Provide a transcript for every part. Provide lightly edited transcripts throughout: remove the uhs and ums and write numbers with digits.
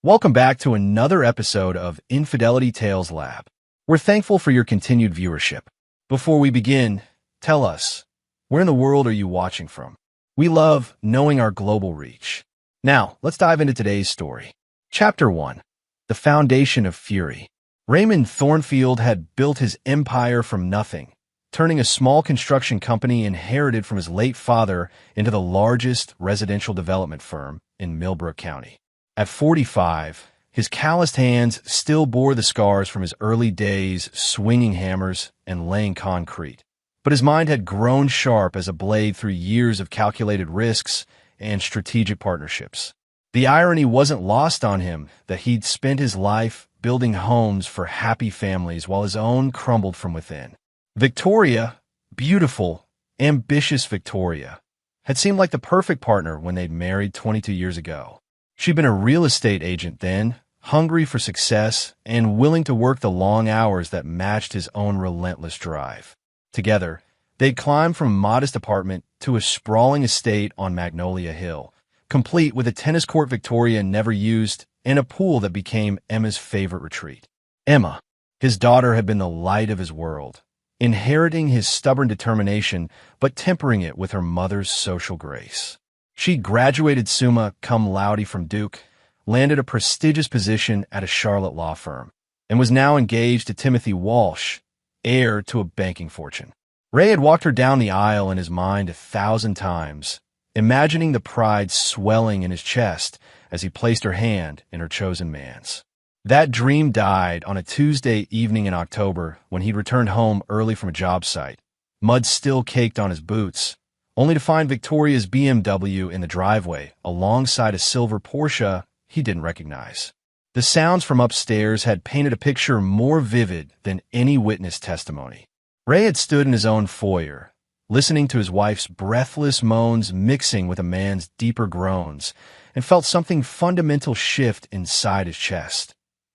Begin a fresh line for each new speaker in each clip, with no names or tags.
Welcome back to another episode of Infidelity Tales Lab. We're thankful for your continued viewership. Before we begin, tell us, where in the world are you watching from? We love knowing our global reach. Now, let's dive into today's story. Chapter 1. The Foundation of Fury. Raymond Thornfield had built his empire from nothing, turning a small construction company inherited from his late father into the largest residential development firm in Millbrook County. At 45, his calloused hands still bore the scars from his early days swinging hammers and laying concrete. But his mind had grown sharp as a blade through years of calculated risks and strategic partnerships. The irony wasn't lost on him that he'd spent his life building homes for happy families while his own crumbled from within. Victoria, beautiful, ambitious Victoria, had seemed like the perfect partner when they'd married 22 years ago. She'd been a real estate agent then, hungry for success and willing to work the long hours that matched his own relentless drive. Together, they'd climbed from a modest apartment to a sprawling estate on Magnolia Hill, complete with a tennis court Victoria never used and a pool that became Emma's favorite retreat. Emma, his daughter, had been the light of his world, inheriting his stubborn determination but tempering it with her mother's social grace. She graduated summa cum laude from Duke, landed a prestigious position at a Charlotte law firm, and was now engaged to Timothy Walsh, heir to a banking fortune. Ray had walked her down the aisle in his mind 1,000 times, imagining the pride swelling in his chest as he placed her hand in her chosen man's. That dream died on a Tuesday evening in October when he'd returned home early from a job site, mud still caked on his boots, only to find Victoria's BMW in the driveway alongside a silver Porsche he didn't recognize. The sounds from upstairs had painted a picture more vivid than any witness testimony. Ray had stood in his own foyer, listening to his wife's breathless moans mixing with a man's deeper groans, and felt something fundamental shift inside his chest.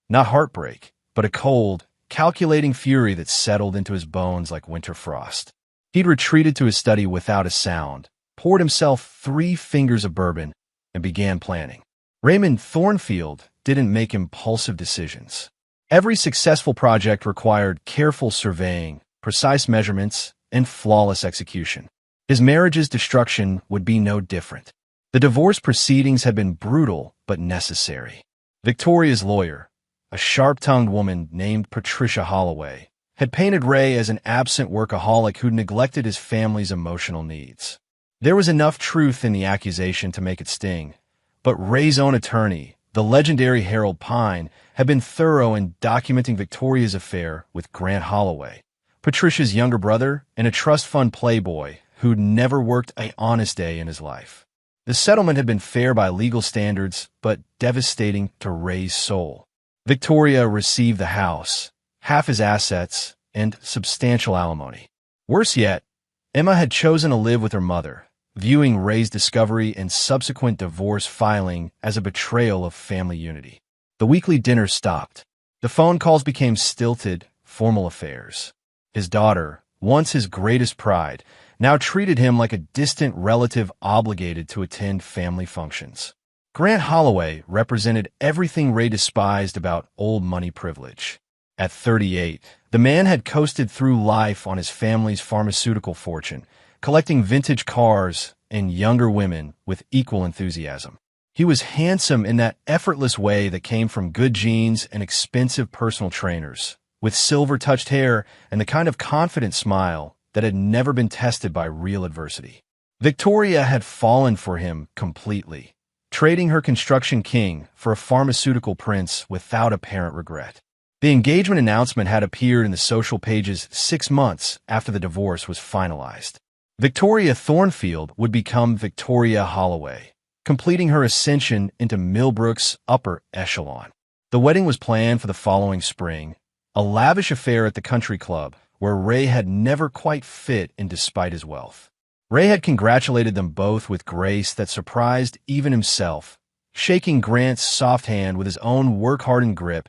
Not heartbreak, but a cold, calculating fury that settled into his bones like winter frost. He'd retreated to his study without a sound, poured himself 3 fingers of bourbon, and began planning. Raymond Thornfield didn't make impulsive decisions. Every successful project required careful surveying, precise measurements, and flawless execution. His marriage's destruction would be no different. The divorce proceedings had been brutal but necessary. Victoria's lawyer, a sharp-tongued woman named Patricia Holloway, had painted Ray as an absent workaholic who neglected his family's emotional needs. There was enough truth in the accusation to make it sting, but Ray's own attorney, the legendary Harold Pine, had been thorough in documenting Victoria's affair with Grant Holloway, Patricia's younger brother and a trust fund playboy who'd never worked an honest day in his life. The settlement had been fair by legal standards, but devastating to Ray's soul. Victoria received the house, half his assets, and substantial alimony. Worse yet, Emma had chosen to live with her mother, viewing Ray's discovery and subsequent divorce filing as a betrayal of family unity. The weekly dinners stopped. The phone calls became stilted, formal affairs. His daughter, once his greatest pride, now treated him like a distant relative obligated to attend family functions. Grant Holloway represented everything Ray despised about old money privilege. At 38, the man had coasted through life on his family's pharmaceutical fortune, collecting vintage cars and younger women with equal enthusiasm. He was handsome in that effortless way that came from good genes and expensive personal trainers, with silver-touched hair and the kind of confident smile that had never been tested by real adversity. Victoria had fallen for him completely, trading her construction king for a pharmaceutical prince without apparent regret. The engagement announcement had appeared in the social pages 6 months after the divorce was finalized. Victoria Thornfield would become Victoria Holloway, completing her ascension into Millbrook's upper echelon. The wedding was planned for the following spring, a lavish affair at the country club where Ray had never quite fit in despite his wealth. Ray had congratulated them both with grace that surprised even himself, shaking Grant's soft hand with his own work-hardened grip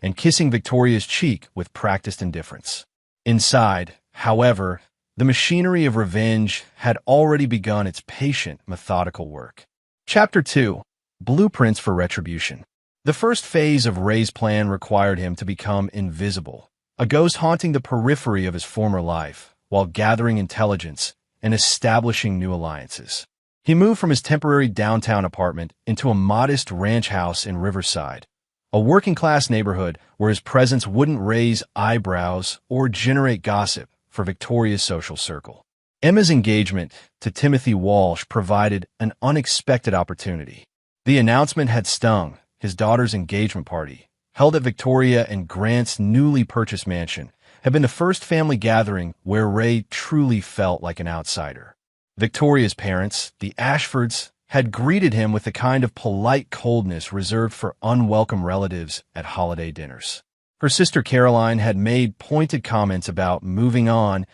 and kissing Victoria's cheek with practiced indifference. Inside, however, the machinery of revenge had already begun its patient, methodical work. Chapter 2. Blueprints for Retribution. The first phase of Ray's plan required him to become invisible, a ghost haunting the periphery of his former life, while gathering intelligence and establishing new alliances. He moved from his temporary downtown apartment into a modest ranch house in Riverside, a working-class neighborhood where his presence wouldn't raise eyebrows or generate gossip for Victoria's social circle. Emma's engagement to Timothy Walsh provided an unexpected opportunity. The announcement had stung. His daughter's engagement party, held at Victoria and Grant's newly purchased mansion, had been the first family gathering where Ray truly felt like an outsider. Victoria's parents, the Ashfords, had greeted him with the kind of polite coldness reserved for unwelcome relatives at holiday dinners. Her sister Caroline had made pointed comments about moving on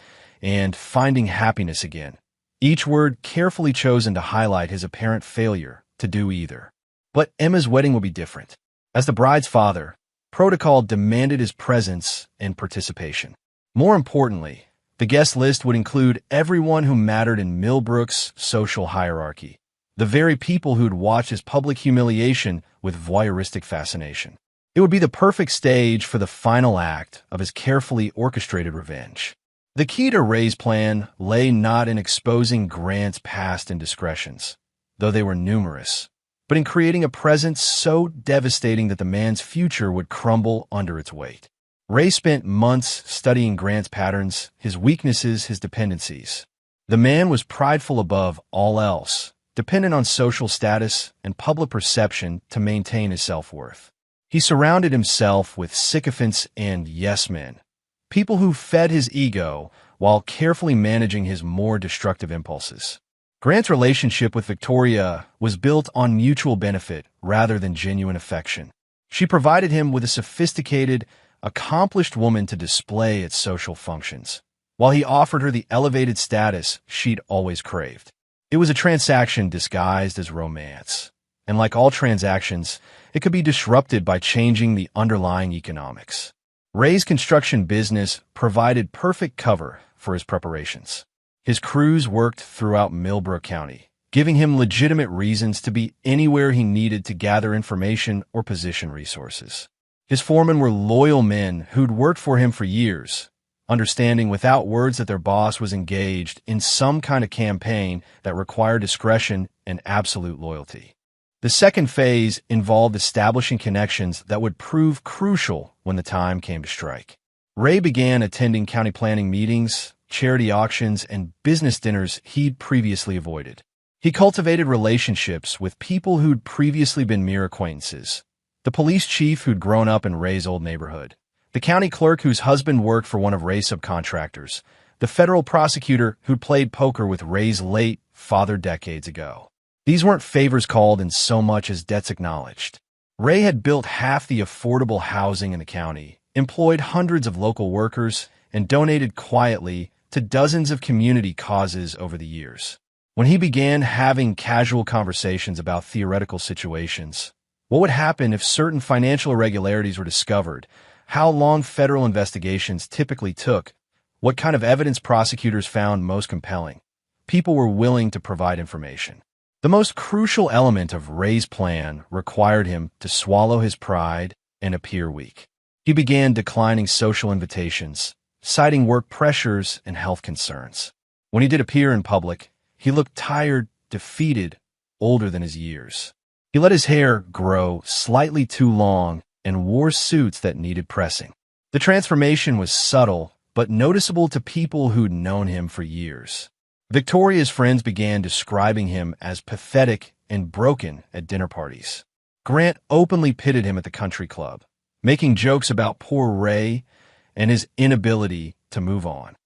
and finding happiness again, each word carefully chosen to highlight his apparent failure to do either. But Emma's wedding would be different. As the bride's father, protocol demanded his presence and participation. More importantly, the guest list would include everyone who mattered in Millbrook's social hierarchy, the very people who'd watched his public humiliation with voyeuristic fascination. It would be the perfect stage for the final act of his carefully orchestrated revenge. The key to Ray's plan lay not in exposing Grant's past indiscretions, though they were numerous, but in creating a presence so devastating that the man's future would crumble under its weight. Ray spent months studying Grant's patterns, his weaknesses, his dependencies. The man was prideful above all else, dependent on social status and public perception to maintain his self-worth. He surrounded himself with sycophants and yes-men, people who fed his ego while carefully managing his more destructive impulses. Grant's relationship with Victoria was built on mutual benefit rather than genuine affection. She provided him with a sophisticated, accomplished woman to display at social functions, while he offered her the elevated status she'd always craved. It was a transaction disguised as romance, and like all transactions, it could be disrupted by changing the underlying economics. Ray's construction business provided perfect cover for his preparations. His crews worked throughout Millbrook County, giving him legitimate reasons to be anywhere he needed to gather information or position resources. His foremen were loyal men who'd worked for him for years, understanding without words that their boss was engaged in some kind of campaign that required discretion and absolute loyalty. The second phase involved establishing connections that would prove crucial when the time came to strike. Ray began attending county planning meetings, charity auctions, and business dinners he'd previously avoided. He cultivated relationships with people who'd previously been mere acquaintances. The police chief who'd grown up in Ray's old neighborhood, the county clerk whose husband worked for one of Ray's subcontractors, the federal prosecutor who'd played poker with Ray's late father decades ago. These weren't favors called in so much as debts acknowledged. Ray had built half the affordable housing in the county, employed hundreds of local workers, and donated quietly to dozens of community causes over the years. When he began having casual conversations about theoretical situations, what would happen if certain financial irregularities were discovered, how long federal investigations typically took, what kind of evidence prosecutors found most compelling, people were willing to provide information. The most crucial element of Ray's plan required him to swallow his pride and appear weak. He began declining social invitations, citing work pressures and health concerns. When he did appear in public, he looked tired, defeated, older than his years. He let his hair grow slightly too long and wore suits that needed pressing. The transformation was subtle, but noticeable to people who'd known him for years. Victoria's friends began describing him as pathetic and broken at dinner parties. Grant openly pitted him at the country club, making jokes about poor Ray and his inability to move on.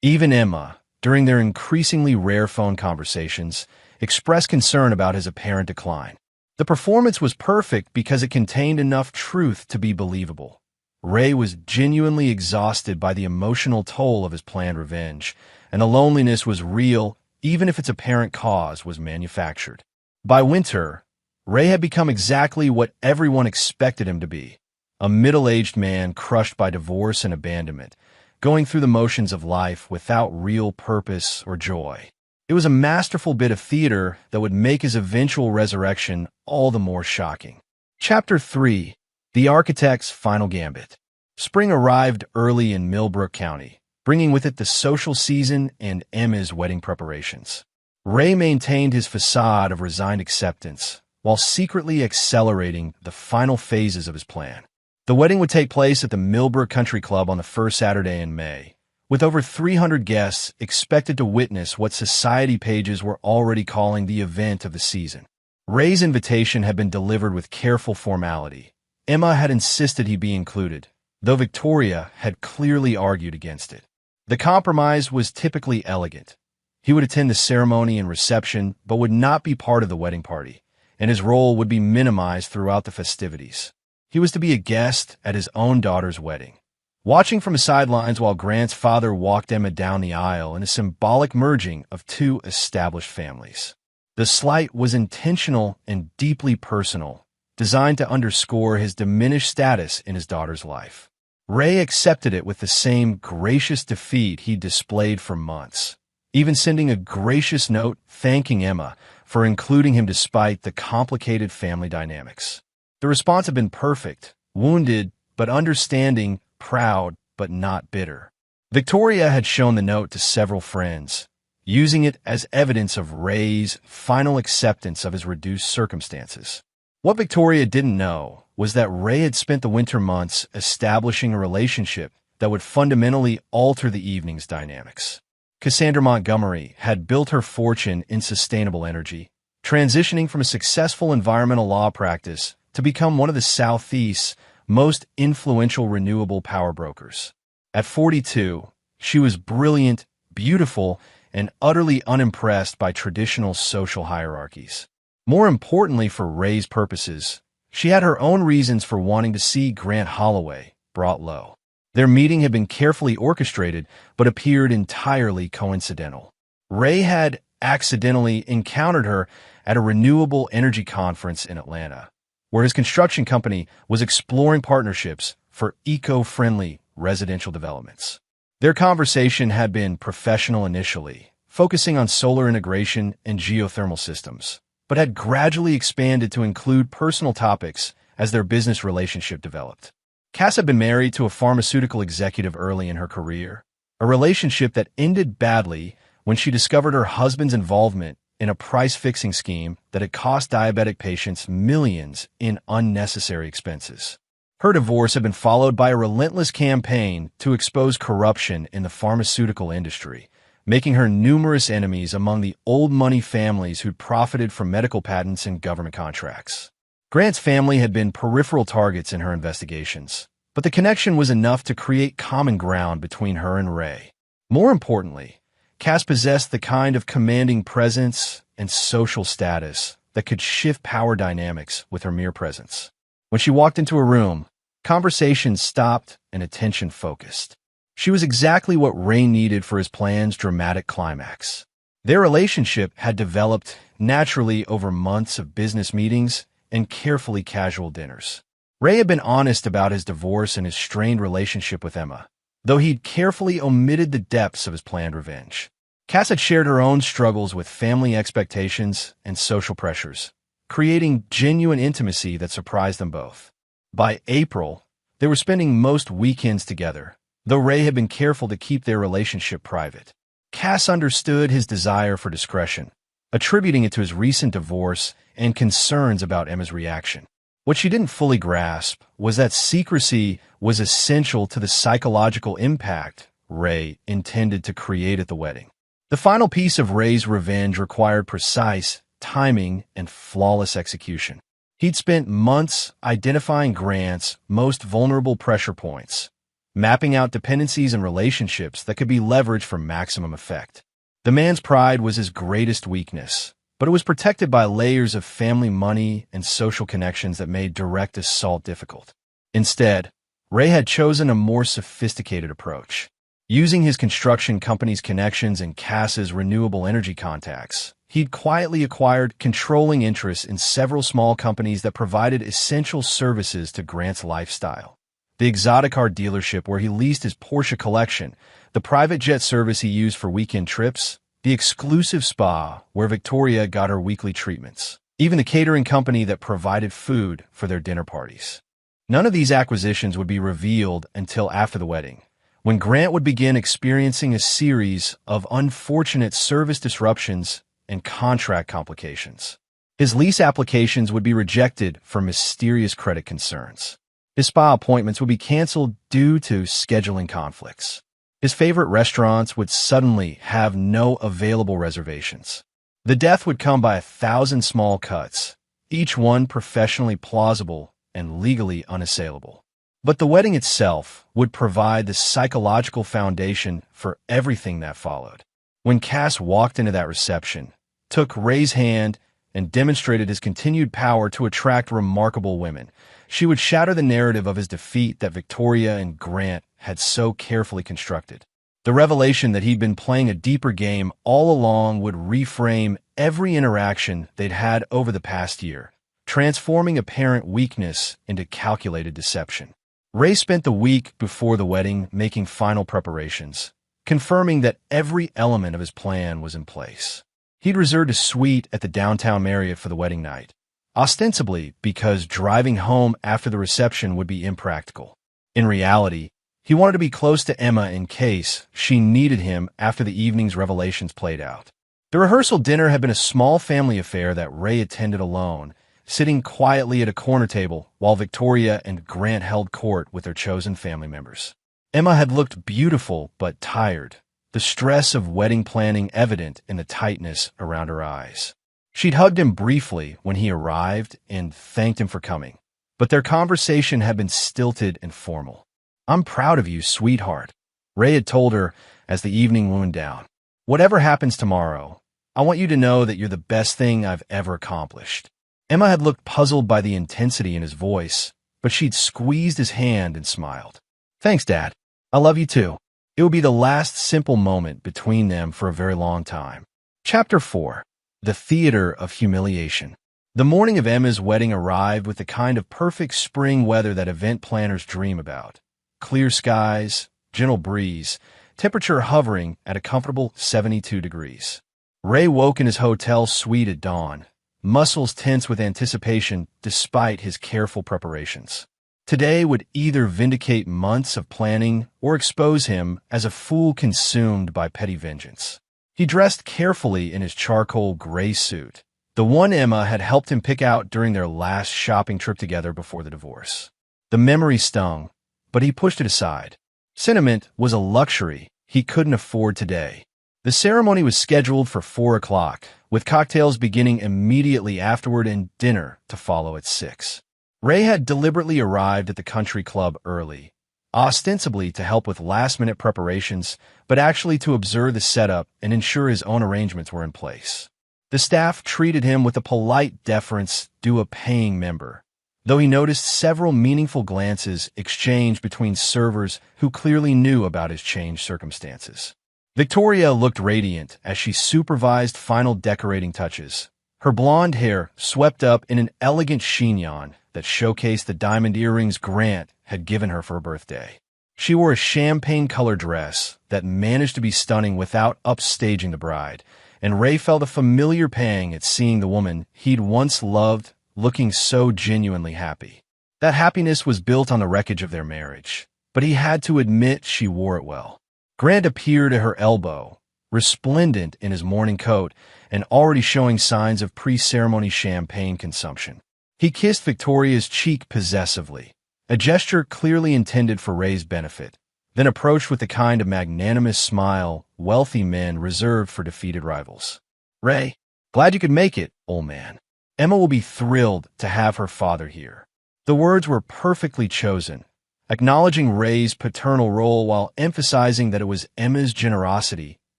Even Emma, during their increasingly rare phone conversations, expressed concern about his apparent decline. The performance was perfect because it contained enough truth to be believable. Ray was genuinely exhausted by the emotional toll of his planned revenge, and the loneliness was real even if its apparent cause was manufactured. By winter, Ray had become exactly what everyone expected him to be, a middle-aged man crushed by divorce and abandonment, going through the motions of life without real purpose or joy. It was a masterful bit of theater that would make his eventual resurrection all the more shocking. Chapter 3. The Architect's Final Gambit. Spring arrived early in Millbrook County, bringing with it the social season and Emma's wedding preparations. Ray maintained his facade of resigned acceptance, while secretly accelerating the final phases of his plan. The wedding would take place at the Millbrook Country Club on the first Saturday in May, with over 300 guests expected to witness what society pages were already calling the event of the season. Ray's invitation had been delivered with careful formality. Emma had insisted he be included, though Victoria had clearly argued against it. The compromise was typically elegant. He would attend the ceremony and reception, but would not be part of the wedding party, and his role would be minimized throughout the festivities. He was to be a guest at his own daughter's wedding, watching from the sidelines while Grant's father walked Emma down the aisle in a symbolic merging of two established families. The slight was intentional and deeply personal, designed to underscore his diminished status in his daughter's life. Ray accepted it with the same gracious defeat he displayed for months, even sending a gracious note thanking Emma for including him despite the complicated family dynamics. The response had been perfect, wounded but understanding, proud but not bitter. Victoria had shown the note to several friends, using it as evidence of Ray's final acceptance of his reduced circumstances. What Victoria didn't know was that Ray had spent the winter months establishing a relationship that would fundamentally alter the evening's dynamics. Cassandra Montgomery had built her fortune in sustainable energy, transitioning from a successful environmental law practice to become one of the Southeast's most influential renewable power brokers. At 42, she was brilliant, beautiful, and utterly unimpressed by traditional social hierarchies. More importantly for Ray's purposes, she had her own reasons for wanting to see Grant Holloway brought low. Their meeting had been carefully orchestrated, but appeared entirely coincidental. Ray had accidentally encountered her at a renewable energy conference in Atlanta, where his construction company was exploring partnerships for eco-friendly residential developments. Their conversation had been professional initially, focusing on solar integration and geothermal systems, but had gradually expanded to include personal topics as their business relationship developed. Cass had been married to a pharmaceutical executive early in her career, a relationship that ended badly when she discovered her husband's involvement in a price-fixing scheme that had cost diabetic patients millions in unnecessary expenses. Her divorce had been followed by a relentless campaign to expose corruption in the pharmaceutical industry, making her numerous enemies among the old money families who'd profited from medical patents and government contracts. Grant's family had been peripheral targets in her investigations, but the connection was enough to create common ground between her and Ray. More importantly, Cass possessed the kind of commanding presence and social status that could shift power dynamics with her mere presence. When she walked into a room, conversation stopped and attention focused. She was exactly what Ray needed for his plan's dramatic climax. Their relationship had developed naturally over months of business meetings and carefully casual dinners. Ray had been honest about his divorce and his strained relationship with Emma, though he'd carefully omitted the depths of his planned revenge. Cass had shared her own struggles with family expectations and social pressures, creating genuine intimacy that surprised them both. By April, they were spending most weekends together, though Ray had been careful to keep their relationship private. Cass understood his desire for discretion, attributing it to his recent divorce and concerns about Emma's reaction. What she didn't fully grasp was that secrecy was essential to the psychological impact Ray intended to create at the wedding. The final piece of Ray's revenge required precise timing and flawless execution. He'd spent months identifying Grant's most vulnerable pressure points, mapping out dependencies and relationships that could be leveraged for maximum effect. The man's pride was his greatest weakness, but it was protected by layers of family money and social connections that made direct assault difficult. Instead, Ray had chosen a more sophisticated approach. Using his construction company's connections and Cass's renewable energy contacts, he'd quietly acquired controlling interests in several small companies that provided essential services to Grant's lifestyle. The exotic car dealership where he leased his Porsche collection, the private jet service he used for weekend trips, the exclusive spa where Victoria got her weekly treatments. even the catering company that provided food for their dinner parties. None of these acquisitions would be revealed until after the wedding, when Grant would begin experiencing a series of unfortunate service disruptions and contract complications. His lease applications would be rejected for mysterious credit concerns. His spa appointments would be canceled due to scheduling conflicts. His favorite restaurants would suddenly have no available reservations. The death would come by 1,000 small cuts, each one professionally plausible and legally unassailable. But the wedding itself would provide the psychological foundation for everything that followed. When Cass walked into that reception, took Ray's hand, and demonstrated his continued power to attract remarkable women, she would shatter the narrative of his defeat that Victoria and Grant had so carefully constructed. The revelation that he'd been playing a deeper game all along would reframe every interaction they'd had over the past year, transforming apparent weakness into calculated deception. Ray spent the week before the wedding making final preparations, confirming that every element of his plan was in place. He'd reserved a suite at the downtown Marriott for the wedding night, ostensibly because driving home after the reception would be impractical. In reality, he wanted to be close to Emma in case she needed him after the evening's revelations played out. The rehearsal dinner had been a small family affair that Ray attended alone, sitting quietly at a corner table while Victoria and Grant held court with their chosen family members. Emma had looked beautiful but tired, the stress of wedding planning evident in the tightness around her eyes. She'd hugged him briefly when he arrived and thanked him for coming, but their conversation had been stilted and formal. "I'm proud of you, sweetheart," Ray had told her as the evening wound down. "Whatever happens tomorrow, I want you to know that you're the best thing I've ever accomplished." Emma had looked puzzled by the intensity in his voice, but she'd squeezed his hand and smiled. "Thanks, Dad. I love you too." It would be the last simple moment between them for a very long time. Chapter 4. The Theater of Humiliation. The morning of Emma's wedding arrived with the kind of perfect spring weather that event planners dream about. Clear skies, gentle breeze, temperature hovering at a comfortable 72 degrees. Ray woke in his hotel suite at dawn, muscles tense with anticipation despite his careful preparations. Today would either vindicate months of planning or expose him as a fool consumed by petty vengeance. He dressed carefully in his charcoal gray suit, the one Emma had helped him pick out during their last shopping trip together before the divorce. The memory stung, but he pushed it aside. Sentiment was a luxury he couldn't afford today. The ceremony was scheduled for 4 o'clock, with cocktails beginning immediately afterward and dinner to follow at 6. Ray had deliberately arrived at the country club early, ostensibly to help with last-minute preparations, but actually to observe the setup and ensure his own arrangements were in place. The staff treated him with the polite deference due a paying member, though he noticed several meaningful glances exchanged between servers who clearly knew about his changed circumstances. Victoria looked radiant as she supervised final decorating touches, her blonde hair swept up in an elegant chignon that showcased the diamond earrings Grant had given her for her birthday. She wore a champagne-colored dress that managed to be stunning without upstaging the bride, and Ray felt a familiar pang at seeing the woman he'd once loved looking so genuinely happy. That happiness was built on the wreckage of their marriage, but he had to admit she wore it well. Grant appeared at her elbow, resplendent in his morning coat and already showing signs of pre-ceremony champagne consumption. He kissed Victoria's cheek possessively, a gesture clearly intended for Ray's benefit, then approached with the kind of magnanimous smile wealthy men reserve for defeated rivals. "Ray, glad you could make it, old man. Emma will be thrilled to have her father here." The words were perfectly chosen, acknowledging Ray's paternal role while emphasizing that it was Emma's generosity,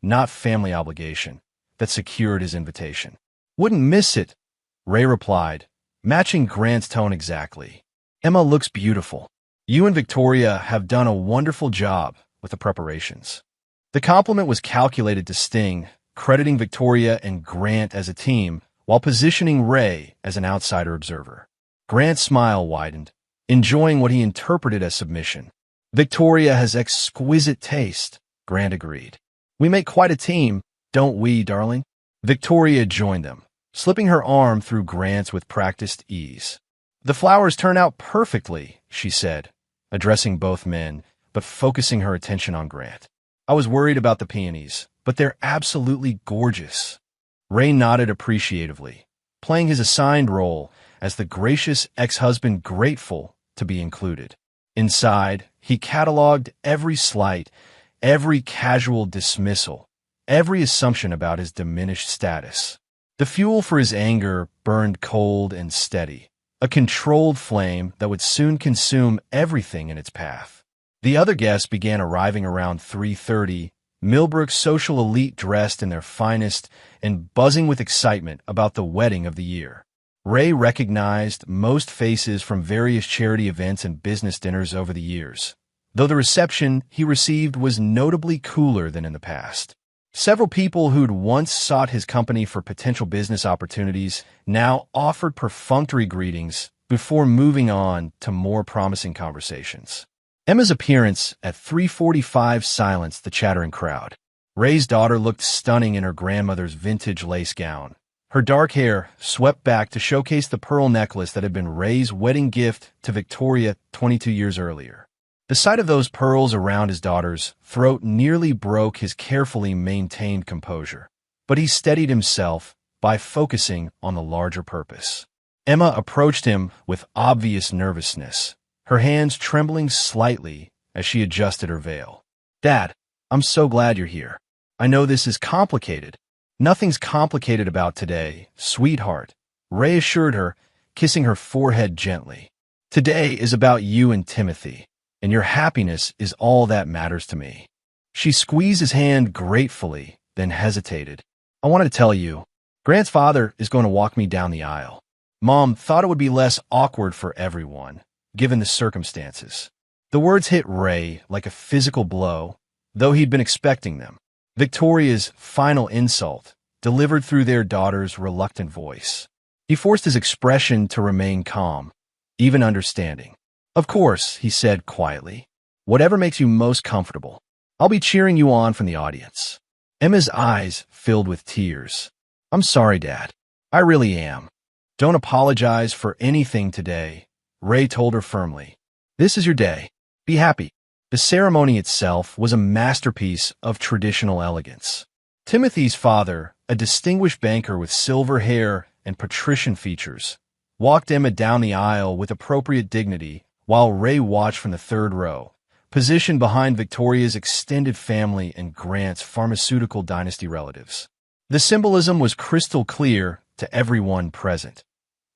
not family obligation, that secured his invitation. "Wouldn't miss it," Ray replied, matching Grant's tone exactly. "Emma looks beautiful. You and Victoria have done a wonderful job with the preparations." The compliment was calculated to sting, crediting Victoria and Grant as a team while positioning Ray as an outsider observer. Grant's smile widened, enjoying what he interpreted as submission. "Victoria has exquisite taste," Grant agreed. "We make quite a team, don't we, darling?" Victoria joined them, slipping her arm through Grant's with practiced ease. "The flowers turn out perfectly," she said, addressing both men, but focusing her attention on Grant. "I was worried about the peonies, but they're absolutely gorgeous." Ray nodded appreciatively, playing his assigned role as the gracious ex-husband grateful to be included. Inside, he cataloged every slight, every casual dismissal, every assumption about his diminished status. The fuel for his anger burned cold and steady, a controlled flame that would soon consume everything in its path. The other guests began arriving around 3:30, Millbrook's social elite dressed in their finest and buzzing with excitement about the wedding of the year. Ray recognized most faces from various charity events and business dinners over the years, though the reception he received was notably cooler than in the past. Several people who'd once sought his company for potential business opportunities now offered perfunctory greetings before moving on to more promising conversations. Emma's appearance at 3:45 silenced the chattering crowd. Ray's daughter looked stunning in her grandmother's vintage lace gown. Her dark hair swept back to showcase the pearl necklace that had been Ray's wedding gift to Victoria 22 years earlier. The sight of those pearls around his daughter's throat nearly broke his carefully maintained composure, but he steadied himself by focusing on the larger purpose. Emma approached him with obvious nervousness, her hands trembling slightly as she adjusted her veil. "Dad, I'm so glad you're here. I know this is complicated." "Nothing's complicated about today, sweetheart," Ray assured her, kissing her forehead gently. "Today is about you and Timothy, and your happiness is all that matters to me." She squeezed his hand gratefully, then hesitated. "I wanted to tell you, Grant's father is going to walk me down the aisle. Mom thought it would be less awkward for everyone, given the circumstances." The words hit Ray like a physical blow, though he'd been expecting them. Victoria's final insult, delivered through their daughter's reluctant voice. He forced his expression to remain calm, even understanding. "Of course," he said quietly. "Whatever makes you most comfortable. I'll be cheering you on from the audience." Emma's eyes filled with tears. "I'm sorry, Dad. I really am. Don't apologize for anything today," Ray told her firmly. "This is your day. Be happy." The ceremony itself was a masterpiece of traditional elegance. Timothy's father, a distinguished banker with silver hair and patrician features, walked Emma down the aisle with appropriate dignity while Ray watched from the third row, positioned behind Victoria's extended family and Grant's pharmaceutical dynasty relatives. The symbolism was crystal clear to everyone present.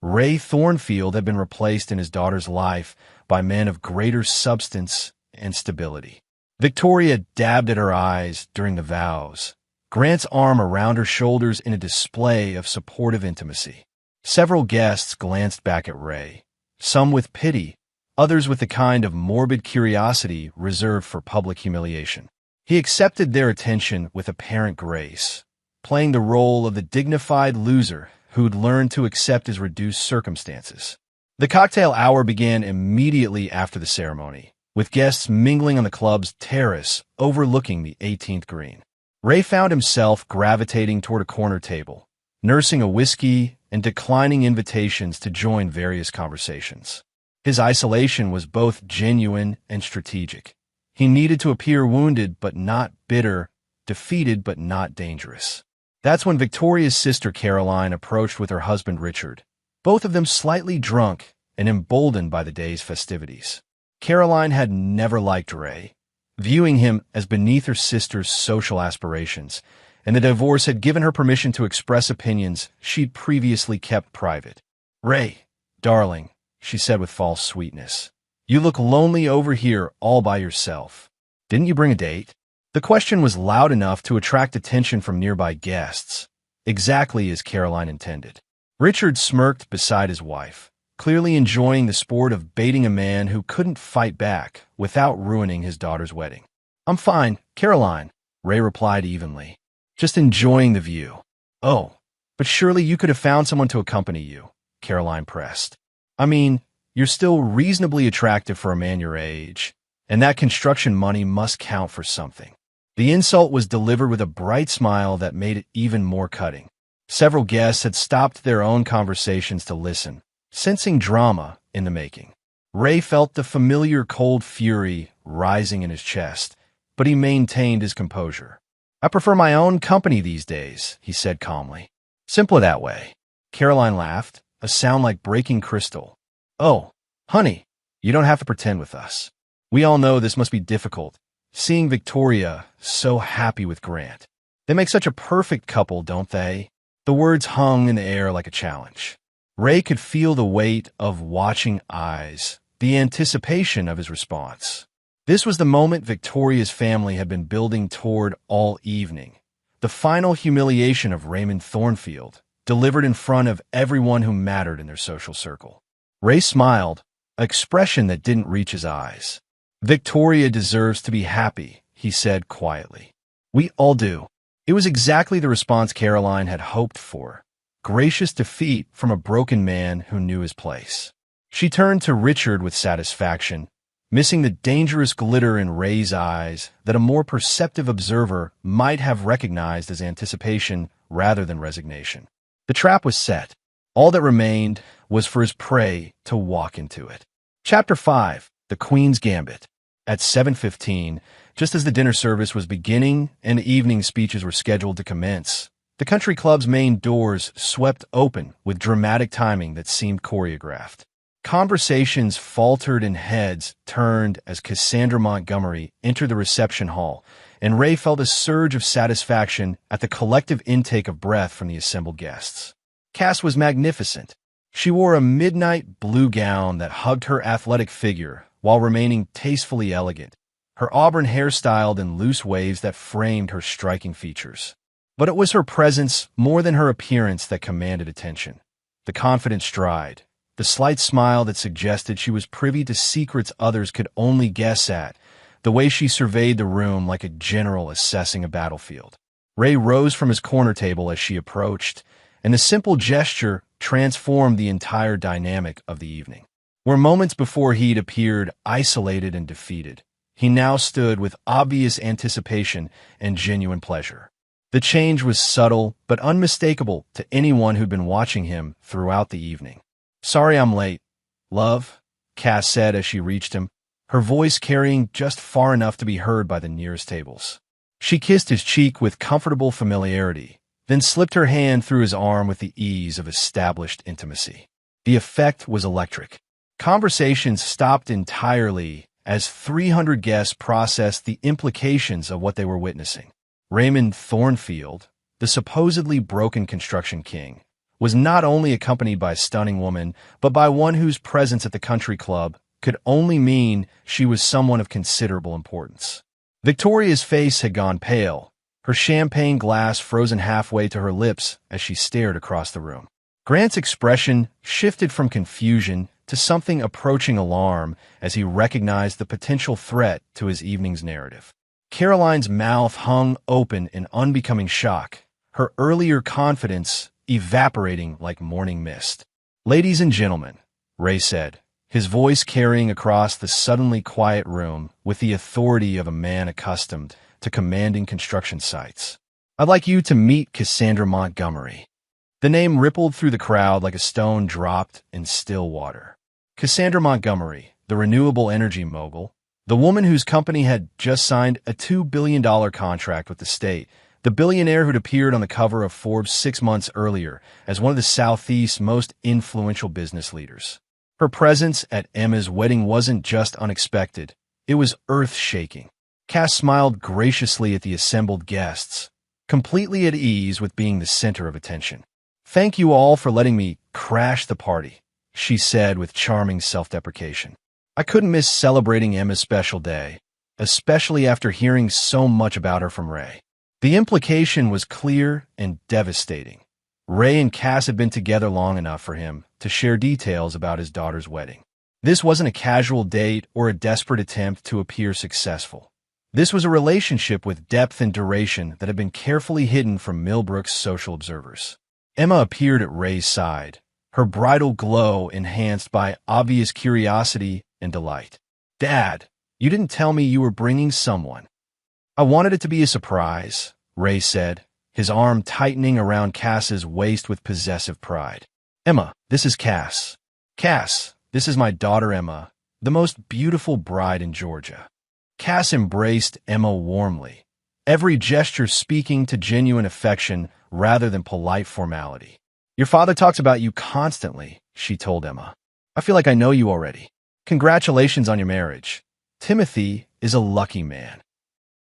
Ray Thornfield had been replaced in his daughter's life by men of greater substance and stability. Victoria dabbed at her eyes during the vows, Grant's arm around her shoulders in a display of supportive intimacy. Several guests glanced back at Ray, some with pity, others with the kind of morbid curiosity reserved for public humiliation. He accepted their attention with apparent grace, playing the role of the dignified loser who'd learned to accept his reduced circumstances. The cocktail hour began immediately after the ceremony, with guests mingling on the club's terrace overlooking the 18th green. Ray found himself gravitating toward a corner table, nursing a whiskey and declining invitations to join various conversations. His isolation was both genuine and strategic. He needed to appear wounded but not bitter, defeated but not dangerous. That's when Victoria's sister Caroline approached with her husband Richard, both of them slightly drunk and emboldened by the day's festivities. Caroline had never liked Ray, viewing him as beneath her sister's social aspirations, and the divorce had given her permission to express opinions she'd previously kept private. "Ray, darling," she said with false sweetness, "you look lonely over here all by yourself. Didn't you bring a date?" The question was loud enough to attract attention from nearby guests, exactly as Caroline intended. Richard smirked beside his wife, clearly enjoying the sport of baiting a man who couldn't fight back without ruining his daughter's wedding. "I'm fine, Caroline," Ray replied evenly. "Just enjoying the view." "Oh, but surely you could have found someone to accompany you," Caroline pressed. "I mean, you're still reasonably attractive for a man your age, and that construction money must count for something." The insult was delivered with a bright smile that made it even more cutting. Several guests had stopped their own conversations to listen, sensing drama in the making. Ray felt the familiar cold fury rising in his chest, but he maintained his composure. "I prefer my own company these days," he said calmly. "Simply that way." Caroline laughed, a sound like breaking crystal. "Oh, honey, you don't have to pretend with us. We all know this must be difficult, seeing Victoria so happy with Grant. They make such a perfect couple, don't they?" The words hung in the air like a challenge. Ray could feel the weight of watching eyes, the anticipation of his response. This was the moment Victoria's family had been building toward all evening. The final humiliation of Raymond Thornfield, delivered in front of everyone who mattered in their social circle. Ray smiled, an expression that didn't reach his eyes. "Victoria deserves to be happy," he said quietly. "We all do." It was exactly the response Caroline had hoped for. Gracious defeat from a broken man who knew his place. She turned to Richard with satisfaction, missing the dangerous glitter in Ray's eyes that a more perceptive observer might have recognized as anticipation rather than resignation. The trap was set. All that remained was for his prey to walk into it. Chapter 5. The Queen's Gambit. At 7:15, just as the dinner service was beginning and evening speeches were scheduled to commence, the country club's main doors swept open with dramatic timing that seemed choreographed. Conversations faltered and heads turned as Cassandra Montgomery entered the reception hall, and Ray felt a surge of satisfaction at the collective intake of breath from the assembled guests. Cass was magnificent. She wore a midnight blue gown that hugged her athletic figure while remaining tastefully elegant, her auburn hair styled in loose waves that framed her striking features. But it was her presence more than her appearance that commanded attention. The confident stride, the slight smile that suggested she was privy to secrets others could only guess at, the way she surveyed the room like a general assessing a battlefield. Ray rose from his corner table as she approached, and the simple gesture transformed the entire dynamic of the evening. Where moments before he'd appeared isolated and defeated, he now stood with obvious anticipation and genuine pleasure. The change was subtle but unmistakable to anyone who'd been watching him throughout the evening. "Sorry I'm late, love," Cass said as she reached him, her voice carrying just far enough to be heard by the nearest tables. She kissed his cheek with comfortable familiarity, then slipped her hand through his arm with the ease of established intimacy. The effect was electric. Conversations stopped entirely as 300 guests processed the implications of what they were witnessing. Raymond Thornfield, the supposedly broken construction king, was not only accompanied by a stunning woman, but by one whose presence at the country club could only mean she was someone of considerable importance. Victoria's face had gone pale, her champagne glass frozen halfway to her lips as she stared across the room. Grant's expression shifted from confusion to something approaching alarm as he recognized the potential threat to his evening's narrative. Caroline's mouth hung open in unbecoming shock, her earlier confidence evaporating like morning mist. "Ladies and gentlemen," Ray said, his voice carrying across the suddenly quiet room with the authority of a man accustomed to commanding construction sites. "I'd like you to meet Cassandra Montgomery." The name rippled through the crowd like a stone dropped in still water. Cassandra Montgomery, the renewable energy mogul, the woman whose company had just signed a $2 billion contract with the state, the billionaire who'd appeared on the cover of Forbes 6 months earlier as one of the Southeast's most influential business leaders. Her presence at Emma's wedding wasn't just unexpected, it was earth-shaking. Cass smiled graciously at the assembled guests, completely at ease with being the center of attention. "Thank you all for letting me crash the party," she said with charming self-deprecation. "I couldn't miss celebrating Emma's special day, especially after hearing so much about her from Ray." The implication was clear and devastating. Ray and Cass had been together long enough for him to share details about his daughter's wedding. This wasn't a casual date or a desperate attempt to appear successful. This was a relationship with depth and duration that had been carefully hidden from Millbrook's social observers. Emma appeared at Ray's side, her bridal glow enhanced by obvious curiosity and delight. "Dad, you didn't tell me you were bringing someone." "I wanted it to be a surprise," Ray said, his arm tightening around Cass's waist with possessive pride. "Emma, this is Cass. Cass, this is my daughter Emma, the most beautiful bride in Georgia." Cass embraced Emma warmly, every gesture speaking to genuine affection rather than polite formality. "Your father talks about you constantly," she told Emma. "I feel like I know you already. Congratulations on your marriage. Timothy is a lucky man."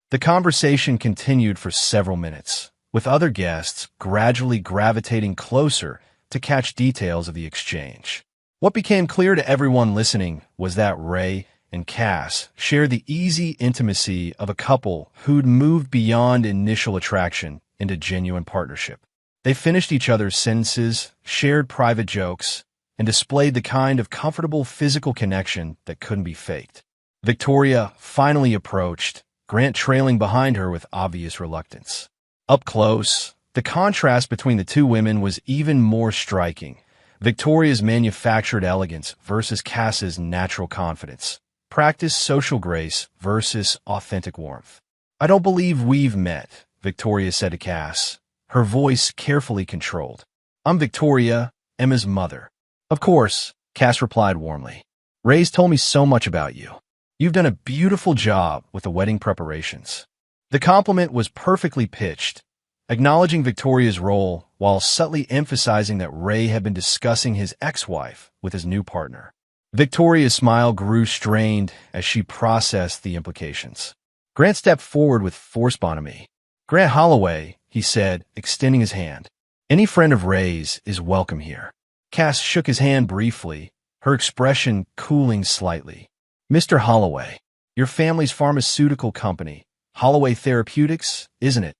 The conversation continued for several minutes, with other guests gradually gravitating closer to catch details of the exchange. What became clear to everyone listening was that Ray and Cass shared the easy intimacy of a couple who'd moved beyond initial attraction into genuine partnership. They finished each other's sentences, shared private jokes, and displayed the kind of comfortable physical connection that couldn't be faked. Victoria finally approached, Grant trailing behind her with obvious reluctance. Up close, the contrast between the two women was even more striking. Victoria's manufactured elegance versus Cass's natural confidence. Practiced social grace versus authentic warmth. "I don't believe we've met," Victoria said to Cass, her voice carefully controlled. "I'm Victoria, Emma's mother." "Of course," Cass replied warmly. "Ray's told me so much about you. You've done a beautiful job with the wedding preparations." The compliment was perfectly pitched, acknowledging Victoria's role while subtly emphasizing that Ray had been discussing his ex-wife with his new partner. Victoria's smile grew strained as she processed the implications. Grant stepped forward with forced bonhomie. "Grant Holloway," he said, extending his hand. "Any friend of Ray's is welcome here." Cass shook his hand briefly, her expression cooling slightly. "Mr. Holloway, your family's pharmaceutical company, Holloway Therapeutics, isn't it?"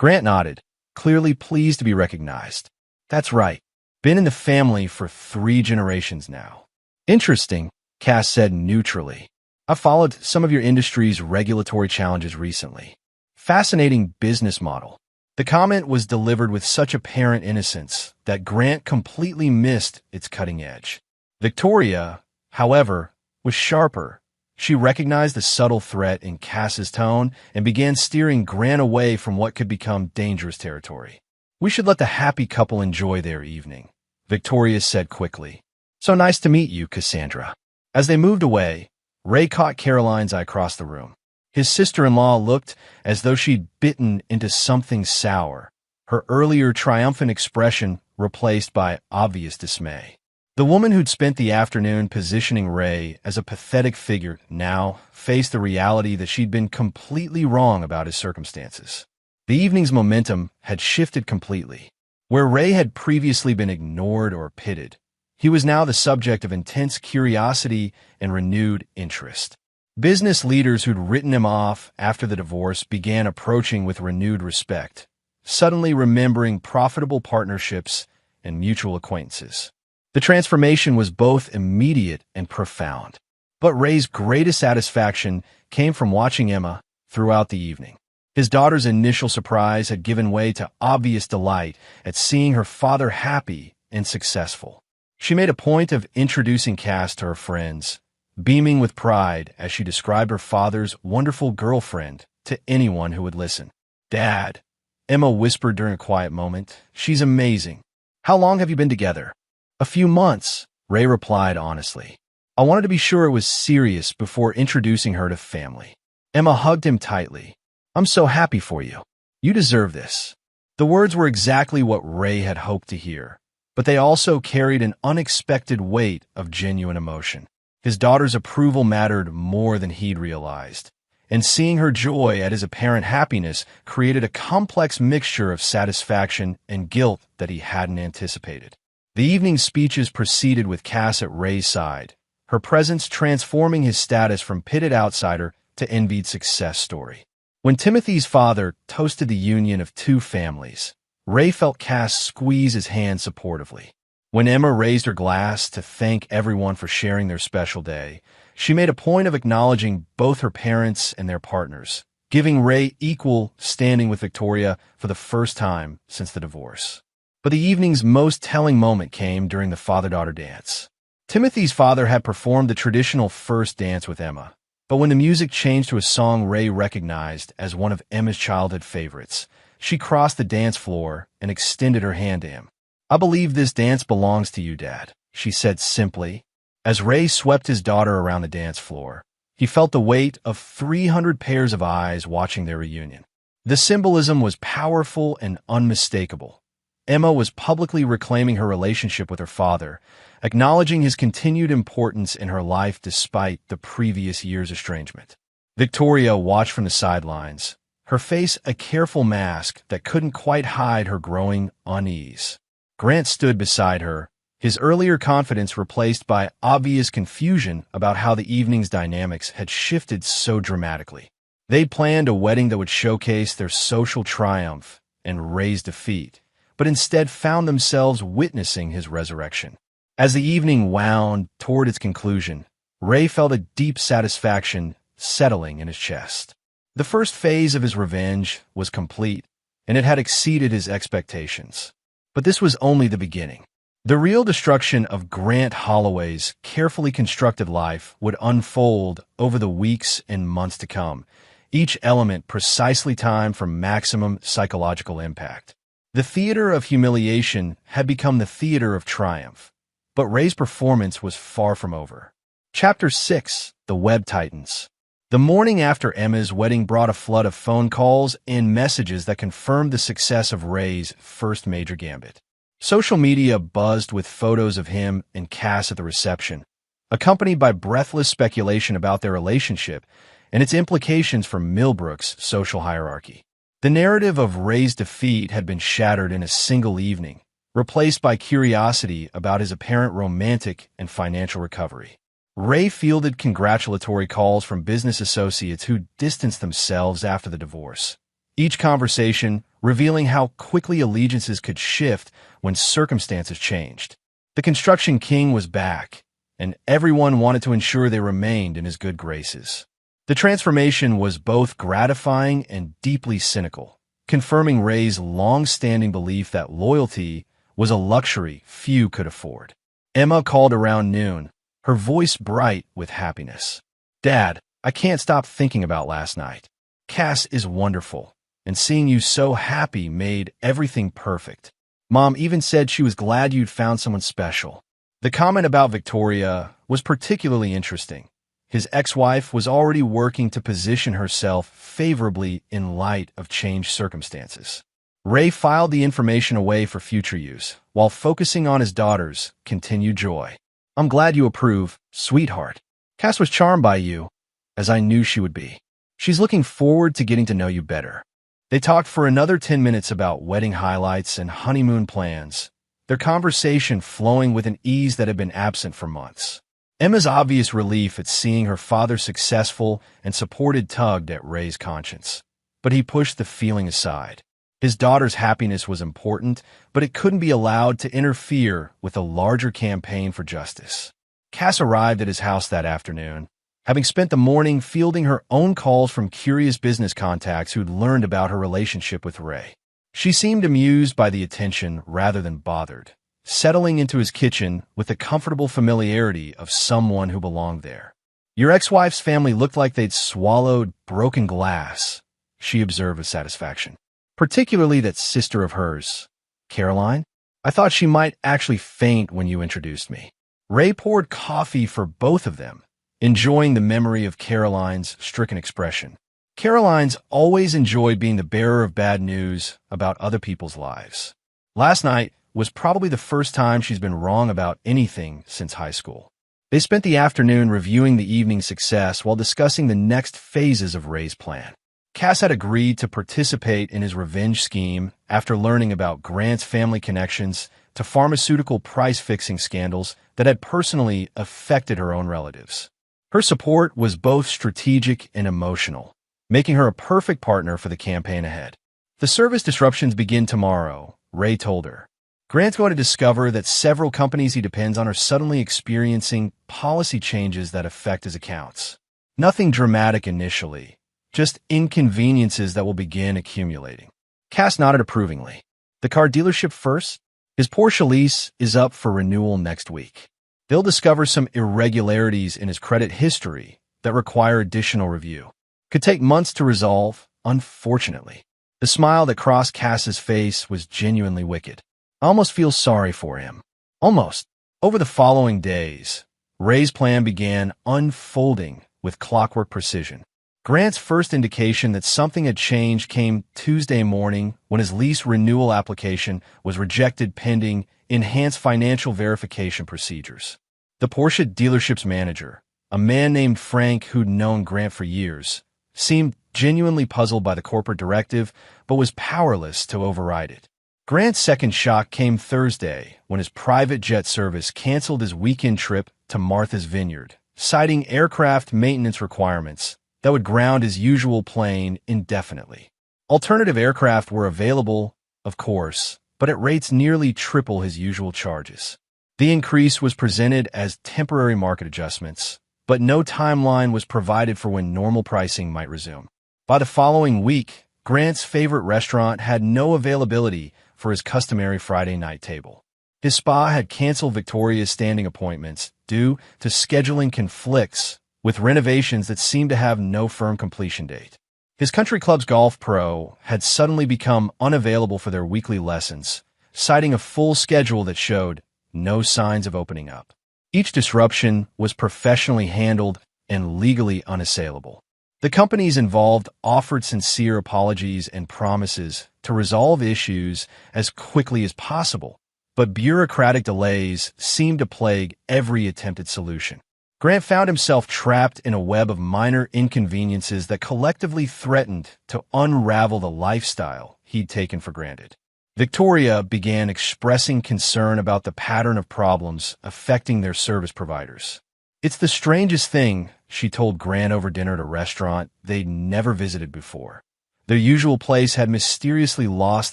Grant nodded, clearly pleased to be recognized. "That's right. Been in the family for 3 generations now." "Interesting," Cass said neutrally. "I followed some of your industry's regulatory challenges recently. Fascinating business model." The comment was delivered with such apparent innocence that Grant completely missed its cutting edge. Victoria, however, was sharper. She recognized the subtle threat in Cass's tone and began steering Grant away from what could become dangerous territory. "We should let the happy couple enjoy their evening," Victoria said quickly. "So nice to meet you, Cassandra." As they moved away, Ray caught Caroline's eye across the room. His sister-in-law looked as though she'd bitten into something sour, her earlier triumphant expression replaced by obvious dismay. The woman who'd spent the afternoon positioning Ray as a pathetic figure now faced the reality that she'd been completely wrong about his circumstances. The evening's momentum had shifted completely. Where Ray had previously been ignored or pitted, he was now the subject of intense curiosity and renewed interest. Business leaders who'd written him off after the divorce began approaching with renewed respect, suddenly remembering profitable partnerships and mutual acquaintances. The transformation was both immediate and profound. But Ray's greatest satisfaction came from watching Emma throughout the evening. His daughter's initial surprise had given way to obvious delight at seeing her father happy and successful. She made a point of introducing Cass to her friends, beaming with pride as she described her father's wonderful girlfriend to anyone who would listen. "Dad," Emma whispered during a quiet moment, "she's amazing. How long have you been together?" "A few months," Ray replied honestly. "I wanted to be sure it was serious before introducing her to family." Emma hugged him tightly. "I'm so happy for you. You deserve this." The words were exactly what Ray had hoped to hear, but they also carried an unexpected weight of genuine emotion. His daughter's approval mattered more than he'd realized, and seeing her joy at his apparent happiness created a complex mixture of satisfaction and guilt that he hadn't anticipated. The evening's speeches proceeded with Cass at Ray's side, her presence transforming his status from pitted outsider to envied success story. When Timothy's father toasted the union of 2 families, Ray felt Cass squeeze his hand supportively. When Emma raised her glass to thank everyone for sharing their special day, she made a point of acknowledging both her parents and their partners, giving Ray equal standing with Victoria for the first time since the divorce. But the evening's most telling moment came during the father-daughter dance. Timothy's father had performed the traditional first dance with Emma, but when the music changed to a song Ray recognized as one of Emma's childhood favorites, She crossed the dance floor and extended her hand to him. "I believe this dance belongs to you, Dad," she said simply. As Ray swept his daughter around the dance floor, he felt the weight of 300 pairs of eyes watching their reunion. The symbolism was powerful and unmistakable. Emma was publicly reclaiming her relationship with her father, acknowledging his continued importance in her life despite the previous year's estrangement. Victoria watched from the sidelines, her face a careful mask that couldn't quite hide her growing unease. Grant stood beside her, his earlier confidence replaced by obvious confusion about how the evening's dynamics had shifted so dramatically. They'd planned a wedding that would showcase their social triumph and Ray's defeat, but instead found themselves witnessing his resurrection. As the evening wound toward its conclusion, Ray felt a deep satisfaction settling in his chest. The first phase of his revenge was complete, and it had exceeded his expectations. But this was only the beginning. The real destruction of Grant Holloway's carefully constructed life would unfold over the weeks and months to come, each element precisely timed for maximum psychological impact. The theater of humiliation had become the theater of triumph, but Ray's performance was far from over. Chapter 6: The Web Titans. The morning after Emma's wedding brought a flood of phone calls and messages that confirmed the success of Ray's first major gambit. Social media buzzed with photos of him and Cass at the reception, accompanied by breathless speculation about their relationship and its implications for Millbrook's social hierarchy. The narrative of Ray's defeat had been shattered in a single evening, replaced by curiosity about his apparent romantic and financial recovery. Ray fielded congratulatory calls from business associates who distanced themselves after the divorce, each conversation revealing how quickly allegiances could shift when circumstances changed. The construction king was back, and everyone wanted to ensure they remained in his good graces. The transformation was both gratifying and deeply cynical, confirming Ray's long-standing belief that loyalty was a luxury few could afford. Emma called around noon, her voice bright with happiness. "Dad, I can't stop thinking about last night. Cass is wonderful, and seeing you so happy made everything perfect. Mom even said she was glad you'd found someone special." The comment about Victoria was particularly interesting. His ex-wife was already working to position herself favorably in light of changed circumstances. Ray filed the information away for future use, while focusing on his daughter's continued joy. "I'm glad you approve, sweetheart. Cass was charmed by you, as I knew she would be. She's looking forward to getting to know you better." They talked for another 10 minutes about wedding highlights and honeymoon plans, their conversation flowing with an ease that had been absent for months. Emma's obvious relief at seeing her father successful and supported tugged at Ray's conscience, but he pushed the feeling aside. His daughter's happiness was important, but it couldn't be allowed to interfere with a larger campaign for justice. Cass arrived at his house that afternoon, having spent the morning fielding her own calls from curious business contacts who'd learned about her relationship with Ray. She seemed amused by the attention rather than bothered, settling into his kitchen with the comfortable familiarity of someone who belonged there. "Your ex-wife's family looked like they'd swallowed broken glass," she observed with satisfaction. "Particularly that sister of hers, Caroline. I thought she might actually faint when you introduced me." Ray poured coffee for both of them, enjoying the memory of Caroline's stricken expression. Caroline's always enjoyed being the bearer of bad news about other people's lives. Last night was probably the first time she's been wrong about anything since high school. They spent the afternoon reviewing the evening's success while discussing the next phases of Ray's plan. Cass had agreed to participate in his revenge scheme after learning about Grant's family connections to pharmaceutical price-fixing scandals that had personally affected her own relatives. Her support was both strategic and emotional, making her a perfect partner for the campaign ahead. "The service disruptions begin tomorrow," Ray told her. "Grant's going to discover that several companies he depends on are suddenly experiencing policy changes that affect his accounts. Nothing dramatic initially, just inconveniences that will begin accumulating." Cass nodded approvingly. "The car dealership first? His Porsche lease is up for renewal next week. They'll discover some irregularities in his credit history that require additional review. Could take months to resolve, unfortunately." The smile that crossed Cass's face was genuinely wicked. I almost feel sorry for him. Almost. Over the following days, Ray's plan began unfolding with clockwork precision. Grant's first indication that something had changed came Tuesday morning when his lease renewal application was rejected pending enhanced financial verification procedures. The Porsche dealership's manager, a man named Frank who'd known Grant for years, seemed genuinely puzzled by the corporate directive but was powerless to override it. Grant's second shock came Thursday when his private jet service canceled his weekend trip to Martha's Vineyard, citing aircraft maintenance requirements that would ground his usual plane indefinitely. Alternative aircraft were available, of course, but at rates nearly triple his usual charges. The increase was presented as temporary market adjustments, but no timeline was provided for when normal pricing might resume. By the following week, Grant's favorite restaurant had no availability for his customary Friday night table. His spa had canceled Victoria's standing appointments due to scheduling conflicts with renovations that seemed to have no firm completion date. His country club's golf pro had suddenly become unavailable for their weekly lessons, citing a full schedule that showed no signs of opening up. Each disruption was professionally handled and legally unassailable. The companies involved offered sincere apologies and promises to resolve issues as quickly as possible, but bureaucratic delays seemed to plague every attempted solution. Grant found himself trapped in a web of minor inconveniences that collectively threatened to unravel the lifestyle he'd taken for granted. Victoria began expressing concern about the pattern of problems affecting their service providers. "It's the strangest thing," she told Grant over dinner at a restaurant they'd never visited before. Their usual place had mysteriously lost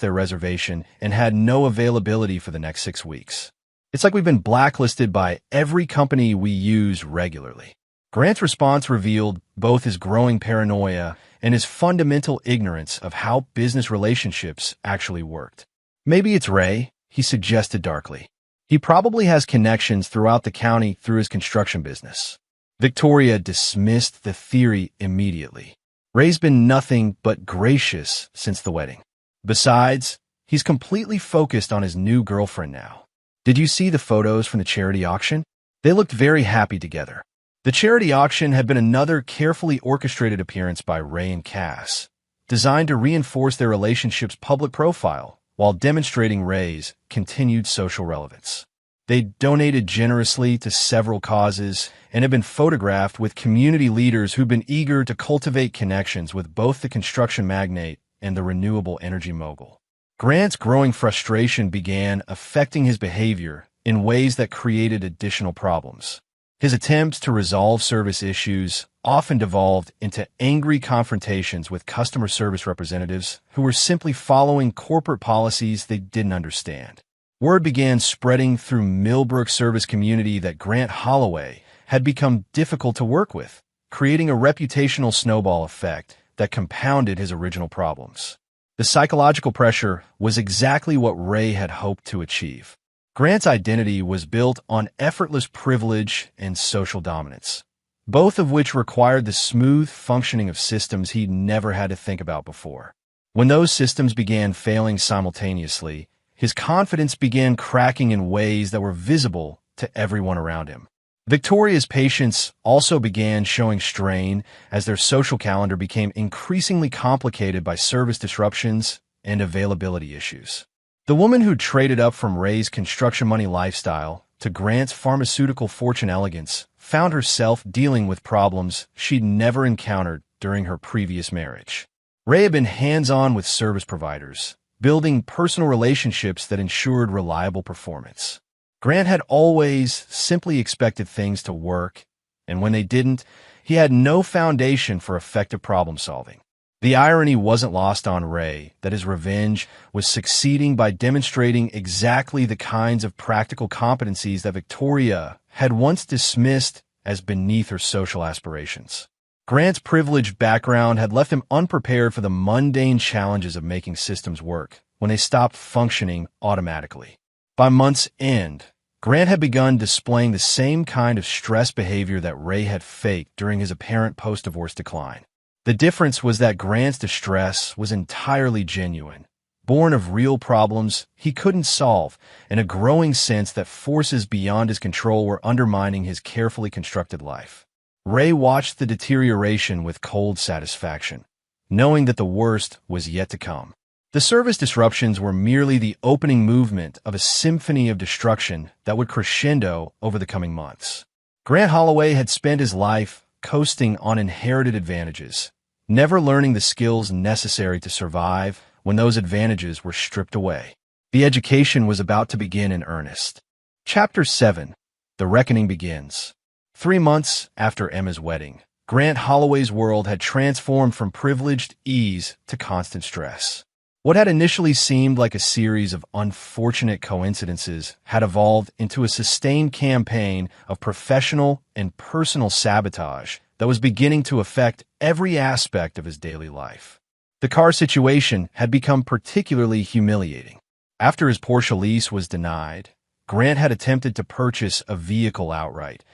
their reservation and had no availability for the next 6 weeks. "It's like we've been blacklisted by every company we use regularly." Grant's response revealed both his growing paranoia and his fundamental ignorance of how business relationships actually worked. "Maybe it's Ray," he suggested darkly. "He probably has connections throughout the county through his construction business." Victoria dismissed the theory immediately. "Ray's been nothing but gracious since the wedding. Besides, he's completely focused on his new girlfriend now. Did you see the photos from the charity auction? They looked very happy together." The charity auction had been another carefully orchestrated appearance by Ray and Cass, designed to reinforce their relationship's public profile while demonstrating Ray's continued social relevance. They donated generously to several causes and had been photographed with community leaders who'd been eager to cultivate connections with both the construction magnate and the renewable energy mogul. Grant's growing frustration began affecting his behavior in ways that created additional problems. His attempts to resolve service issues often devolved into angry confrontations with customer service representatives who were simply following corporate policies they didn't understand. Word began spreading through Millbrook service community that Grant Holloway had become difficult to work with, creating a reputational snowball effect that compounded his original problems. The psychological pressure was exactly what Ray had hoped to achieve. Grant's identity was built on effortless privilege and social dominance, both of which required the smooth functioning of systems he'd never had to think about before. When those systems began failing simultaneously, his confidence began cracking in ways that were visible to everyone around him. Victoria's patients also began showing strain as their social calendar became increasingly complicated by service disruptions and availability issues. The woman who traded up from Ray's construction money lifestyle to Grant's pharmaceutical fortune elegance found herself dealing with problems she'd never encountered during her previous marriage. Ray had been hands-on with service providers, building personal relationships that ensured reliable performance. Grant had always simply expected things to work, and when they didn't, he had no foundation for effective problem-solving. The irony wasn't lost on Ray that his revenge was succeeding by demonstrating exactly the kinds of practical competencies that Victoria had once dismissed as beneath her social aspirations. Grant's privileged background had left him unprepared for the mundane challenges of making systems work when they stopped functioning automatically. By month's end, Grant had begun displaying the same kind of stress behavior that Ray had faked during his apparent post-divorce decline. The difference was that Grant's distress was entirely genuine, born of real problems he couldn't solve, and a growing sense that forces beyond his control were undermining his carefully constructed life. Ray watched the deterioration with cold satisfaction, knowing that the worst was yet to come. The service disruptions were merely the opening movement of a symphony of destruction that would crescendo over the coming months. Grant Holloway had spent his life coasting on inherited advantages, never learning the skills necessary to survive when those advantages were stripped away. The education was about to begin in earnest. Chapter 7. The Reckoning Begins. 3 months after Emma's wedding, Grant Holloway's world had transformed from privileged ease to constant stress. What had initially seemed like a series of unfortunate coincidences had evolved into a sustained campaign of professional and personal sabotage that was beginning to affect every aspect of his daily life. The car situation had become particularly humiliating. After his Porsche lease was denied, Grant had attempted to purchase a vehicle outright,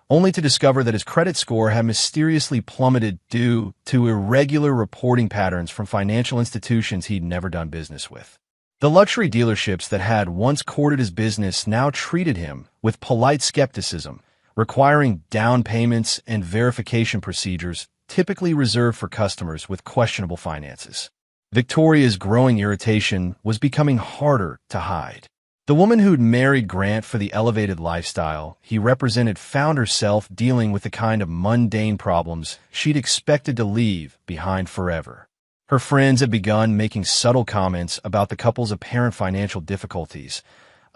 only to discover that his credit score had mysteriously plummeted due to irregular reporting patterns from financial institutions he'd never done business with. The luxury dealerships that had once courted his business now treated him with polite skepticism, requiring down payments and verification procedures typically reserved for customers with questionable finances. Victoria's growing irritation was becoming harder to hide. The woman who'd married Grant for the elevated lifestyle he represented found herself dealing with the kind of mundane problems she'd expected to leave behind forever. Her friends had begun making subtle comments about the couple's apparent financial difficulties,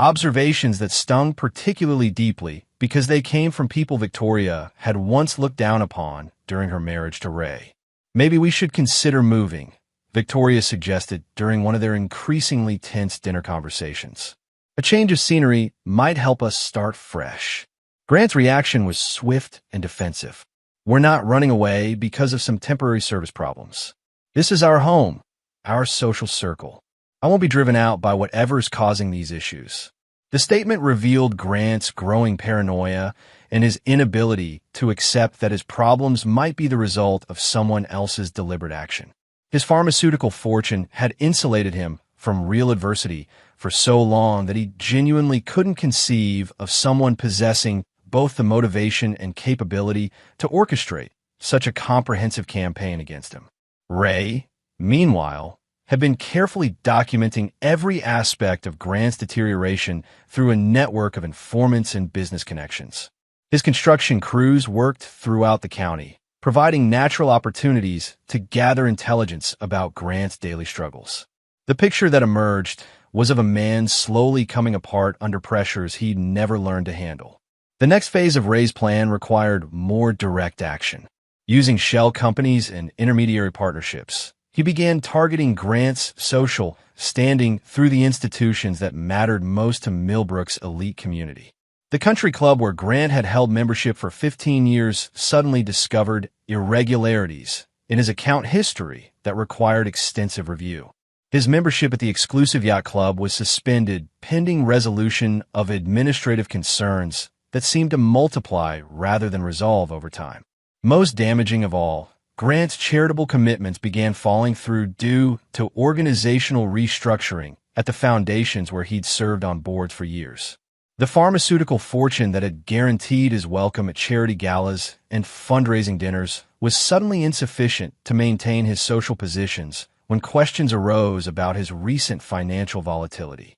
observations that stung particularly deeply because they came from people Victoria had once looked down upon during her marriage to Ray. "Maybe we should consider moving," Victoria suggested during one of their increasingly tense dinner conversations. "A change of scenery might help us start fresh." Grant's reaction was swift and defensive. "We're not running away because of some temporary service problems. This is our home, our social circle. I won't be driven out by whatever's causing these issues." The statement revealed Grant's growing paranoia and his inability to accept that his problems might be the result of someone else's deliberate action. His pharmaceutical fortune had insulated him from real adversity for so long that he genuinely couldn't conceive of someone possessing both the motivation and capability to orchestrate such a comprehensive campaign against him. Ray, meanwhile, had been carefully documenting every aspect of Grant's deterioration through a network of informants and business connections. His construction crews worked throughout the county, providing natural opportunities to gather intelligence about Grant's daily struggles. The picture that emerged was of a man slowly coming apart under pressures he'd never learned to handle. The next phase of Ray's plan required more direct action. Using shell companies and intermediary partnerships, he began targeting Grant's social standing through the institutions that mattered most to Millbrook's elite community. The country club where Grant had held membership for 15 years suddenly discovered irregularities in his account history that required extensive review. His membership at the exclusive yacht club was suspended pending resolution of administrative concerns that seemed to multiply rather than resolve over time. Most damaging of all, Grant's charitable commitments began falling through due to organizational restructuring at the foundations where he'd served on boards for years. The pharmaceutical fortune that had guaranteed his welcome at charity galas and fundraising dinners was suddenly insufficient to maintain his social positions when questions arose about his recent financial volatility.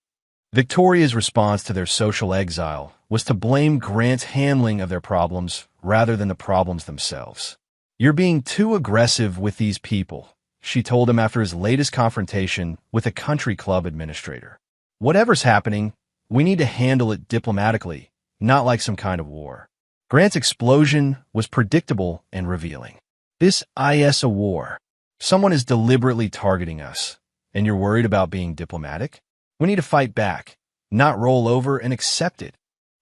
Victoria's response to their social exile was to blame Grant's handling of their problems rather than the problems themselves. "You're being too aggressive with these people," she told him after his latest confrontation with a country club administrator. "Whatever's happening, we need to handle it diplomatically, not like some kind of war." Grant's explosion was predictable and revealing. "This is a war. Someone is deliberately targeting us, and you're worried about being diplomatic? We need to fight back, not roll over and accept it."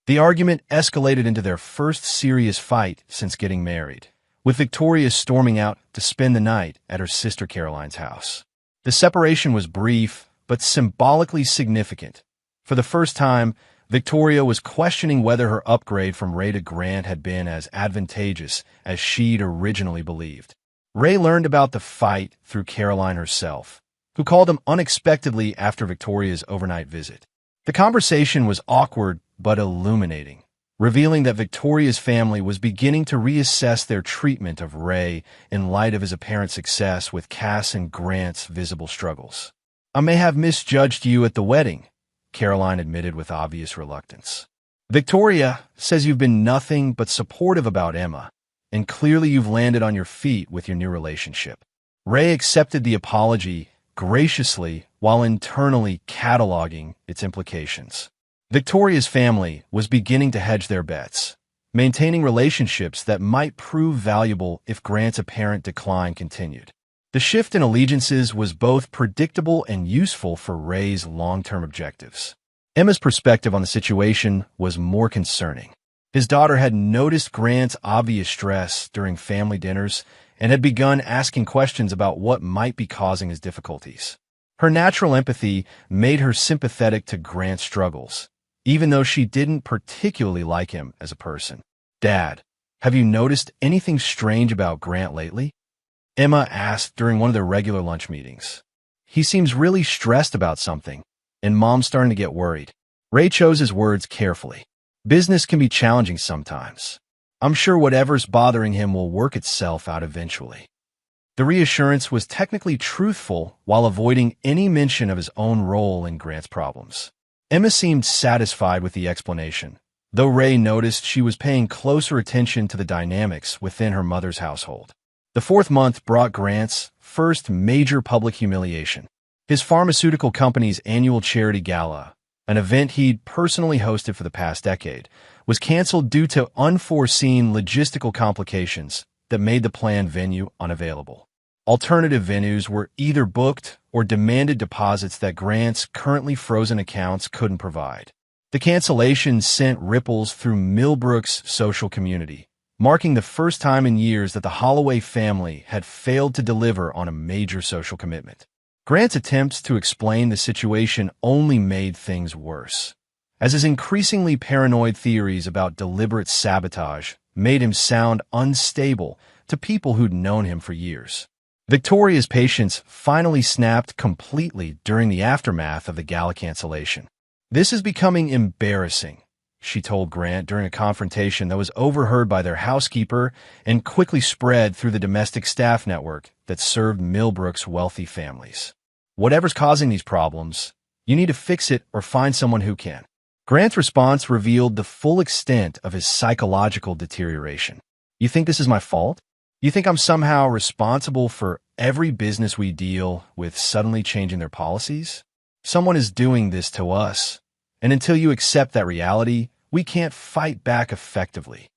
The argument escalated into their first serious fight since getting married, with Victoria storming out to spend the night at her sister Caroline's house. The separation was brief, but symbolically significant. For the first time, Victoria was questioning whether her upgrade from Ray to Grant had been as advantageous as she'd originally believed. Ray learned about the fight through Caroline herself, who called him unexpectedly after Victoria's overnight visit. The conversation was awkward but illuminating, revealing that Victoria's family was beginning to reassess their treatment of Ray in light of his apparent success with Cass and Grant's visible struggles. "I may have misjudged you at the wedding," Caroline admitted with obvious reluctance. "Victoria says you've been nothing but supportive about Emma, and clearly you've landed on your feet with your new relationship." Ray accepted the apology graciously while internally cataloging its implications. Victoria's family was beginning to hedge their bets, maintaining relationships that might prove valuable if Grant's apparent decline continued. The shift in allegiances was both predictable and useful for Ray's long-term objectives. Emma's perspective on the situation was more concerning. His daughter had noticed Grant's obvious stress during family dinners and had begun asking questions about what might be causing his difficulties. Her natural empathy made her sympathetic to Grant's struggles, even though she didn't particularly like him as a person. "Dad, have you noticed anything strange about Grant lately?" Emma asked during one of their regular lunch meetings. "He seems really stressed about something, and Mom's starting to get worried." Ray chose his words carefully. Business can be challenging sometimes. "I'm sure whatever's bothering him will work itself out eventually." The reassurance was technically truthful while avoiding any mention of his own role in Grant's problems. Emma seemed satisfied with the explanation, though Ray noticed she was paying closer attention to the dynamics within her mother's household. The fourth month brought Grant's first major public humiliation. His pharmaceutical company's annual charity gala, an event he'd personally hosted for the past decade, was canceled due to unforeseen logistical complications that made the planned venue unavailable. Alternative venues were either booked or demanded deposits that Grant's currently frozen accounts couldn't provide. The cancellation sent ripples through Millbrook's social community, marking the first time in years that the Holloway family had failed to deliver on a major social commitment. Grant's attempts to explain the situation only made things worse, as his increasingly paranoid theories about deliberate sabotage made him sound unstable to people who'd known him for years. Victoria's patience finally snapped completely during the aftermath of the gala cancellation. "This is becoming embarrassing," she told Grant during a confrontation that was overheard by their housekeeper and quickly spread through the domestic staff network that served Millbrook's wealthy families. "Whatever's causing these problems, you need to fix it or find someone who can." Grant's response revealed the full extent of his psychological deterioration. "You think this is my fault? You think I'm somehow responsible for every business we deal with suddenly changing their policies? Someone is doing this to us, and until you accept that reality, we can't fight back effectively."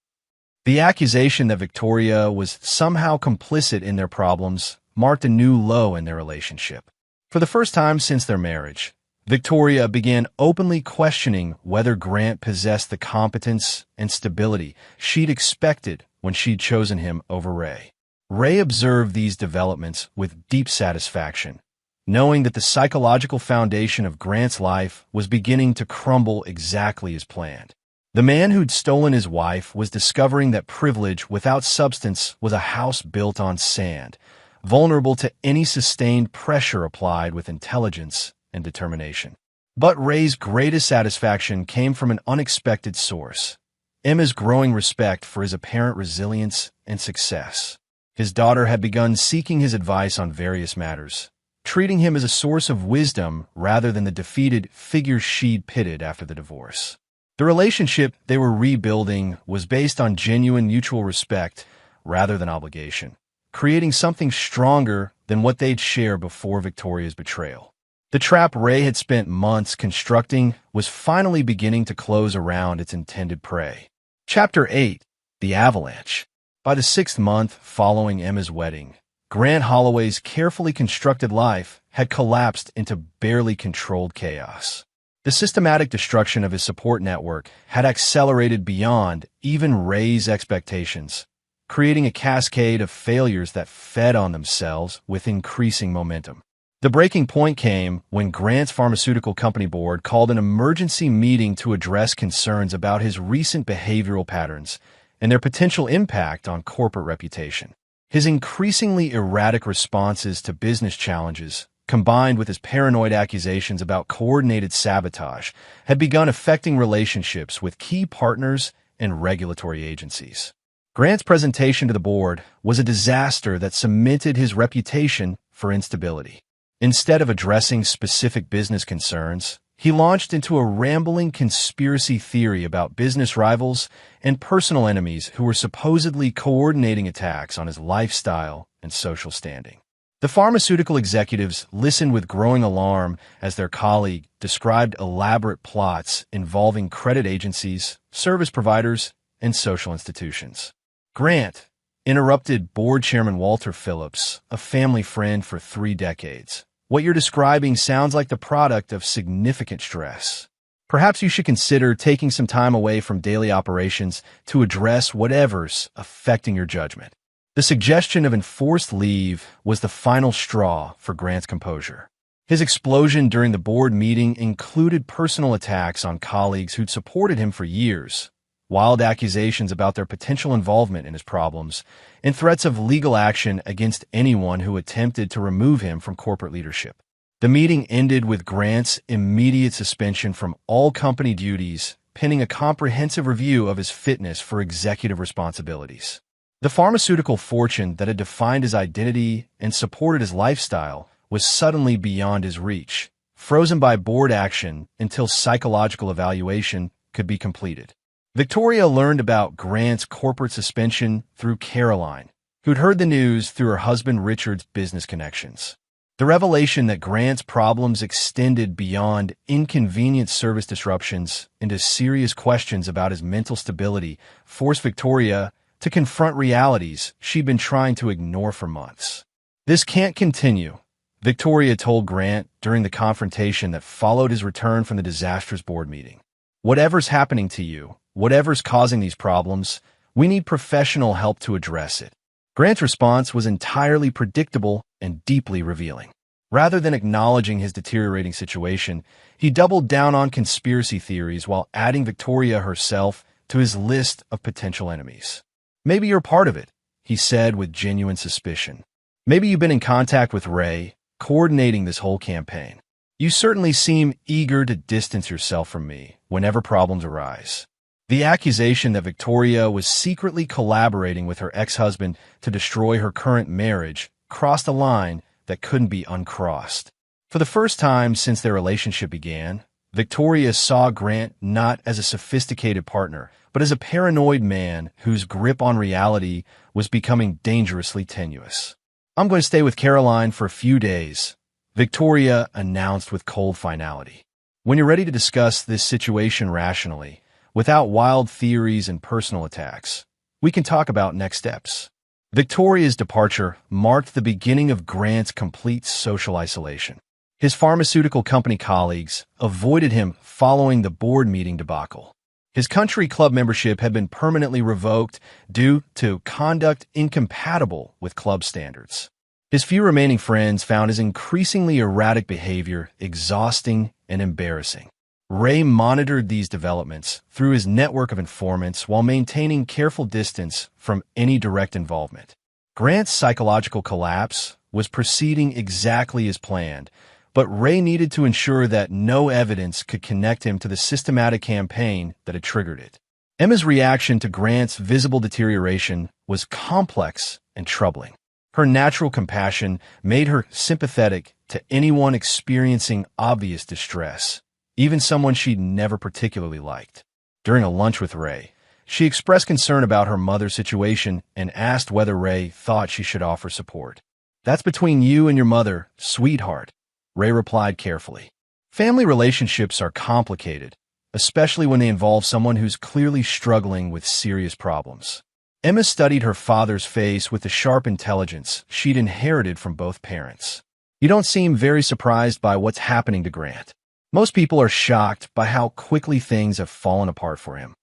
The accusation that Victoria was somehow complicit in their problems marked a new low in their relationship. For the first time since their marriage, Victoria began openly questioning whether Grant possessed the competence and stability she'd expected when she'd chosen him over Ray. Ray observed these developments with deep satisfaction, knowing that the psychological foundation of Grant's life was beginning to crumble exactly as planned. The man who'd stolen his wife was discovering that privilege without substance was a house built on sand, vulnerable to any sustained pressure applied with intelligence and determination. But Ray's greatest satisfaction came from an unexpected source: Emma's growing respect for his apparent resilience and success. His daughter had begun seeking his advice on various matters, treating him as a source of wisdom rather than the defeated figure she'd pitted after the divorce. The relationship they were rebuilding was based on genuine mutual respect rather than obligation, creating something stronger than what they'd shared before Victoria's betrayal. The trap Ray had spent months constructing was finally beginning to close around its intended prey. Chapter 8: The Avalanche. By the 6th month following Emma's wedding, Grant Holloway's carefully constructed life had collapsed into barely controlled chaos. The systematic destruction of his support network had accelerated beyond even Ray's expectations, creating a cascade of failures that fed on themselves with increasing momentum. The breaking point came when Grant's pharmaceutical company board called an emergency meeting to address concerns about his recent behavioral patterns and their potential impact on corporate reputation. His increasingly erratic responses to business challenges, combined with his paranoid accusations about coordinated sabotage, had begun affecting relationships with key partners and regulatory agencies. Grant's presentation to the board was a disaster that cemented his reputation for instability. Instead of addressing specific business concerns, he launched into a rambling conspiracy theory about business rivals and personal enemies who were supposedly coordinating attacks on his lifestyle and social standing. The pharmaceutical executives listened with growing alarm as their colleague described elaborate plots involving credit agencies, service providers, and social institutions. Grant interrupted board chairman Walter Phillips, a family friend for 3 decades. What you're describing sounds like the product of significant stress. Perhaps you should consider taking some time away from daily operations to address whatever's affecting your judgment. The suggestion of enforced leave was the final straw for Grant's composure. His explosion during the board meeting included personal attacks on colleagues who'd supported him for years, wild accusations about their potential involvement in his problems, and threats of legal action against anyone who attempted to remove him from corporate leadership. The meeting ended with Grant's immediate suspension from all company duties, pending a comprehensive review of his fitness for executive responsibilities. The pharmaceutical fortune that had defined his identity and supported his lifestyle was suddenly beyond his reach, frozen by board action until psychological evaluation could be completed. Victoria learned about Grant's corporate suspension through Caroline, who'd heard the news through her husband Richard's business connections. The revelation that Grant's problems extended beyond inconvenient service disruptions into serious questions about his mental stability forced Victoria to confront realities she'd been trying to ignore for months. "This can't continue," Victoria told Grant during the confrontation that followed his return from the disastrous board meeting. "Whatever's happening to you, whatever's causing these problems, we need professional help to address it." Grant's response was entirely predictable and deeply revealing. Rather than acknowledging his deteriorating situation, he doubled down on conspiracy theories while adding Victoria herself to his list of potential enemies. "Maybe you're part of it," he said with genuine suspicion. "Maybe you've been in contact with Ray, coordinating this whole campaign. You certainly seem eager to distance yourself from me whenever problems arise." The accusation that Victoria was secretly collaborating with her ex-husband to destroy her current marriage crossed a line that couldn't be uncrossed. For the first time since their relationship began, Victoria saw Grant not as a sophisticated partner, but as a paranoid man whose grip on reality was becoming dangerously tenuous. "I'm going to stay with Caroline for a few days," Victoria announced with cold finality. "When you're ready to discuss this situation rationally, without wild theories and personal attacks, we can talk about next steps." Victoria's departure marked the beginning of Grant's complete social isolation. His pharmaceutical company colleagues avoided him following the board meeting debacle. His country club membership had been permanently revoked due to conduct incompatible with club standards. His few remaining friends found his increasingly erratic behavior exhausting and embarrassing. Ray monitored these developments through his network of informants while maintaining careful distance from any direct involvement. Grant's psychological collapse was proceeding exactly as planned, but Ray needed to ensure that no evidence could connect him to the systematic campaign that had triggered it. Emma's reaction to Grant's visible deterioration was complex and troubling. Her natural compassion made her sympathetic to anyone experiencing obvious distress, even someone she'd never particularly liked. During a lunch with Ray, she expressed concern about her mother's situation and asked whether Ray thought she should offer support. "That's between you and your mother, sweetheart," Ray replied carefully. Family relationships are complicated, especially when they involve someone who's clearly struggling with serious problems. Emma studied her father's face with the sharp intelligence she'd inherited from both parents. "You don't seem very surprised by what's happening to Grant. Most people are shocked by how quickly things have fallen apart for him."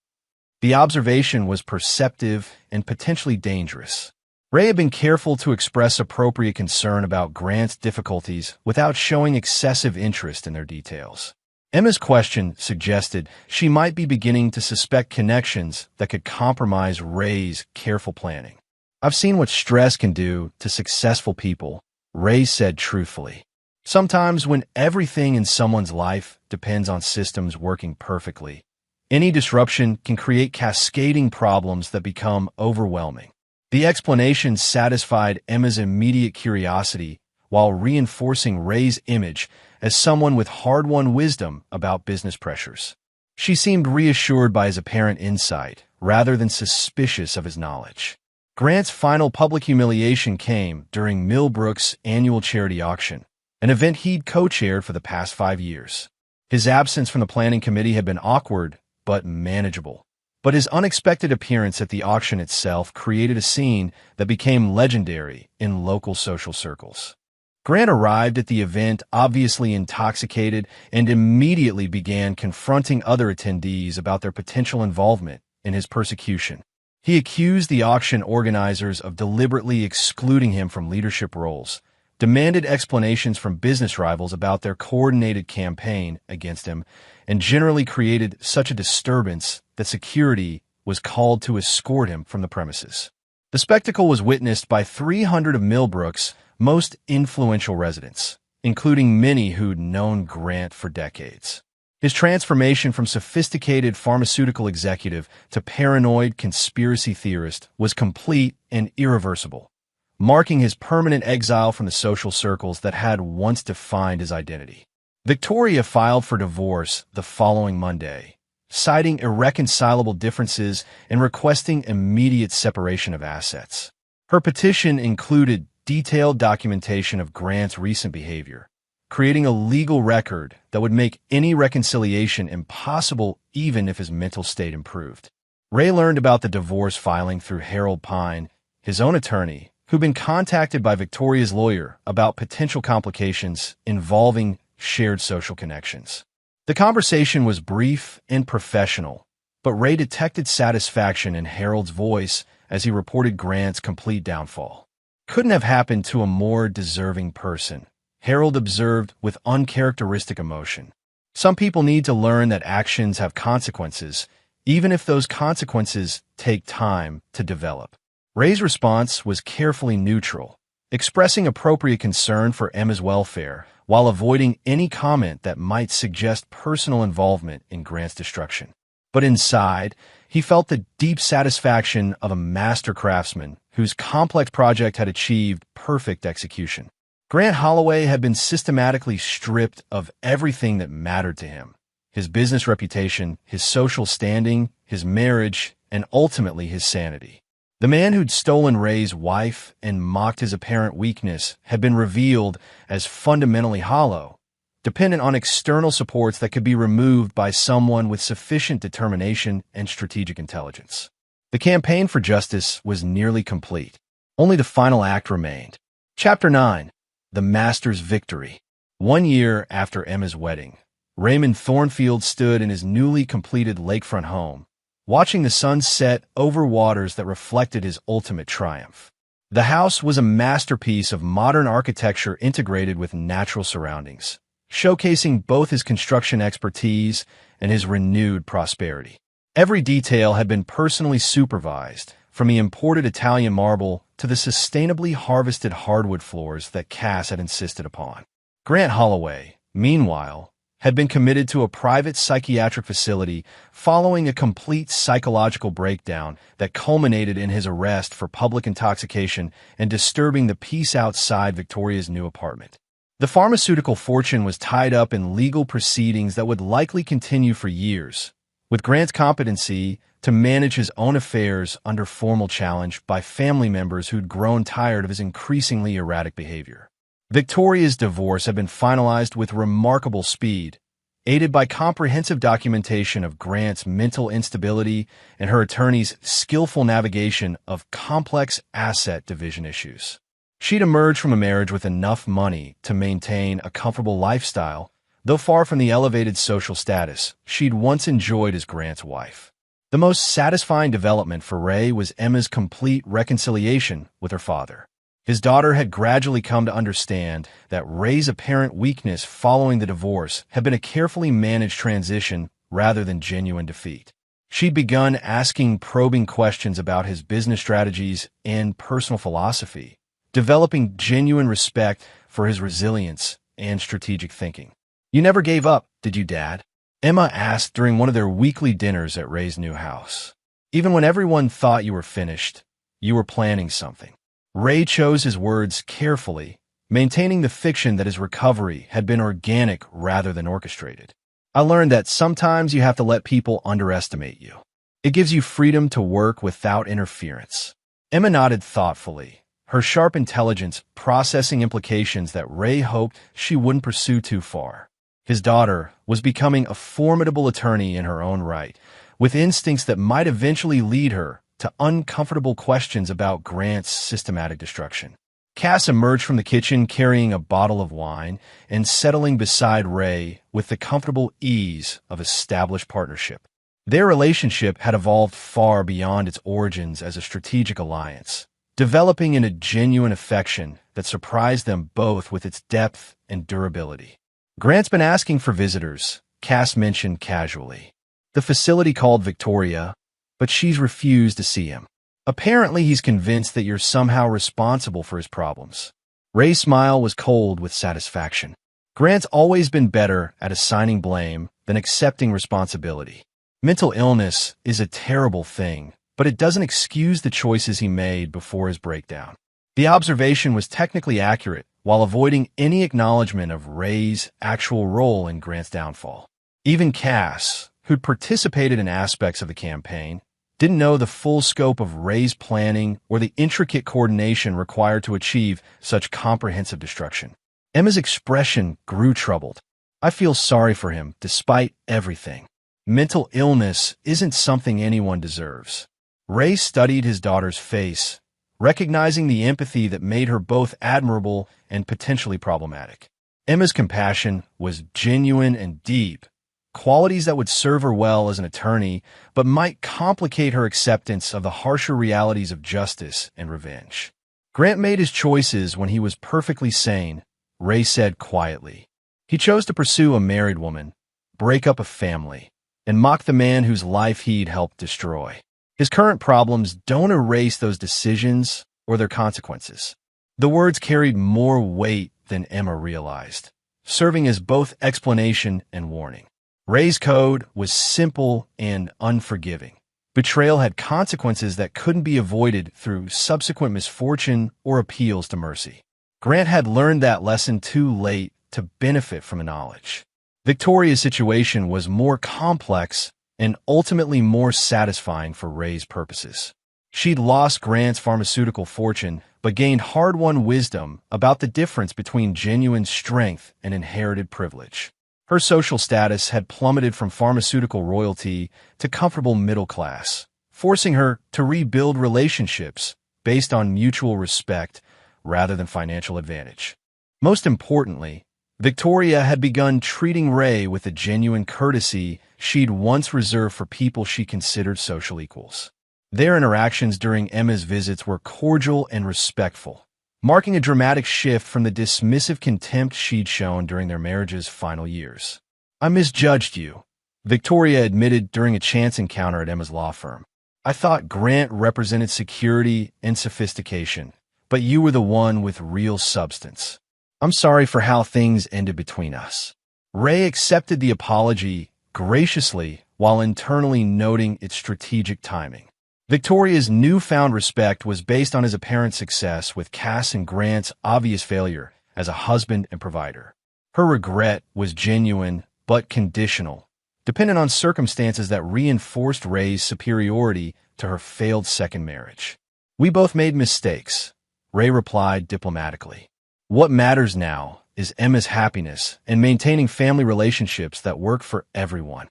The observation was perceptive and potentially dangerous. Ray had been careful to express appropriate concern about Grant's difficulties without showing excessive interest in their details. Emma's question suggested she might be beginning to suspect connections that could compromise Ray's careful planning. I've seen what stress can do to successful people, Ray said truthfully. Sometimes when everything in someone's life depends on systems working perfectly, any disruption can create cascading problems that become overwhelming. The explanation satisfied Emma's immediate curiosity while reinforcing Ray's image as someone with hard-won wisdom about business pressures. She seemed reassured by his apparent insight, rather than suspicious of his knowledge. Grant's final public humiliation came during Millbrook's annual charity auction, an event he'd co-chaired for the past 5 years. His absence from the planning committee had been awkward, but manageable. But his unexpected appearance at the auction itself created a scene that became legendary in local social circles. Grant arrived at the event obviously intoxicated and immediately began confronting other attendees about their potential involvement in his persecution. He accused the auction organizers of deliberately excluding him from leadership roles, demanded explanations from business rivals about their coordinated campaign against him, and generally created such a disturbance that security was called to escort him from the premises. The spectacle was witnessed by 300 of Millbrook's most influential residents, including many who'd known Grant for decades. His transformation from sophisticated pharmaceutical executive to paranoid conspiracy theorist was complete and irreversible, marking his permanent exile from the social circles that had once defined his identity. Victoria filed for divorce the following Monday, citing irreconcilable differences and requesting immediate separation of assets. Her petition included detailed documentation of Grant's recent behavior, creating a legal record that would make any reconciliation impossible even if his mental state improved. Ray learned about the divorce filing through Harold Pine, his own attorney, who'd been contacted by Victoria's lawyer about potential complications involving shared social connections. The conversation was brief and professional, but Ray detected satisfaction in Harold's voice as he reported Grant's complete downfall. Couldn't have happened to a more deserving person, Harold observed with uncharacteristic emotion. Some people need to learn that actions have consequences, even if those consequences take time to develop. Ray's response was carefully neutral, expressing appropriate concern for Emma's welfare while avoiding any comment that might suggest personal involvement in Grant's destruction. But inside, he felt the deep satisfaction of a master craftsman whose complex project had achieved perfect execution. Grant Holloway had been systematically stripped of everything that mattered to him: his business reputation, his social standing, his marriage, and ultimately his sanity. The man who'd stolen Ray's wife and mocked his apparent weakness had been revealed as fundamentally hollow, dependent on external supports that could be removed by someone with sufficient determination and strategic intelligence. The campaign for justice was nearly complete. Only the final act remained. Chapter 9. The Master's Victory. 1 year after Emma's wedding, Raymond Thornfield stood in his newly completed lakefront home, watching the sun set over waters that reflected his ultimate triumph. The house was a masterpiece of modern architecture integrated with natural surroundings, showcasing both his construction expertise and his renewed prosperity. Every detail had been personally supervised, from the imported Italian marble to the sustainably harvested hardwood floors that Cass had insisted upon. Grant Holloway, meanwhile, had been committed to a private psychiatric facility following a complete psychological breakdown that culminated in his arrest for public intoxication and disturbing the peace outside Victoria's new apartment. The pharmaceutical fortune was tied up in legal proceedings that would likely continue for years, with Grant's competency to manage his own affairs under formal challenge by family members who'd grown tired of his increasingly erratic behavior. Victoria's divorce had been finalized with remarkable speed, aided by comprehensive documentation of Grant's mental instability and her attorney's skillful navigation of complex asset division issues. She'd emerged from a marriage with enough money to maintain a comfortable lifestyle, though far from the elevated social status she'd once enjoyed as Grant's wife. The most satisfying development for Ray was Emma's complete reconciliation with her father. His daughter had gradually come to understand that Ray's apparent weakness following the divorce had been a carefully managed transition rather than genuine defeat. She'd begun asking probing questions about his business strategies and personal philosophy, developing genuine respect for his resilience and strategic thinking. "You never gave up, did you, Dad?" Emma asked during one of their weekly dinners at Ray's new house. "Even when everyone thought you were finished, you were planning something." Ray chose his words carefully, maintaining the fiction that his recovery had been organic rather than orchestrated. "I learned that sometimes you have to let people underestimate you. It gives you freedom to work without interference." Emma nodded thoughtfully, her sharp intelligence processing implications that Ray hoped she wouldn't pursue too far. His daughter was becoming a formidable attorney in her own right, with instincts that might eventually lead her to uncomfortable questions about Grant's systematic destruction. Cass emerged from the kitchen carrying a bottle of wine and settling beside Ray with the comfortable ease of established partnership. Their relationship had evolved far beyond its origins as a strategic alliance, developing in a genuine affection that surprised them both with its depth and durability. "Grant's been asking for visitors," Cass mentioned casually. "The facility called Victoria, but she's refused to see him. Apparently he's convinced that you're somehow responsible for his problems." Ray's smile was cold with satisfaction. Grant's always been better at assigning blame than accepting responsibility. Mental illness is a terrible thing, but it doesn't excuse the choices he made before his breakdown. The observation was technically accurate, while avoiding any acknowledgement of Ray's actual role in Grant's downfall. Even Cass, who'd participated in aspects of the campaign, didn't know the full scope of Ray's planning or the intricate coordination required to achieve such comprehensive destruction. Emma's expression grew troubled. "I feel sorry for him, despite everything. Mental illness isn't something anyone deserves." Ray studied his daughter's face, recognizing the empathy that made her both admirable and potentially problematic. Emma's compassion was genuine and deep, qualities that would serve her well as an attorney, but might complicate her acceptance of the harsher realities of justice and revenge. "Grant made his choices when he was perfectly sane," Ray said quietly. "He chose to pursue a married woman, break up a family, and mock the man whose life he'd helped destroy. His current problems don't erase those decisions or their consequences." The words carried more weight than Emma realized, serving as both explanation and warning. Ray's code was simple and unforgiving. Betrayal had consequences that couldn't be avoided through subsequent misfortune or appeals to mercy. Grant had learned that lesson too late to benefit from the knowledge. Victoria's situation was more complex and ultimately more satisfying for Ray's purposes. She'd lost Grant's pharmaceutical fortune, but gained hard-won wisdom about the difference between genuine strength and inherited privilege. Her social status had plummeted from pharmaceutical royalty to comfortable middle class, forcing her to rebuild relationships based on mutual respect rather than financial advantage. Most importantly, Victoria had begun treating Ray with the genuine courtesy she'd once reserved for people she considered social equals. Their interactions during Emma's visits were cordial and respectful, marking a dramatic shift from the dismissive contempt she'd shown during their marriage's final years. "I misjudged you," Victoria admitted during a chance encounter at Emma's law firm. "I thought Grant represented security and sophistication, but you were the one with real substance. I'm sorry for how things ended between us." Ray accepted the apology graciously while internally noting its strategic timing. Victoria's newfound respect was based on his apparent success with Cass and Grant's obvious failure as a husband and provider. Her regret was genuine but conditional, dependent on circumstances that reinforced Ray's superiority to her failed second marriage. "We both made mistakes," Ray replied diplomatically. "What matters now is Emma's happiness and maintaining family relationships that work for everyone."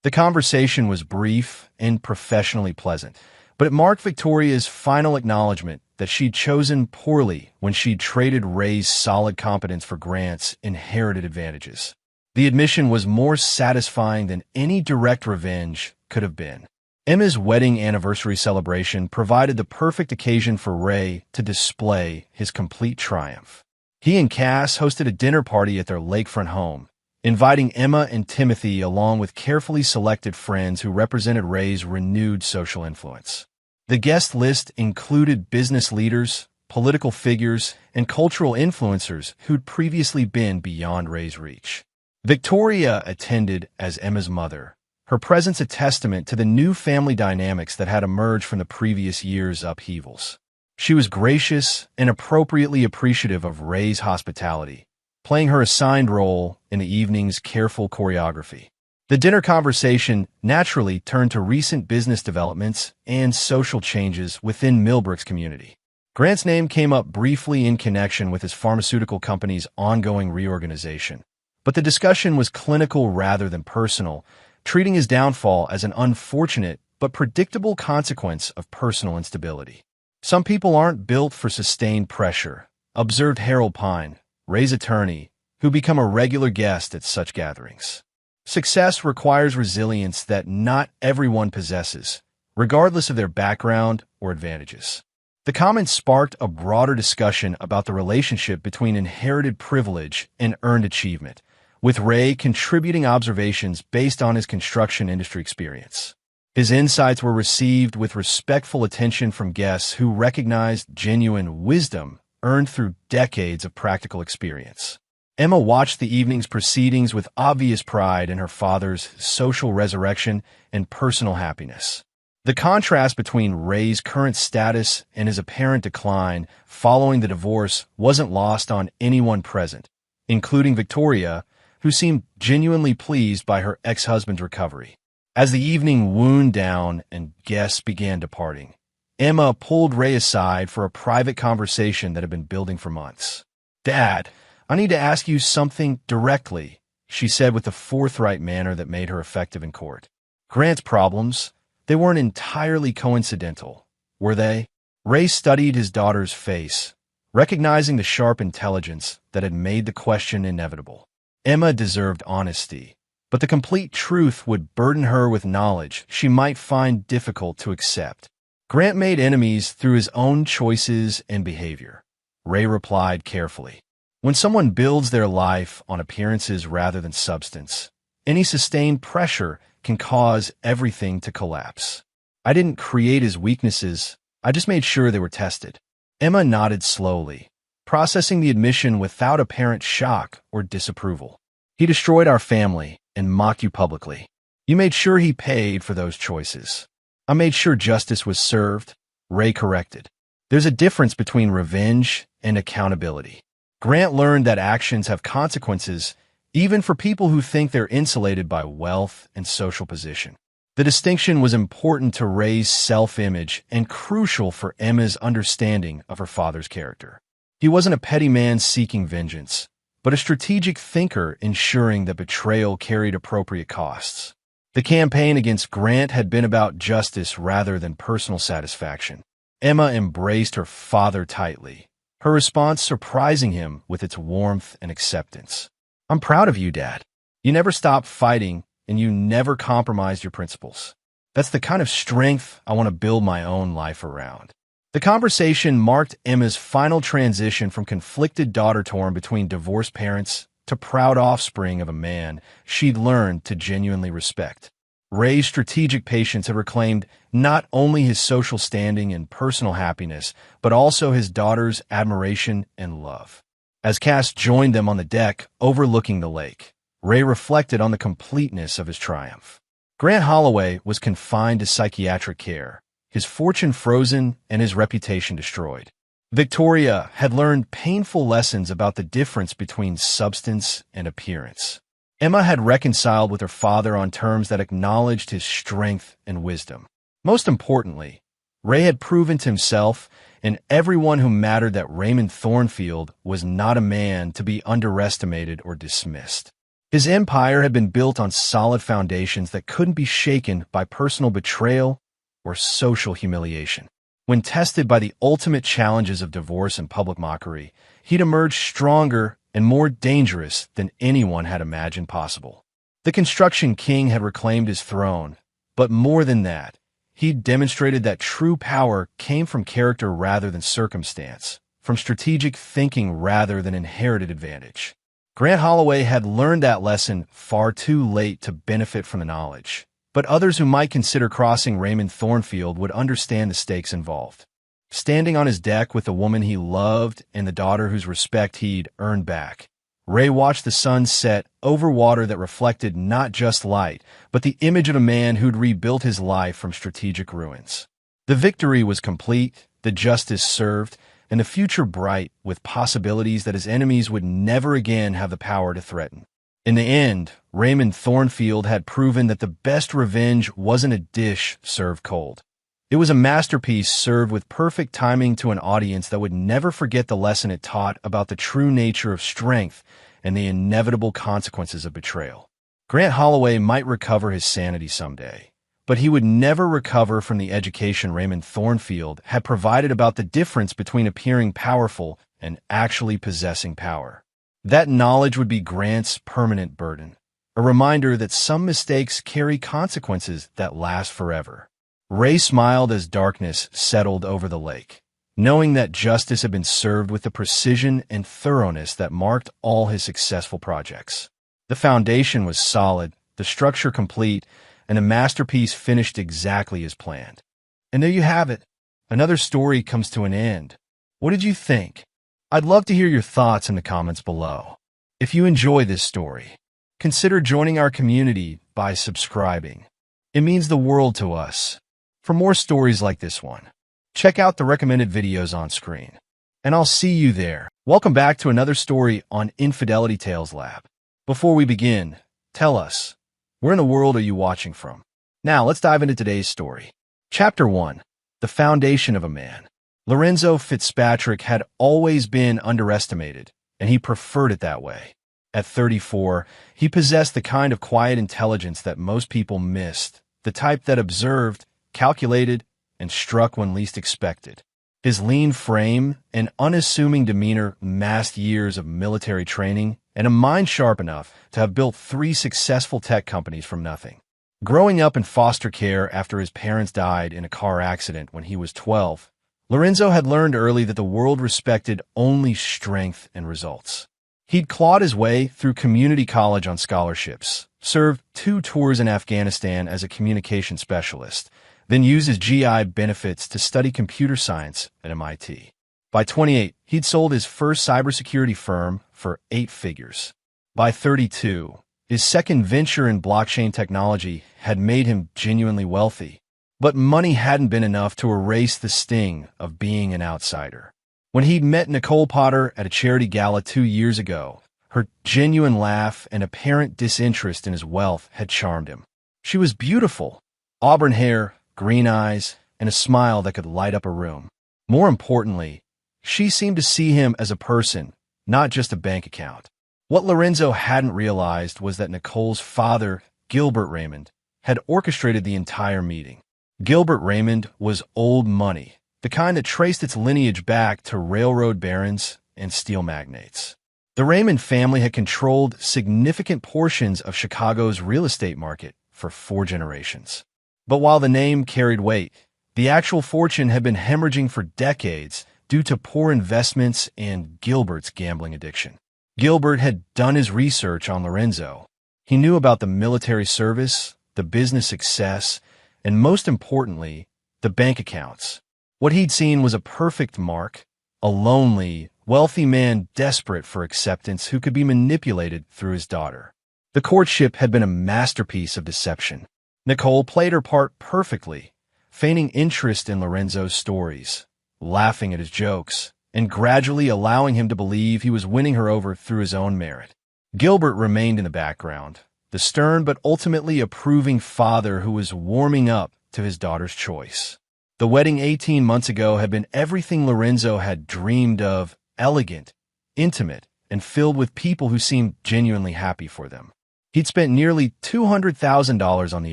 The conversation was brief and professionally pleasant, but it marked Victoria's final acknowledgement that she'd chosen poorly when she'd traded Ray's solid competence for Grant's inherited advantages. The admission was more satisfying than any direct revenge could have been. Emma's wedding anniversary celebration provided the perfect occasion for Ray to display his complete triumph. He and Cass hosted a dinner party at their lakefront home, inviting Emma and Timothy along with carefully selected friends who represented Ray's renewed social influence. The guest list included business leaders, political figures, and cultural influencers who'd previously been beyond Ray's reach. Victoria attended as Emma's mother, her presence a testament to the new family dynamics that had emerged from the previous year's upheavals. She was gracious and appropriately appreciative of Ray's hospitality, playing her assigned role in the evening's careful choreography. The dinner conversation naturally turned to recent business developments and social changes within Millbrook's community. Grant's name came up briefly in connection with his pharmaceutical company's ongoing reorganization, but the discussion was clinical rather than personal, treating his downfall as an unfortunate but predictable consequence of personal instability. Some people aren't built for sustained pressure, observed Harold Pine, Ray's attorney, who become a regular guest at such gatherings. Success requires resilience that not everyone possesses, regardless of their background or advantages. The comments sparked a broader discussion about the relationship between inherited privilege and earned achievement, with Ray contributing observations based on his construction industry experience. His insights were received with respectful attention from guests who recognized genuine wisdom earned through decades of practical experience. Emma watched the evening's proceedings with obvious pride in her father's social resurrection and personal happiness. The contrast between Ray's current status and his apparent decline following the divorce wasn't lost on anyone present, including Victoria, who seemed genuinely pleased by her ex-husband's recovery. As the evening wound down and guests began departing, Emma pulled Ray aside for a private conversation that had been building for months. "Dad, I need to ask you something directly," she said with a forthright manner that made her effective in court. Grant's problems, they weren't entirely coincidental, were they? Ray studied his daughter's face, recognizing the sharp intelligence that had made the question inevitable. Emma deserved honesty, but the complete truth would burden her with knowledge she might find difficult to accept. Grant made enemies through his own choices and behavior, Ray replied carefully. When someone builds their life on appearances rather than substance, any sustained pressure can cause everything to collapse. I didn't create his weaknesses, I just made sure they were tested. Emma nodded slowly, processing the admission without apparent shock or disapproval. He destroyed our family and mocked you publicly. You made sure he paid for those choices. I made sure justice was served, Ray corrected. There's a difference between revenge and accountability. Grant learned that actions have consequences, even for people who think they're insulated by wealth and social position. The distinction was important to Ray's self-image and crucial for Emma's understanding of her father's character. He wasn't a petty man seeking vengeance, but a strategic thinker ensuring that betrayal carried appropriate costs. The campaign against Grant had been about justice rather than personal satisfaction. Emma embraced her father tightly, her response surprising him with its warmth and acceptance. "I'm proud of you, Dad. You never stopped fighting, and you never compromised your principles. That's the kind of strength I want to build my own life around." The conversation marked Emma's final transition from conflicted daughter torn between divorced parents to proud offspring of a man she'd learned to genuinely respect. Ray's strategic patience had reclaimed not only his social standing and personal happiness, but also his daughter's admiration and love. As Cass joined them on the deck overlooking the lake, Ray reflected on the completeness of his triumph. Grant Holloway was confined to psychiatric care, his fortune frozen and his reputation destroyed. Victoria had learned painful lessons about the difference between substance and appearance. Emma had reconciled with her father on terms that acknowledged his strength and wisdom. Most importantly, Ray had proven to himself and everyone who mattered that Raymond Thornfield was not a man to be underestimated or dismissed. His empire had been built on solid foundations that couldn't be shaken by personal betrayal or social humiliation. When tested by the ultimate challenges of divorce and public mockery, he'd emerged stronger and more dangerous than anyone had imagined possible. The construction king had reclaimed his throne, but more than that, he'd demonstrated that true power came from character rather than circumstance, from strategic thinking rather than inherited advantage. Grant Holloway had learned that lesson far too late to benefit from the knowledge, but others who might consider crossing Raymond Thornfield would understand the stakes involved. Standing on his deck with the woman he loved and the daughter whose respect he'd earned back, Ray watched the sun set over water that reflected not just light, but the image of a man who'd rebuilt his life from strategic ruins. The victory was complete, the justice served, and the future bright with possibilities that his enemies would never again have the power to threaten. In the end, Raymond Thornfield had proven that the best revenge wasn't a dish served cold. It was a masterpiece served with perfect timing to an audience that would never forget the lesson it taught about the true nature of strength and the inevitable consequences of betrayal. Grant Holloway might recover his sanity someday, but he would never recover from the education Raymond Thornfield had provided about the difference between appearing powerful and actually possessing power. That knowledge would be Grant's permanent burden, a reminder that some mistakes carry consequences that last forever. Ray smiled as darkness settled over the lake, knowing that justice had been served with the precision and thoroughness that marked all his successful projects. The foundation was solid, the structure complete, and the masterpiece finished exactly as planned. And there you have it. Another story comes to an end. What did you think? I'd love to hear your thoughts in the comments below. If you enjoy this story, consider joining our community by subscribing. It means the world to us. For more stories like this one, check out the recommended videos on screen. And I'll see you there. Welcome back to another story on Infidelity Tales Lab. Before we begin, tell us, where in the world are you watching from? Now, let's dive into today's story. Chapter 1. The Foundation of a Man. Lorenzo Fitzpatrick had always been underestimated, and he preferred it that way. At 34, he possessed the kind of quiet intelligence that most people missed, the type that observed, calculated, and struck when least expected. His lean frame and unassuming demeanor masked years of military training and a mind sharp enough to have built 3 successful tech companies from nothing. Growing up in foster care after his parents died in a car accident when he was 12, Lorenzo had learned early that the world respected only strength and results. He'd clawed his way through community college on scholarships, served 2 tours in Afghanistan as a communication specialist, then used his GI benefits to study computer science at MIT. By 28, he'd sold his first cybersecurity firm for 8 figures. By 32, his second venture in blockchain technology had made him genuinely wealthy. But money hadn't been enough to erase the sting of being an outsider. When he'd met Nicole Potter at a charity gala 2 years ago, her genuine laugh and apparent disinterest in his wealth had charmed him. She was beautiful, auburn hair, green eyes, and a smile that could light up a room. More importantly, she seemed to see him as a person, not just a bank account. What Lorenzo hadn't realized was that Nicole's father, Gilbert Raymond, had orchestrated the entire meeting. Gilbert Raymond was old money, the kind that traced its lineage back to railroad barons and steel magnates. The Raymond family had controlled significant portions of Chicago's real estate market for 4 generations. But while the name carried weight, the actual fortune had been hemorrhaging for decades due to poor investments and Gilbert's gambling addiction. Gilbert had done his research on Lorenzo. He knew about the military service, the business success, and most importantly, the bank accounts. What he'd seen was a perfect mark, a lonely, wealthy man desperate for acceptance who could be manipulated through his daughter. The courtship had been a masterpiece of deception. Nicole played her part perfectly, feigning interest in Lorenzo's stories, laughing at his jokes, and gradually allowing him to believe he was winning her over through his own merit. Gilbert remained in the background, the stern but ultimately approving father who was warming up to his daughter's choice. The wedding 18 months ago had been everything Lorenzo had dreamed of: elegant, intimate, and filled with people who seemed genuinely happy for them. He'd spent nearly $200,000 on the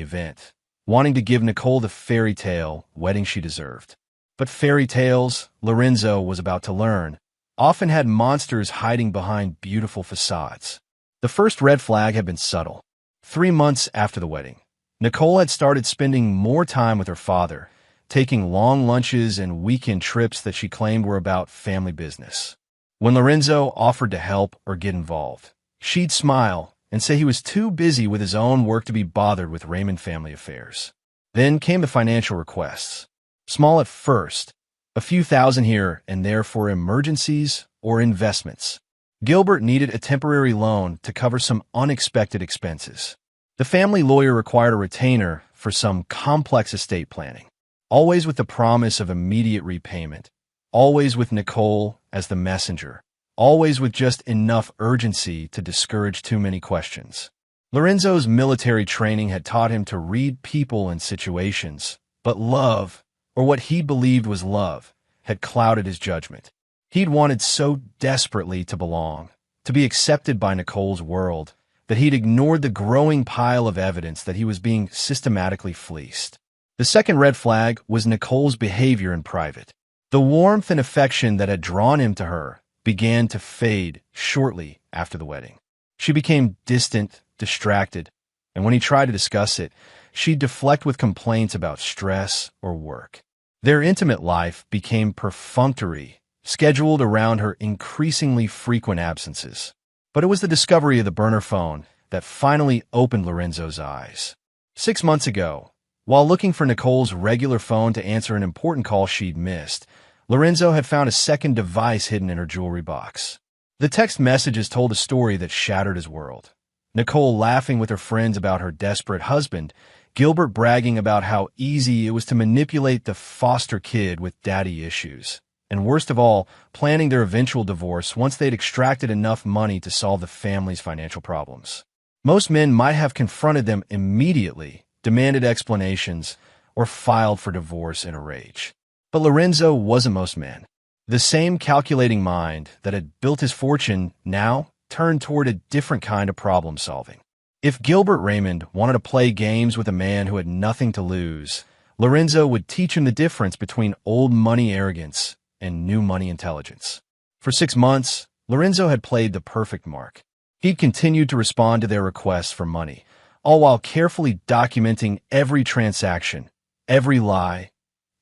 event, wanting to give Nicole the fairy tale wedding she deserved. But fairy tales, Lorenzo was about to learn, often had monsters hiding behind beautiful facades. The first red flag had been subtle. 3 months after the wedding, Nicole had started spending more time with her father, taking long lunches and weekend trips that she claimed were about family business. When Lorenzo offered to help or get involved, She'd smile and say he was too busy with his own work to be bothered with Raymond family affairs. Then came the financial requests. Small at first, a few thousand here and there for emergencies or investments. Gilbert needed a temporary loan to cover some unexpected expenses. The family lawyer required a retainer for some complex estate planning, always with the promise of immediate repayment, always with Nicole as the messenger, always with just enough urgency to discourage too many questions. Lorenzo's military training had taught him to read people and situations, but love, or what he believed was love, had clouded his judgment. He'd wanted so desperately to belong, to be accepted by Nicole's world, that he'd ignored the growing pile of evidence that he was being systematically fleeced. The second red flag was Nicole's behavior in private. The warmth and affection that had drawn him to her began to fade shortly after the wedding. She became distant, distracted, and when he tried to discuss it, she'd deflect with complaints about stress or work. Their intimate life became perfunctory, scheduled around her increasingly frequent absences. But it was the discovery of the burner phone that finally opened Lorenzo's eyes. 6 months ago, while looking for Nicole's regular phone to answer an important call she'd missed, Lorenzo had found a second device hidden in her jewelry box. The text messages told a story that shattered his world. Nicole laughing with her friends about her desperate husband, Gilbert bragging about how easy it was to manipulate the foster kid with daddy issues, and worst of all, planning their eventual divorce once they'd extracted enough money to solve the family's financial problems. Most men might have confronted them immediately, demanded explanations, or filed for divorce in a rage. But Lorenzo wasn't most men. The same calculating mind that had built his fortune now turned toward a different kind of problem-solving. If Gilbert Raymond wanted to play games with a man who had nothing to lose, Lorenzo would teach him the difference between old money arrogance and new money intelligence. For 6 months, Lorenzo had played the perfect mark. He'd continued to respond to their requests for money, all while carefully documenting every transaction, every lie,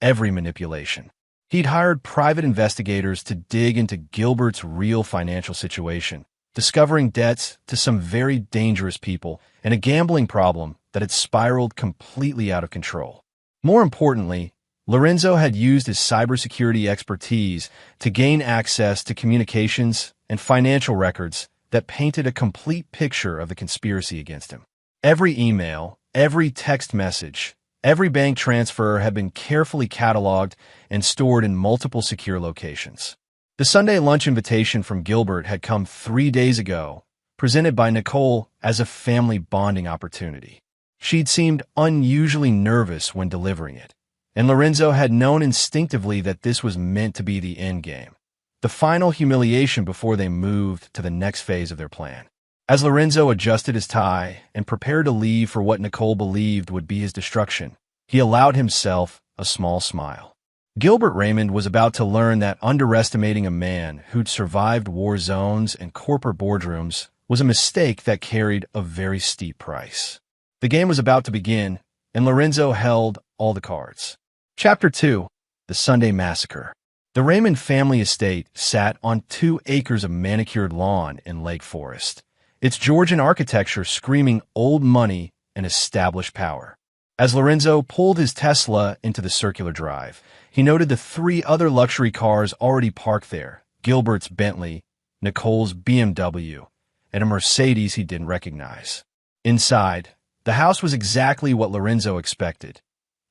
every manipulation. He'd hired private investigators to dig into Gilbert's real financial situation, discovering debts to some very dangerous people and a gambling problem that had spiraled completely out of control. More importantly, Lorenzo had used his cybersecurity expertise to gain access to communications and financial records that painted a complete picture of the conspiracy against him. Every email, every text message, every bank transfer had been carefully cataloged and stored in multiple secure locations. The Sunday lunch invitation from Gilbert had come 3 days ago, presented by Nicole as a family bonding opportunity. She'd seemed unusually nervous when delivering it, and Lorenzo had known instinctively that this was meant to be the end game, the final humiliation before they moved to the next phase of their plan. As Lorenzo adjusted his tie and prepared to leave for what Nicole believed would be his destruction, he allowed himself a small smile. Gilbert Raymond was about to learn that underestimating a man who'd survived war zones and corporate boardrooms was a mistake that carried a very steep price. The game was about to begin, and Lorenzo held all the cards. Chapter 2: The Sunday Massacre. The Raymond family estate sat on 2 acres of manicured lawn in Lake Forest, its Georgian architecture screaming old money and established power. As Lorenzo pulled his Tesla into the circular drive, he noted the 3 other luxury cars already parked there: Gilbert's Bentley, Nicole's BMW, and a Mercedes he didn't recognize. Inside, the house was exactly what Lorenzo expected: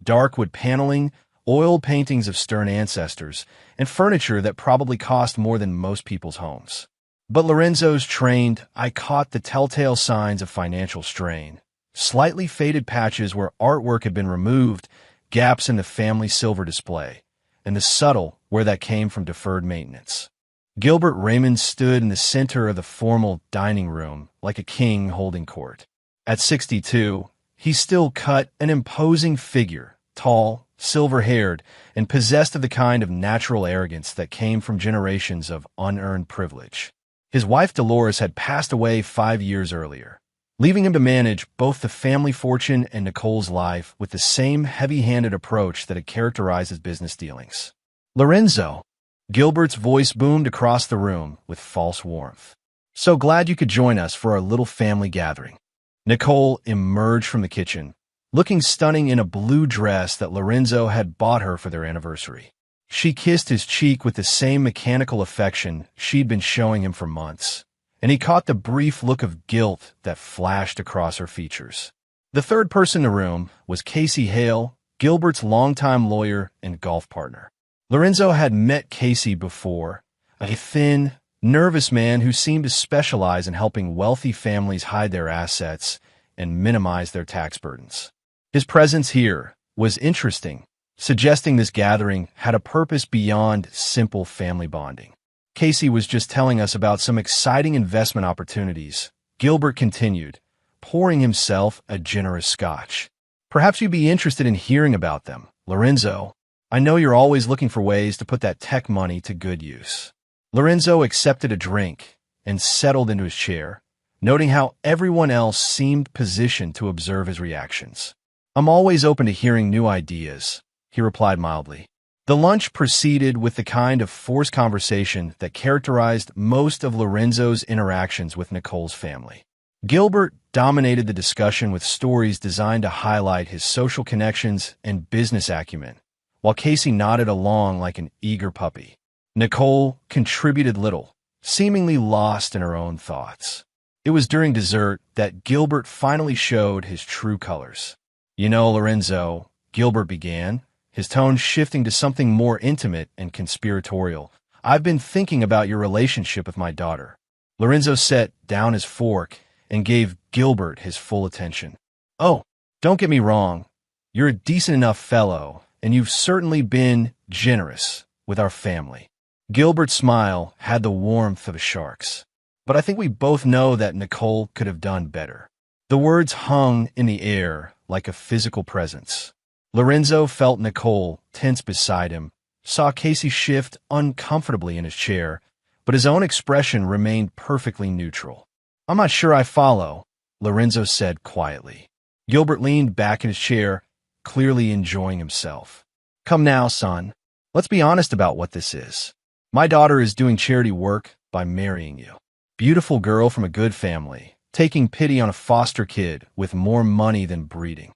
dark wood paneling, oil paintings of stern ancestors, and furniture that probably cost more than most people's homes. But Lorenzo's trained eye caught the telltale signs of financial strain: slightly faded patches where artwork had been removed, gaps in the family silver display, and the subtle where that came from deferred maintenance. Gilbert Raymond stood in the center of the formal dining room like a king holding court. At 62, he still cut an imposing figure, tall, silver-haired, and possessed of the kind of natural arrogance that came from generations of unearned privilege. His wife Dolores had passed away 5 years earlier, leaving him to manage both the family fortune and Nicole's life with the same heavy-handed approach that had characterized his business dealings. "Lorenzo," Gilbert's voice boomed across the room with false warmth. So glad you could join us for our little family gathering. Nicole emerged from the kitchen, looking stunning in a blue dress that Lorenzo had bought her for their anniversary. She kissed his cheek with the same mechanical affection she'd been showing him for months, and he caught the brief look of guilt that flashed across her features. The third person in the room was Casey Hale, Gilbert's longtime lawyer and golf partner. Lorenzo had met Casey before, a thin, nervous man who seemed to specialize in helping wealthy families hide their assets and minimize their tax burdens. His presence here was interesting, suggesting this gathering had a purpose beyond simple family bonding. Casey was just telling us about some exciting investment opportunities. Gilbert continued, pouring himself a generous scotch. Perhaps you'd be interested in hearing about them, Lorenzo. I know you're always looking for ways to put that tech money to good use. Lorenzo accepted a drink and settled into his chair, noting how everyone else seemed positioned to observe his reactions. I'm always open to hearing new ideas, he replied mildly. The lunch proceeded with the kind of forced conversation that characterized most of Lorenzo's interactions with Nicole's family. Gilbert dominated the discussion with stories designed to highlight his social connections and business acumen, while Casey nodded along like an eager puppy. Nicole contributed little, seemingly lost in her own thoughts. It was during dessert that Gilbert finally showed his true colors. You know, Lorenzo, Gilbert began, his tone shifting to something more intimate and conspiratorial. I've been thinking about your relationship with my daughter. Lorenzo set down his fork and gave Gilbert his full attention. Oh, don't get me wrong. You're a decent enough fellow, and you've certainly been generous with our family. Gilbert's smile had the warmth of a shark's. But I think we both know that Nicole could have done better. The words hung in the air like a physical presence. Lorenzo felt Nicole tense beside him, saw Casey shift uncomfortably in his chair, but his own expression remained perfectly neutral. I'm not sure I follow, Lorenzo said quietly. Gilbert leaned back in his chair, clearly enjoying himself. Come now, son. Let's be honest about what this is. My daughter is doing charity work by marrying you. Beautiful girl from a good family, taking pity on a foster kid with more money than breeding.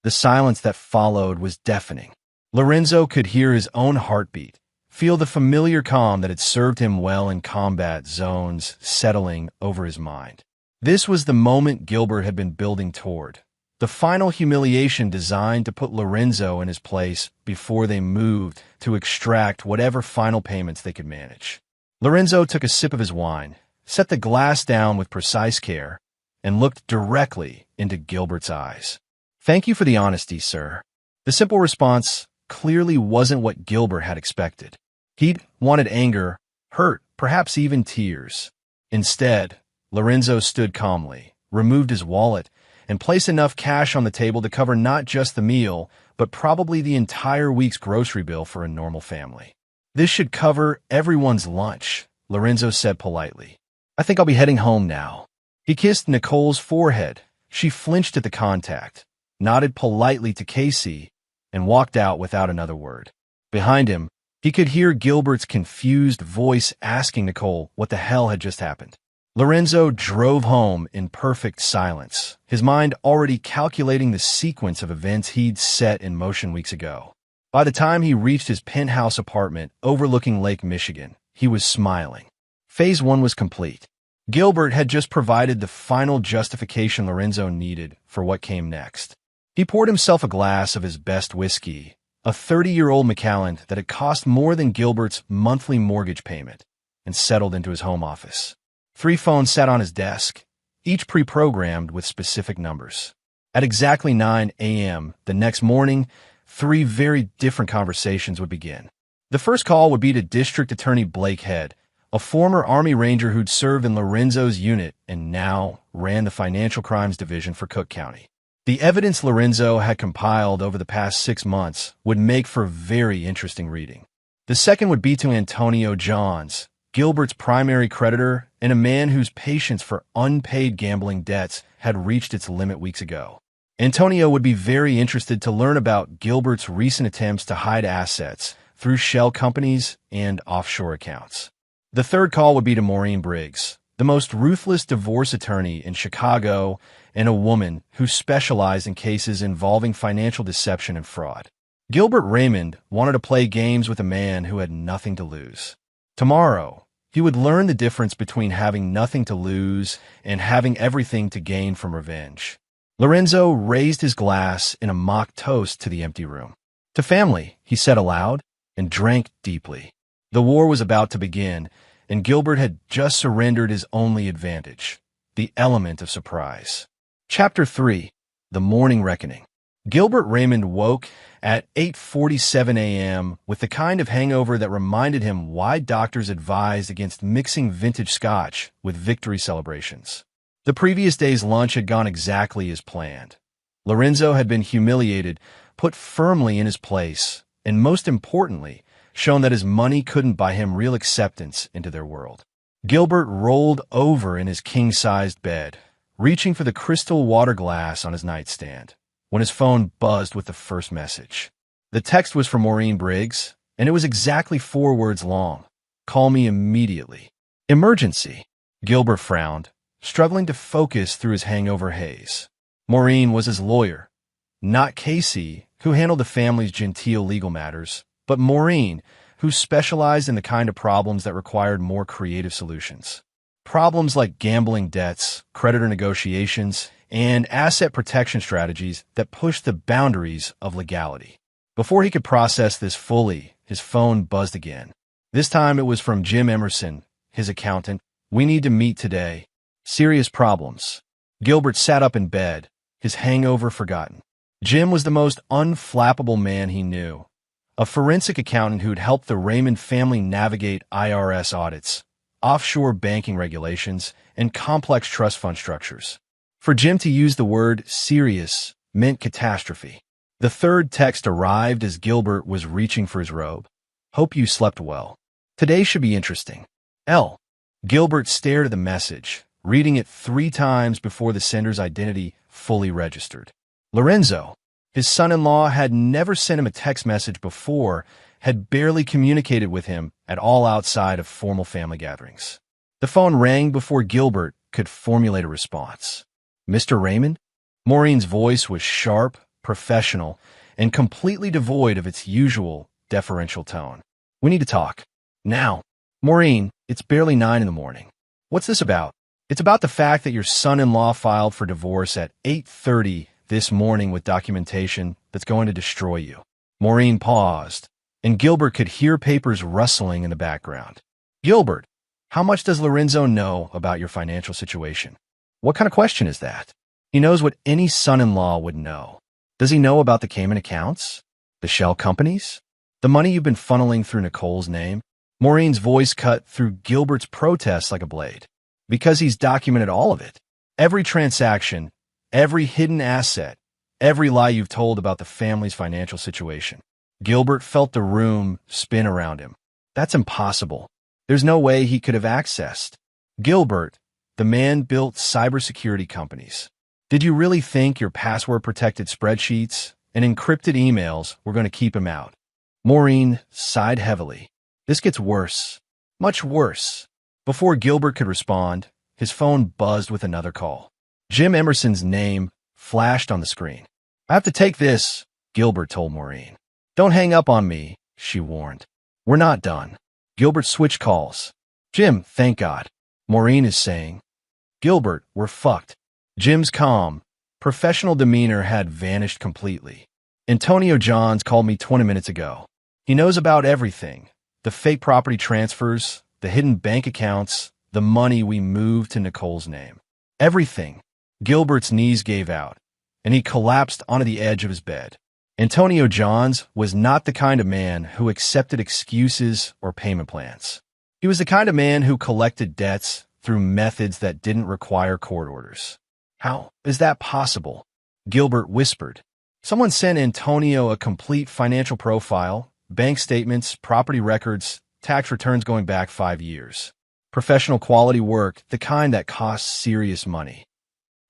The silence that followed was deafening. Lorenzo could hear his own heartbeat, feel the familiar calm that had served him well in combat zones settling over his mind. This was the moment Gilbert had been building toward, the final humiliation designed to put Lorenzo in his place before they moved to extract whatever final payments they could manage. Lorenzo took a sip of his wine, set the glass down with precise care, and looked directly into Gilbert's eyes. Thank you for the honesty, sir. The simple response clearly wasn't what Gilbert had expected. He'd wanted anger, hurt, perhaps even tears. Instead, Lorenzo stood calmly, removed his wallet, and placed enough cash on the table to cover not just the meal, but probably the entire week's grocery bill for a normal family. This should cover everyone's lunch, Lorenzo said politely. I think I'll be heading home now. He kissed Nicole's forehead. She flinched at the contact, nodded politely to Casey, and walked out without another word. Behind him, he could hear Gilbert's confused voice asking Nicole what the hell had just happened. Lorenzo drove home in perfect silence, his mind already calculating the sequence of events he'd set in motion weeks ago. By the time he reached his penthouse apartment overlooking Lake Michigan, he was smiling. Phase 1 was complete. Gilbert had just provided the final justification Lorenzo needed for what came next. He poured himself a glass of his best whiskey, a 30-year-old Macallan that had cost more than Gilbert's monthly mortgage payment, and settled into his home office. 3 phones sat on his desk, each pre-programmed with specific numbers. At exactly 9 a.m. the next morning, 3 very different conversations would begin. The first call would be to District Attorney Blake Head, a former Army Ranger who'd served in Lorenzo's unit and now ran the Financial Crimes Division for Cook County. The evidence Lorenzo had compiled over the past 6 months would make for very interesting reading. The second would be to Antonio Johns, Gilbert's primary creditor and a man whose patience for unpaid gambling debts had reached its limit weeks ago. Antonio would be very interested to learn about Gilbert's recent attempts to hide assets through shell companies and offshore accounts. The third call would be to Maureen Briggs, the most ruthless divorce attorney in Chicago, and a woman who specialized in cases involving financial deception and fraud. Gilbert Raymond wanted to play games with a man who had nothing to lose. Tomorrow, he would learn the difference between having nothing to lose and having everything to gain from revenge. Lorenzo raised his glass in a mock toast to the empty room. To family, he said aloud, and drank deeply. The war was about to begin, and Gilbert had just surrendered his only advantage, the element of surprise. Chapter 3. The Morning Reckoning. Gilbert Raymond woke at 8:47 a.m. with the kind of hangover that reminded him why doctors advised against mixing vintage scotch with victory celebrations. The previous day's lunch had gone exactly as planned. Lorenzo had been humiliated, put firmly in his place, and most importantly, shown that his money couldn't buy him real acceptance into their world. Gilbert rolled over in his king-sized bed, reaching for the crystal water glass on his nightstand, when his phone buzzed with the first message. The text was from Maureen Briggs, and it was exactly 4 words long. "Call me immediately." Emergency. Gilbert frowned, struggling to focus through his hangover haze. Maureen was his lawyer, not Casey, who handled the family's genteel legal matters, but Maureen, who specialized in the kind of problems that required more creative solutions. Problems like gambling debts, creditor negotiations, and asset protection strategies that pushed the boundaries of legality. Before he could process this fully, his phone buzzed again. This time it was from Jim Emerson, his accountant. "We need to meet today. Serious problems." Gilbert sat up in bed, his hangover forgotten. Jim was the most unflappable man he knew, a forensic accountant who'd helped the Raymond family navigate IRS audits, offshore banking regulations, and complex trust fund structures. For Jim to use the word serious meant catastrophe. The third text arrived as Gilbert was reaching for his robe. "Hope you slept well. Today should be interesting. L." Gilbert stared at the message, reading it 3 times before the sender's identity fully registered. Lorenzo, his son-in-law, had never sent him a text message before, had barely communicated with him at all outside of formal family gatherings. The phone rang before Gilbert could formulate a response. "Mr. Raymond?" Maureen's voice was sharp, professional, and completely devoid of its usual deferential tone. "We need to talk. Now." "Maureen, it's barely 9 in the morning. What's this about?" "It's about the fact that your son-in-law filed for divorce at 8:30 this morning with documentation that's going to destroy you." Maureen paused, and Gilbert could hear papers rustling in the background. "Gilbert, how much does Lorenzo know about your financial situation?" "What kind of question is that?" "He knows what any son-in-law would know." "Does he know about the Cayman accounts? The shell companies? The money you've been funneling through Nicole's name?" Maureen's voice cut through Gilbert's protest like a blade. "Because he's documented all of it. Every transaction, every hidden asset, every lie you've told about the family's financial situation." Gilbert felt the room spin around him. "That's impossible. There's no way he could have accessed." "Gilbert, the man built cybersecurity companies. Did you really think your password-protected spreadsheets and encrypted emails were going to keep him out?" Maureen sighed heavily. "This gets worse. Much worse." Before Gilbert could respond, his phone buzzed with another call. Jim Emerson's name flashed on the screen. "I have to take this," Gilbert told Maureen. "Don't hang up on me," she warned. "We're not done." Gilbert switched calls. "Jim, thank God." Maureen is saying. "Gilbert, we're fucked." Jim's calm, professional demeanor had vanished completely. "Antonio Johns called me 20 minutes ago. He knows about everything. The fake property transfers, the hidden bank accounts, the money we moved to Nicole's name. Everything." Gilbert's knees gave out, and he collapsed onto the edge of his bed. Antonio Johns was not the kind of man who accepted excuses or payment plans. He was the kind of man who collected debts through methods that didn't require court orders. "How is that possible?" Gilbert whispered. "Someone sent Antonio a complete financial profile, bank statements, property records, tax returns going back 5 years. Professional quality work, the kind that costs serious money."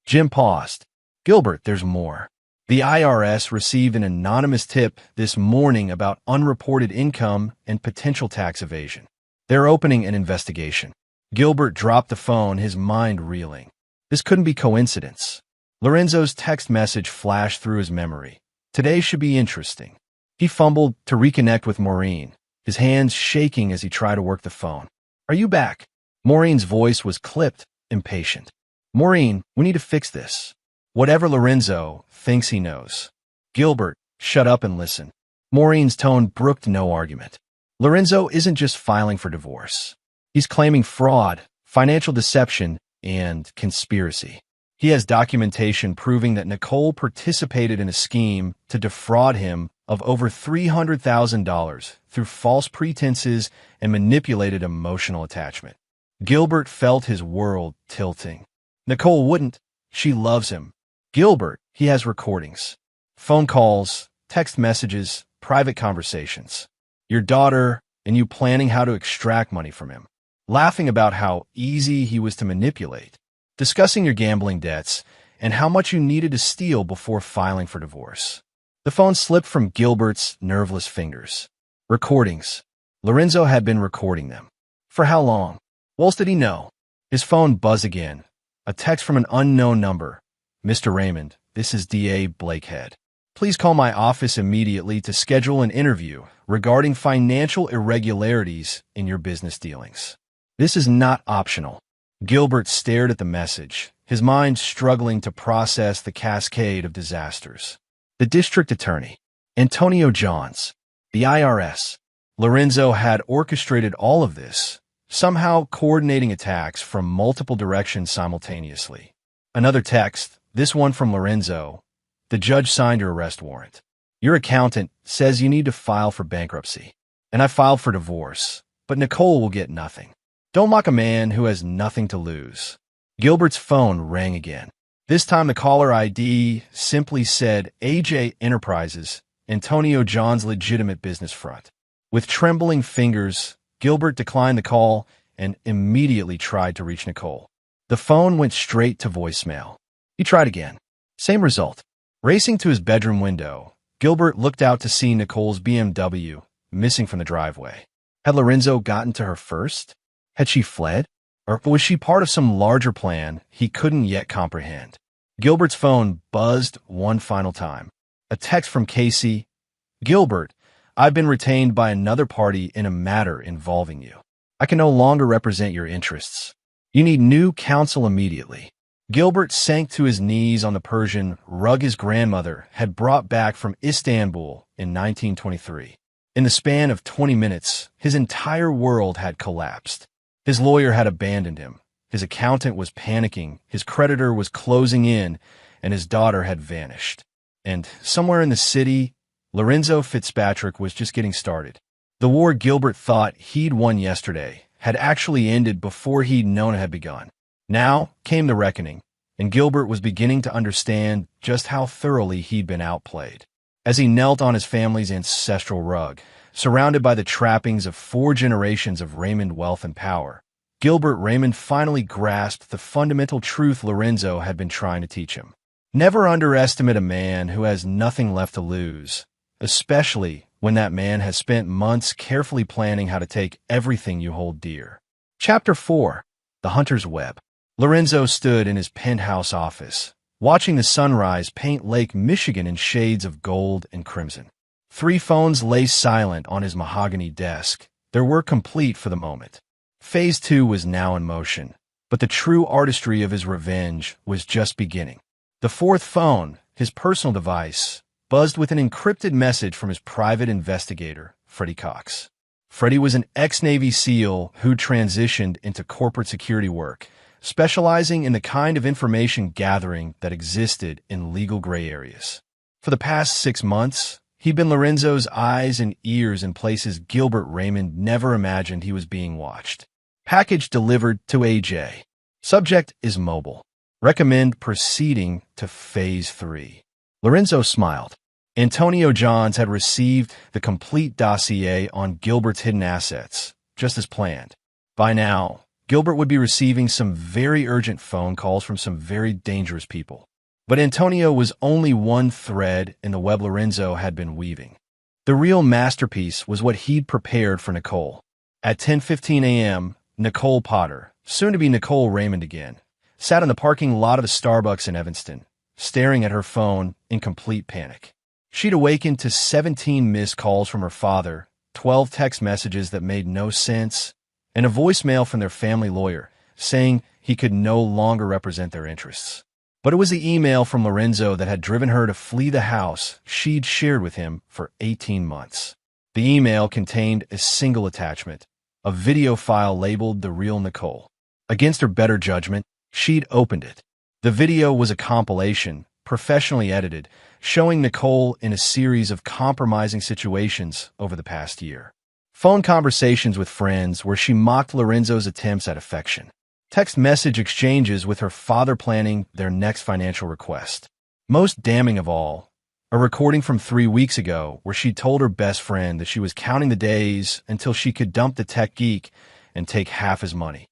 Jim paused. "Gilbert, there's more. The IRS received an anonymous tip this morning about unreported income and potential tax evasion. They're opening an investigation." Gilbert dropped the phone, his mind reeling. This couldn't be coincidence. Lorenzo's text message flashed through his memory. Today should be interesting. He fumbled to reconnect with Maureen, his hands shaking as he tried to work the phone. Are you back? Maureen's voice was clipped, impatient. Maureen, we need to fix this. Whatever Lorenzo thinks he knows. Gilbert, shut up and listen. Maureen's tone brooked no argument. Lorenzo isn't just filing for divorce. He's claiming fraud, financial deception, and conspiracy. He has documentation proving that Nicole participated in a scheme to defraud him of over $300,000 through false pretenses and manipulated emotional attachment. Gilbert felt his world tilting. Nicole wouldn't. She loves him. Gilbert, he has recordings. Phone calls, text messages, private conversations. Your daughter and you planning how to extract money from him. Laughing about how easy he was to manipulate. Discussing your gambling debts and how much you needed to steal before filing for divorce. The phone slipped from Gilbert's nerveless fingers. Recordings. Lorenzo had been recording them. For how long? Well, did he know? His phone buzzed again. A text from an unknown number. Mr. Raymond, this is D.A. Blakehead. Please call my office immediately to schedule an interview regarding financial irregularities in your business dealings. This is not optional. Gilbert stared at the message, his mind struggling to process the cascade of disasters. The district attorney, Antonio Johns, the IRS. Lorenzo had orchestrated all of this, somehow coordinating attacks from multiple directions simultaneously. Another text, this one from Lorenzo. The judge signed your arrest warrant. Your accountant says you need to file for bankruptcy. And I filed for divorce, but Nicole will get nothing. Don't mock a man who has nothing to lose. Gilbert's phone rang again. This time the caller ID simply said AJ Enterprises, Antonio John's legitimate business front. With trembling fingers, Gilbert declined the call and immediately tried to reach Nicole. The phone went straight to voicemail. He tried again. Same result. Racing to his bedroom window, Gilbert looked out to see Nicole's BMW missing from the driveway. Had Lorenzo gotten to her first? Had she fled? Or was she part of some larger plan he couldn't yet comprehend? Gilbert's phone buzzed one final time. A text from Casey. Gilbert, I've been retained by another party in a matter involving you. I can no longer represent your interests. You need new counsel immediately. Gilbert sank to his knees on the Persian rug his grandmother had brought back from Istanbul in 1923. In the span of 20 minutes, his entire world had collapsed. His lawyer had abandoned him. His accountant was panicking. His creditor was closing in, and his daughter had vanished. And somewhere in the city, Lorenzo Fitzpatrick was just getting started. The war Gilbert thought he'd won yesterday had actually ended before he'd known it had begun. Now came the reckoning, and Gilbert was beginning to understand just how thoroughly he'd been outplayed. As he knelt on his family's ancestral rug, surrounded by the trappings of 4 generations of Raymond wealth and power, Gilbert Raymond finally grasped the fundamental truth Lorenzo had been trying to teach him. Never underestimate a man who has nothing left to lose, especially when that man has spent months carefully planning how to take everything you hold dear. Chapter 4. The Hunter's Web. Lorenzo stood in his penthouse office, watching the sunrise paint Lake Michigan in shades of gold and crimson. 3 phones lay silent on his mahogany desk. Their work complete for the moment. Phase 2 was now in motion, but the true artistry of his revenge was just beginning. The 4th phone, his personal device, buzzed with an encrypted message from his private investigator, Freddie Cox. Freddie was an ex-Navy SEAL who transitioned into corporate security work, specializing in the kind of information gathering that existed in legal gray areas. For the past 6 months, he'd been Lorenzo's eyes and ears in places Gilbert Raymond never imagined he was being watched. Package delivered to AJ. Subject is mobile. Recommend proceeding to Phase 3. Lorenzo smiled. Antonio Johns had received the complete dossier on Gilbert's hidden assets, just as planned. By now, Gilbert would be receiving some very urgent phone calls from some very dangerous people. But Antonio was only one thread in the web Lorenzo had been weaving. The real masterpiece was what he'd prepared for Nicole. At 10:15 a.m., Nicole Potter, soon-to-be Nicole Raymond again, sat in the parking lot of a Starbucks in Evanston, staring at her phone in complete panic. She'd awakened to 17 missed calls from her father, 12 text messages that made no sense, and a voicemail from their family lawyer saying he could no longer represent their interests. But it was the email from Lorenzo that had driven her to flee the house she'd shared with him for 18 months. The email contained a single attachment, a video file labeled The Real Nicole. Against her better judgment, she'd opened it. The video was a compilation, professionally edited, showing Nicole in a series of compromising situations over the past year. Phone conversations with friends where she mocked Lorenzo's attempts at affection. Text message exchanges with her father planning their next financial request. Most damning of all, a recording from 3 weeks ago where she told her best friend that she was counting the days until she could dump the tech geek and take half his money.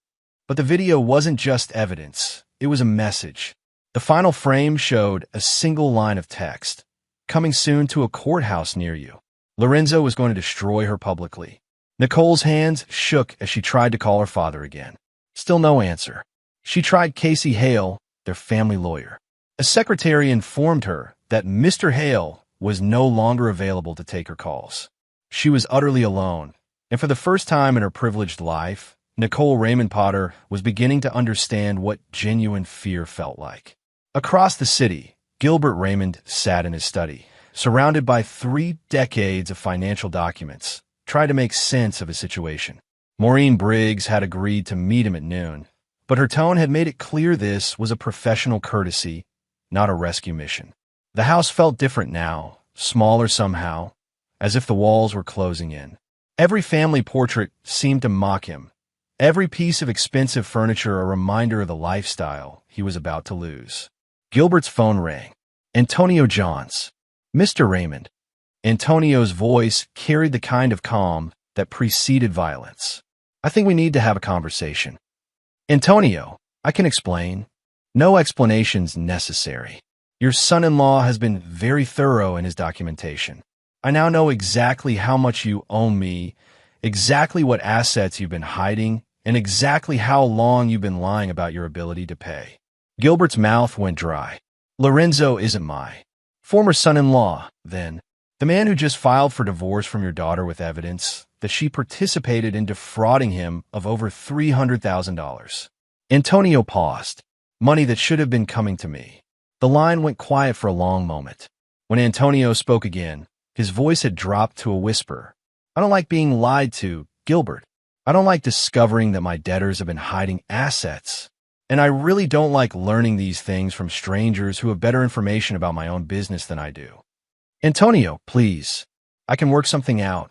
But the video wasn't just evidence, it was a message. The final frame showed a single line of text. Coming soon to a courthouse near you. Lorenzo was going to destroy her publicly. Nicole's hands shook as she tried to call her father again. Still no answer. She tried Casey Hale, their family lawyer. A secretary informed her that Mr. Hale was no longer available to take her calls. She was utterly alone, and for the first time in her privileged life, Nicole Raymond Potter was beginning to understand what genuine fear felt like. Across the city, Gilbert Raymond sat in his study, surrounded by 3 decades of financial documents, trying to make sense of his situation. Maureen Briggs had agreed to meet him at noon, but her tone had made it clear this was a professional courtesy, not a rescue mission. The house felt different now, smaller somehow, as if the walls were closing in. Every family portrait seemed to mock him, every piece of expensive furniture a reminder of the lifestyle he was about to lose. Gilbert's phone rang. Antonio Johns. Mr. Raymond. Antonio's voice carried the kind of calm that preceded violence. I think we need to have a conversation. Antonio, I can explain. No explanations necessary. Your son-in-law has been very thorough in his documentation. I now know exactly how much you owe me, exactly what assets you've been hiding, and exactly how long you've been lying about your ability to pay. Gilbert's mouth went dry. Lorenzo isn't my former son-in-law, then. The man who just filed for divorce from your daughter with evidence that she participated in defrauding him of over $300,000. Antonio paused. Money that should have been coming to me. The line went quiet for a long moment. When Antonio spoke again, his voice had dropped to a whisper. I don't like being lied to, Gilbert. I don't like discovering that my debtors have been hiding assets. And I really don't like learning these things from strangers who have better information about my own business than I do. Antonio, please. I can work something out.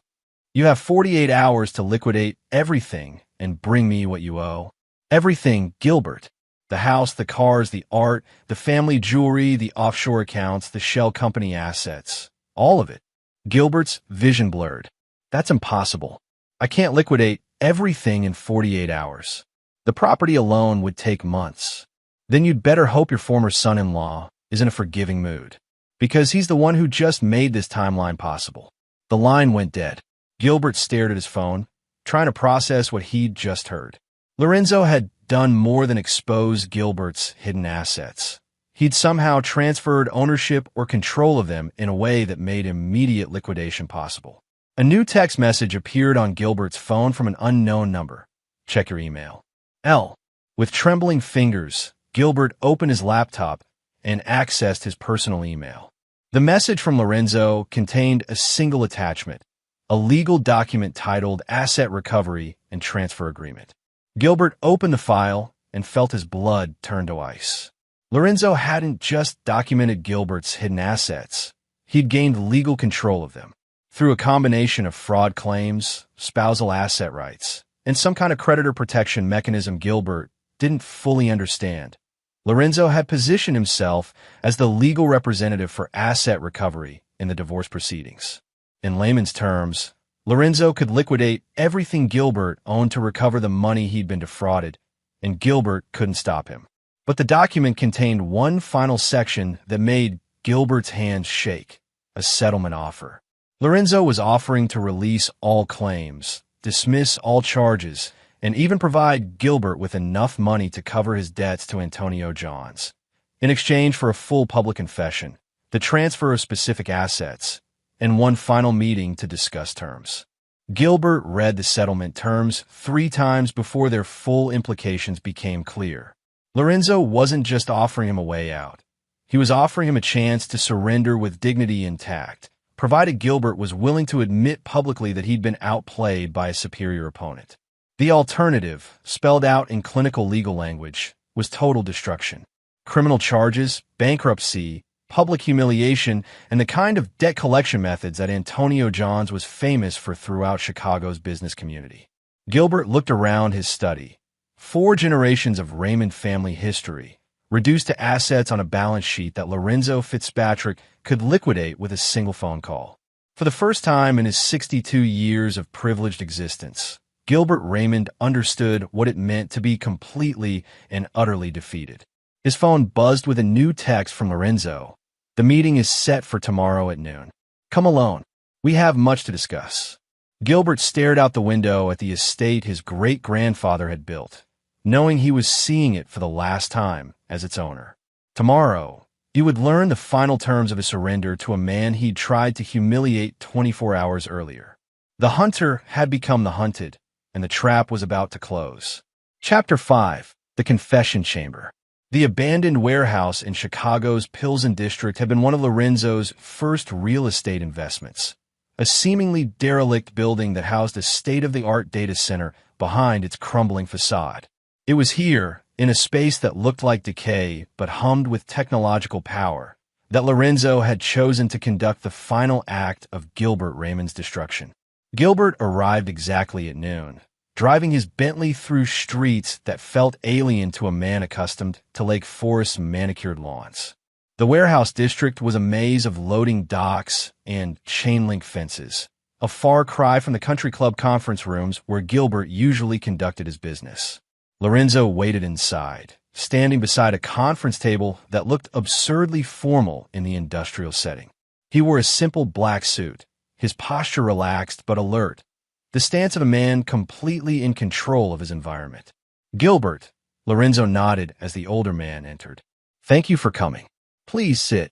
You have 48 hours to liquidate everything and bring me what you owe. Everything, Gilbert. The house, the cars, the art, the family jewelry, the offshore accounts, the shell company assets. All of it. Gilbert's vision blurred. That's impossible. I can't liquidate everything in 48 hours. The property alone would take months. Then you'd better hope your former son-in-law is in a forgiving mood, because he's the one who just made this timeline possible. The line went dead. Gilbert stared at his phone, trying to process what he'd just heard. Lorenzo had done more than expose Gilbert's hidden assets. He'd somehow transferred ownership or control of them in a way that made immediate liquidation possible. A new text message appeared on Gilbert's phone from an unknown number. Check your email. L. With trembling fingers, Gilbert opened his laptop and accessed his personal email. The message from Lorenzo contained a single attachment, a legal document titled Asset Recovery and Transfer Agreement. Gilbert opened the file and felt his blood turn to ice. Lorenzo hadn't just documented Gilbert's hidden assets. He'd gained legal control of them through a combination of fraud claims, spousal asset rights, and some kind of creditor protection mechanism Gilbert didn't fully understand. Lorenzo had positioned himself as the legal representative for asset recovery in the divorce proceedings. In layman's terms, Lorenzo could liquidate everything Gilbert owned to recover the money he'd been defrauded, and Gilbert couldn't stop him. But the document contained one final section that made Gilbert's hands shake, a settlement offer. Lorenzo was offering to release all claims, dismiss all charges, and even provide Gilbert with enough money to cover his debts to Antonio Johns. In exchange for a full public confession, the transfer of specific assets, and one final meeting to discuss terms. Gilbert read the settlement terms 3 times before their full implications became clear. Lorenzo wasn't just offering him a way out. He was offering him a chance to surrender with dignity intact, provided Gilbert was willing to admit publicly that he'd been outplayed by a superior opponent. The alternative, spelled out in clinical legal language, was total destruction. Criminal charges, bankruptcy, public humiliation, and the kind of debt collection methods that Antonio Johns was famous for throughout Chicago's business community. Gilbert looked around his study. 4 generations of Raymond family history, reduced to assets on a balance sheet that Lorenzo Fitzpatrick could liquidate with a single phone call. For the first time in his 62 years of privileged existence, Gilbert Raymond understood what it meant to be completely and utterly defeated. His phone buzzed with a new text from Lorenzo. "The meeting is set for tomorrow at noon. Come alone. We have much to discuss." Gilbert stared out the window at the estate his great-grandfather had built, knowing he was seeing it for the last time as its owner. Tomorrow, he would learn the final terms of his surrender to a man he'd tried to humiliate 24 hours earlier. The hunter had become the hunted, and the trap was about to close. Chapter 5. The Confession Chamber. The abandoned warehouse in Chicago's Pilsen district had been one of Lorenzo's first real estate investments, a seemingly derelict building that housed a state-of-the-art data center behind its crumbling facade. It was here, in a space that looked like decay but hummed with technological power, that Lorenzo had chosen to conduct the final act of Gilbert Raymond's destruction. Gilbert arrived exactly at noon, driving his Bentley through streets that felt alien to a man accustomed to Lake Forest's manicured lawns. The warehouse district was a maze of loading docks and chain-link fences, a far cry from the country club conference rooms where Gilbert usually conducted his business. Lorenzo waited inside, standing beside a conference table that looked absurdly formal in the industrial setting. He wore a simple black suit, his posture relaxed but alert, the stance of a man completely in control of his environment. "Gilbert," Lorenzo nodded as the older man entered. "Thank you for coming. Please sit."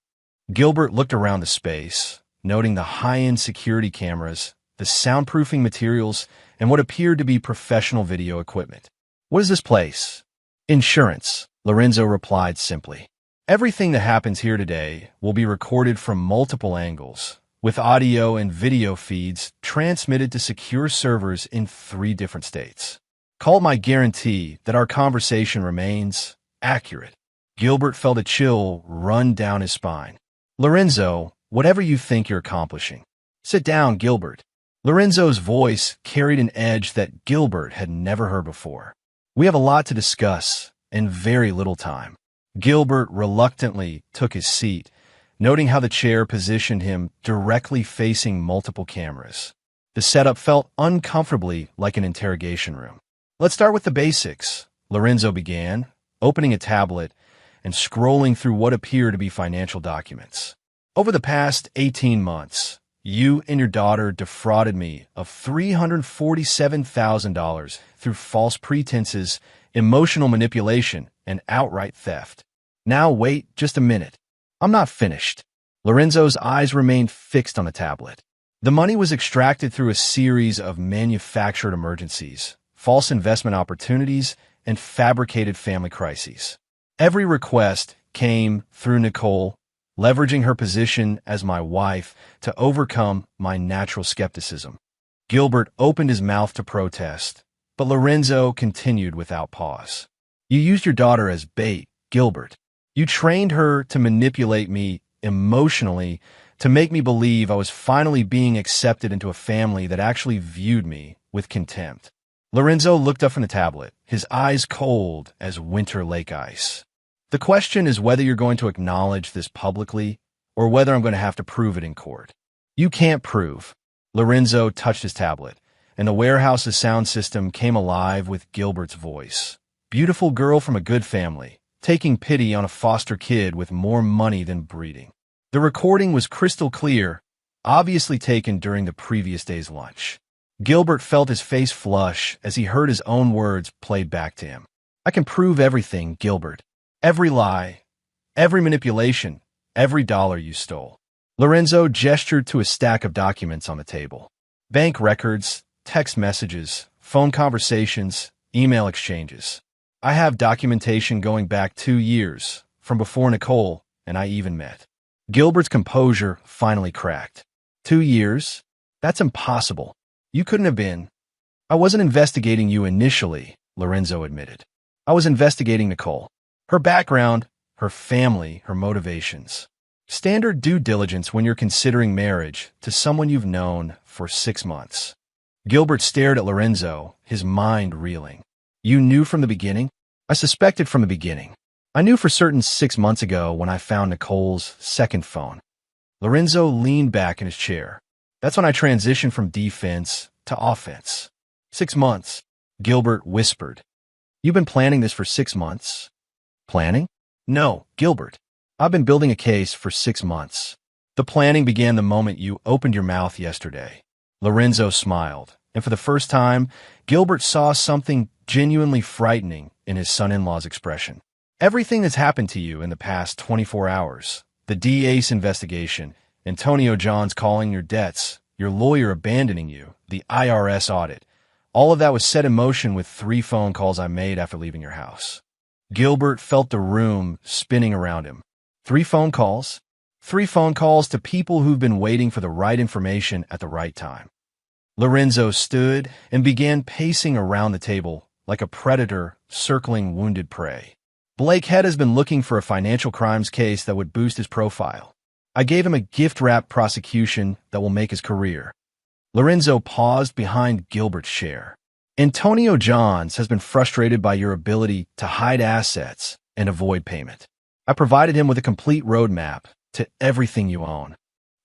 Gilbert looked around the space, noting the high-end security cameras, the soundproofing materials, and what appeared to be professional video equipment. "What is this place?" "Insurance," Lorenzo replied simply. "Everything that happens here today will be recorded from multiple angles, with audio and video feeds transmitted to secure servers in 3 different states. Call my guarantee that our conversation remains accurate." Gilbert felt a chill run down his spine. "Lorenzo, whatever you think you're accomplishing." "Sit down, Gilbert." Lorenzo's voice carried an edge that Gilbert had never heard before. "We have a lot to discuss and very little time." Gilbert reluctantly took his seat, noting how the chair positioned him directly facing multiple cameras. The setup felt uncomfortably like an interrogation room. "Let's start with the basics," Lorenzo began, opening a tablet and scrolling through what appeared to be financial documents. "Over the past 18 months, you and your daughter defrauded me of $347,000 through false pretenses, emotional manipulation, and outright theft." "Now wait just a minute. I'm not finished." Lorenzo's eyes remained fixed on the tablet. The money was extracted through a series of manufactured emergencies, false investment opportunities, and fabricated family crises. Every request came through Nicole, leveraging her position as my wife to overcome my natural skepticism. Gilbert opened his mouth to protest, but Lorenzo continued without pause. "You used your daughter as bait, Gilbert. You trained her to manipulate me emotionally, to make me believe I was finally being accepted into a family that actually viewed me with contempt." Lorenzo looked up from the tablet, his eyes cold as winter lake ice. "The question is whether you're going to acknowledge this publicly or whether I'm going to have to prove it in court." "You can't prove." Lorenzo touched his tablet, and the warehouse's sound system came alive with Gilbert's voice. "Beautiful girl from a good family, taking pity on a foster kid with more money than breeding." The recording was crystal clear, obviously taken during the previous day's lunch. Gilbert felt his face flush as he heard his own words played back to him. I can prove everything, Gilbert. Every lie, every manipulation, every dollar you stole. Lorenzo gestured to a stack of documents on the table. Bank records, text messages, phone conversations, email exchanges. I have documentation going back 2 years, from before Nicole and I even met. Gilbert's composure finally cracked. 2 years? That's impossible. You couldn't have been. I wasn't investigating you initially, Lorenzo admitted. I was investigating Nicole. Her background, her family, her motivations. Standard due diligence when you're considering marriage to someone you've known for 6 months. Gilbert stared at Lorenzo, his mind reeling. You knew from the beginning? I suspected from the beginning. I knew for certain 6 months ago when I found Nicole's second phone. Lorenzo leaned back in his chair. That's when I transitioned from defense to offense. 6 months, Gilbert whispered. You've been planning this for 6 months? Planning? No, Gilbert. I've been building a case for 6 months. The planning began the moment you opened your mouth yesterday. Lorenzo smiled, and for the first time, Gilbert saw something genuinely frightening in his son-in-law's expression. Everything that's happened to you in the past 24 hours, the DA's investigation, Antonio Johns calling your debts, your lawyer abandoning you, the IRS audit, all of that was set in motion with 3 phone calls I made after leaving your house. Gilbert felt the room spinning around him. 3 phone calls? 3 phone calls to people who've been waiting for the right information at the right time. Lorenzo stood and began pacing around the table like a predator circling wounded prey. Blake Head has been looking for a financial crimes case that would boost his profile. I gave him a gift-wrapped prosecution that will make his career. Lorenzo paused behind Gilbert's chair. Antonio Johns has been frustrated by your ability to hide assets and avoid payment. I provided him with a complete roadmap to everything you own.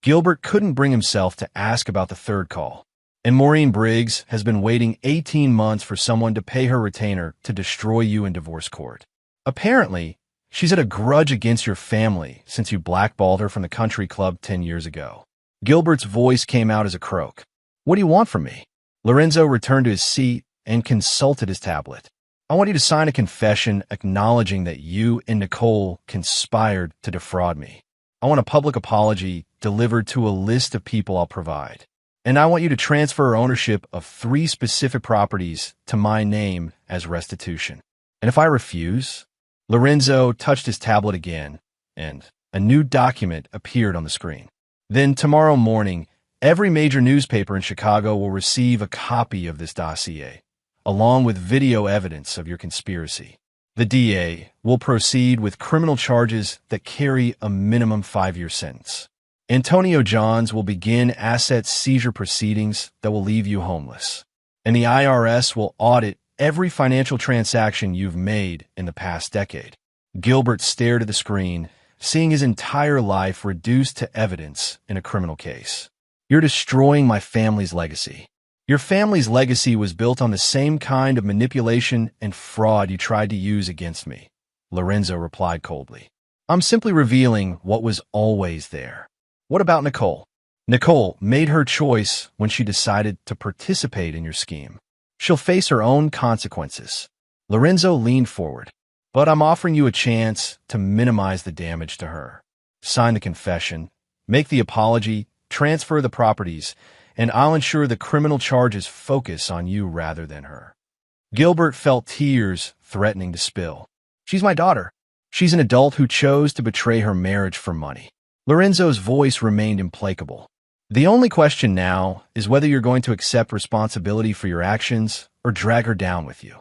Gilbert couldn't bring himself to ask about the third call. And Maureen Briggs has been waiting 18 months for someone to pay her retainer to destroy you in divorce court. Apparently, she's had a grudge against your family since you blackballed her from the country club 10 years ago. Gilbert's voice came out as a croak. What do you want from me? Lorenzo returned to his seat and consulted his tablet. I want you to sign a confession acknowledging that you and Nicole conspired to defraud me. I want a public apology delivered to a list of people I'll provide. And I want you to transfer ownership of 3 specific properties to my name as restitution. And if I refuse? Lorenzo touched his tablet again, and a new document appeared on the screen. Then tomorrow morning, every major newspaper in Chicago will receive a copy of this dossier, along with video evidence of your conspiracy. The DA will proceed with criminal charges that carry a minimum 5-year sentence. Antonio Johns will begin asset seizure proceedings that will leave you homeless. And the IRS will audit every financial transaction you've made in the past decade. Gilbert stared at the screen, seeing his entire life reduced to evidence in a criminal case. You're destroying my family's legacy. Your family's legacy was built on the same kind of manipulation and fraud you tried to use against me, Lorenzo replied coldly. I'm simply revealing what was always there. What about Nicole? Nicole made her choice when she decided to participate in your scheme. She'll face her own consequences. Lorenzo leaned forward. But I'm offering you a chance to minimize the damage to her. Sign the confession, make the apology, transfer the properties, and I'll ensure the criminal charges focus on you rather than her. Gilbert felt tears threatening to spill. She's my daughter. She's an adult who chose to betray her marriage for money. Lorenzo's voice remained implacable. The only question now is whether you're going to accept responsibility for your actions or drag her down with you.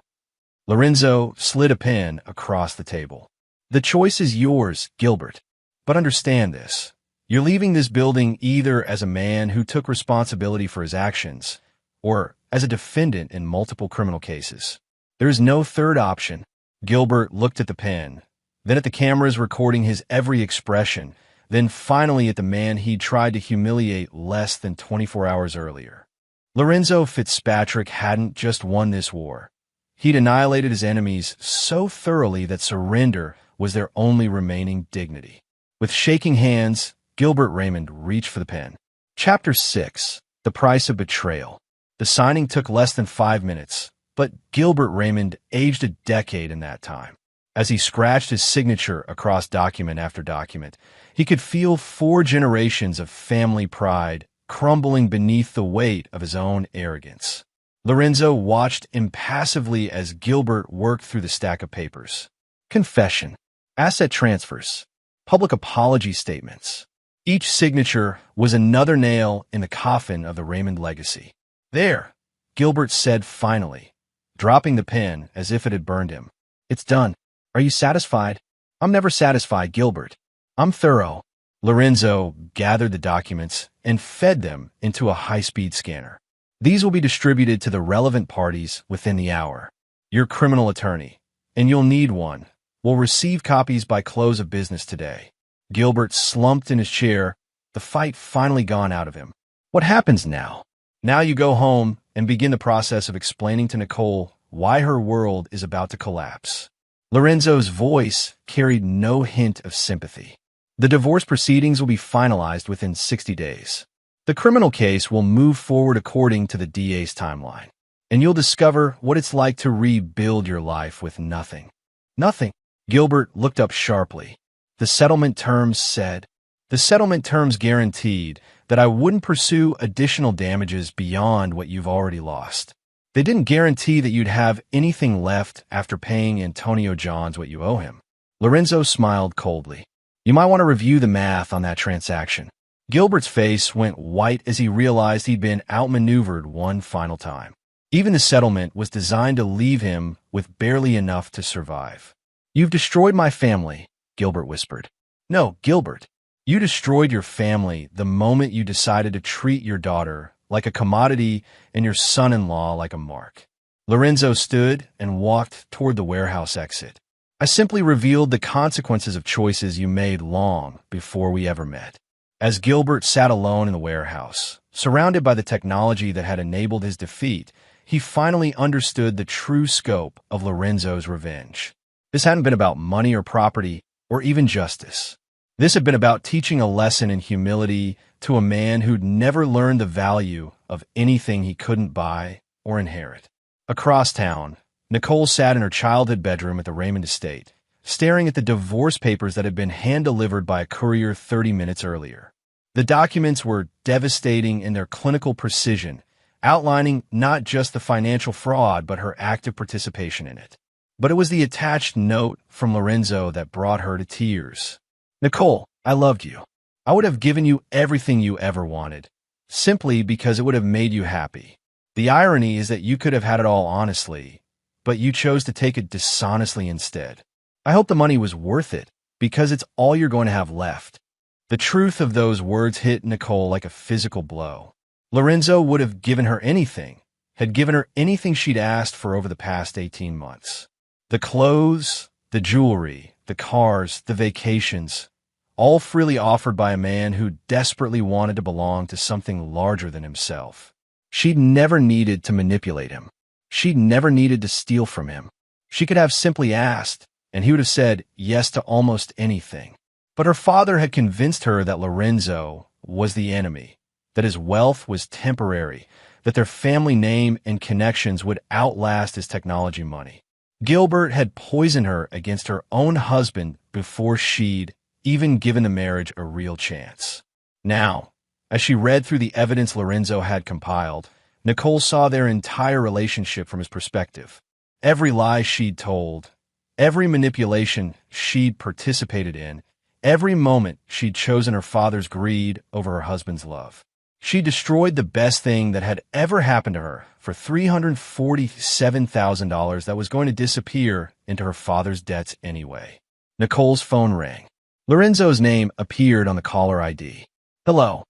Lorenzo slid a pen across the table. The choice is yours, Gilbert. But understand this. You're leaving this building either as a man who took responsibility for his actions or as a defendant in multiple criminal cases. There is no third option. Gilbert looked at the pen, then at the cameras recording his every expression, then finally at the man he'd tried to humiliate less than 24 hours earlier. Lorenzo Fitzpatrick hadn't just won this war. He'd annihilated his enemies so thoroughly that surrender was their only remaining dignity. With shaking hands, Gilbert Raymond reached for the pen. Chapter 6: The Price of Betrayal. The signing took less than 5 minutes, but Gilbert Raymond aged a decade in that time. As he scratched his signature across document after document, he could feel 4 generations of family pride crumbling beneath the weight of his own arrogance. Lorenzo watched impassively as Gilbert worked through the stack of papers. Confession, asset transfers, public apology statements. Each signature was another nail in the coffin of the Raymond legacy. There, Gilbert said finally, dropping the pen as if it had burned him. It's done. Are you satisfied? I'm never satisfied, Gilbert. I'm thorough. Lorenzo gathered the documents and fed them into a high-speed scanner. These will be distributed to the relevant parties within the hour. Your criminal attorney, and you'll need one, will receive copies by close of business today. Gilbert slumped in his chair, the fight finally gone out of him. What happens now? Now you go home and begin the process of explaining to Nicole why her world is about to collapse. Lorenzo's voice carried no hint of sympathy. The divorce proceedings will be finalized within 60 days. The criminal case will move forward according to the DA's timeline, and you'll discover what it's like to rebuild your life with nothing. Nothing. Gilbert looked up sharply. The settlement terms said. The settlement terms guaranteed that I wouldn't pursue additional damages beyond what you've already lost. They didn't guarantee that you'd have anything left after paying Antonio Johns what you owe him. Lorenzo smiled coldly. You might want to review the math on that transaction. Gilbert's face went white as he realized he'd been outmaneuvered one final time. Even the settlement was designed to leave him with barely enough to survive. You've destroyed my family, Gilbert whispered. No, Gilbert. You destroyed your family the moment you decided to treat your daughter like a commodity and your son-in-law like a mark. Lorenzo stood and walked toward the warehouse exit. I simply revealed the consequences of choices you made long before we ever met. As Gilbert sat alone in the warehouse, surrounded by the technology that had enabled his defeat, he finally understood the true scope of Lorenzo's revenge. This hadn't been about money or property or even justice. This had been about teaching a lesson in humility to a man who'd never learned the value of anything he couldn't buy or inherit. Across town, Nicole sat in her childhood bedroom at the Raymond estate, staring at the divorce papers that had been hand-delivered by a courier 30 minutes earlier. The documents were devastating in their clinical precision, outlining not just the financial fraud but her active participation in it. But it was the attached note from Lorenzo that brought her to tears. Nicole, I loved you. I would have given you everything you ever wanted, simply because it would have made you happy. The irony is that you could have had it all honestly, but you chose to take it dishonestly instead. I hope the money was worth it, because it's all you're going to have left. The truth of those words hit Nicole like a physical blow. Lorenzo would have given her anything, had given her anything she'd asked for over the past 18 months. The clothes, the jewelry, the cars, the vacations, all freely offered by a man who desperately wanted to belong to something larger than himself. She'd never needed to manipulate him. She'd never needed to steal from him. She could have simply asked, and he would have said yes to almost anything. But her father had convinced her that Lorenzo was the enemy, that his wealth was temporary, that their family name and connections would outlast his technology money. Gilbert had poisoned her against her own husband before she'd even given the marriage a real chance. Now, as she read through the evidence Lorenzo had compiled, Nicole saw their entire relationship from his perspective. Every lie she'd told, every manipulation she'd participated in, every moment she'd chosen her father's greed over her husband's love. She destroyed the best thing that had ever happened to her for $347,000 that was going to disappear into her father's debts anyway. Nicole's phone rang. Lorenzo's name appeared on the caller ID. Hello.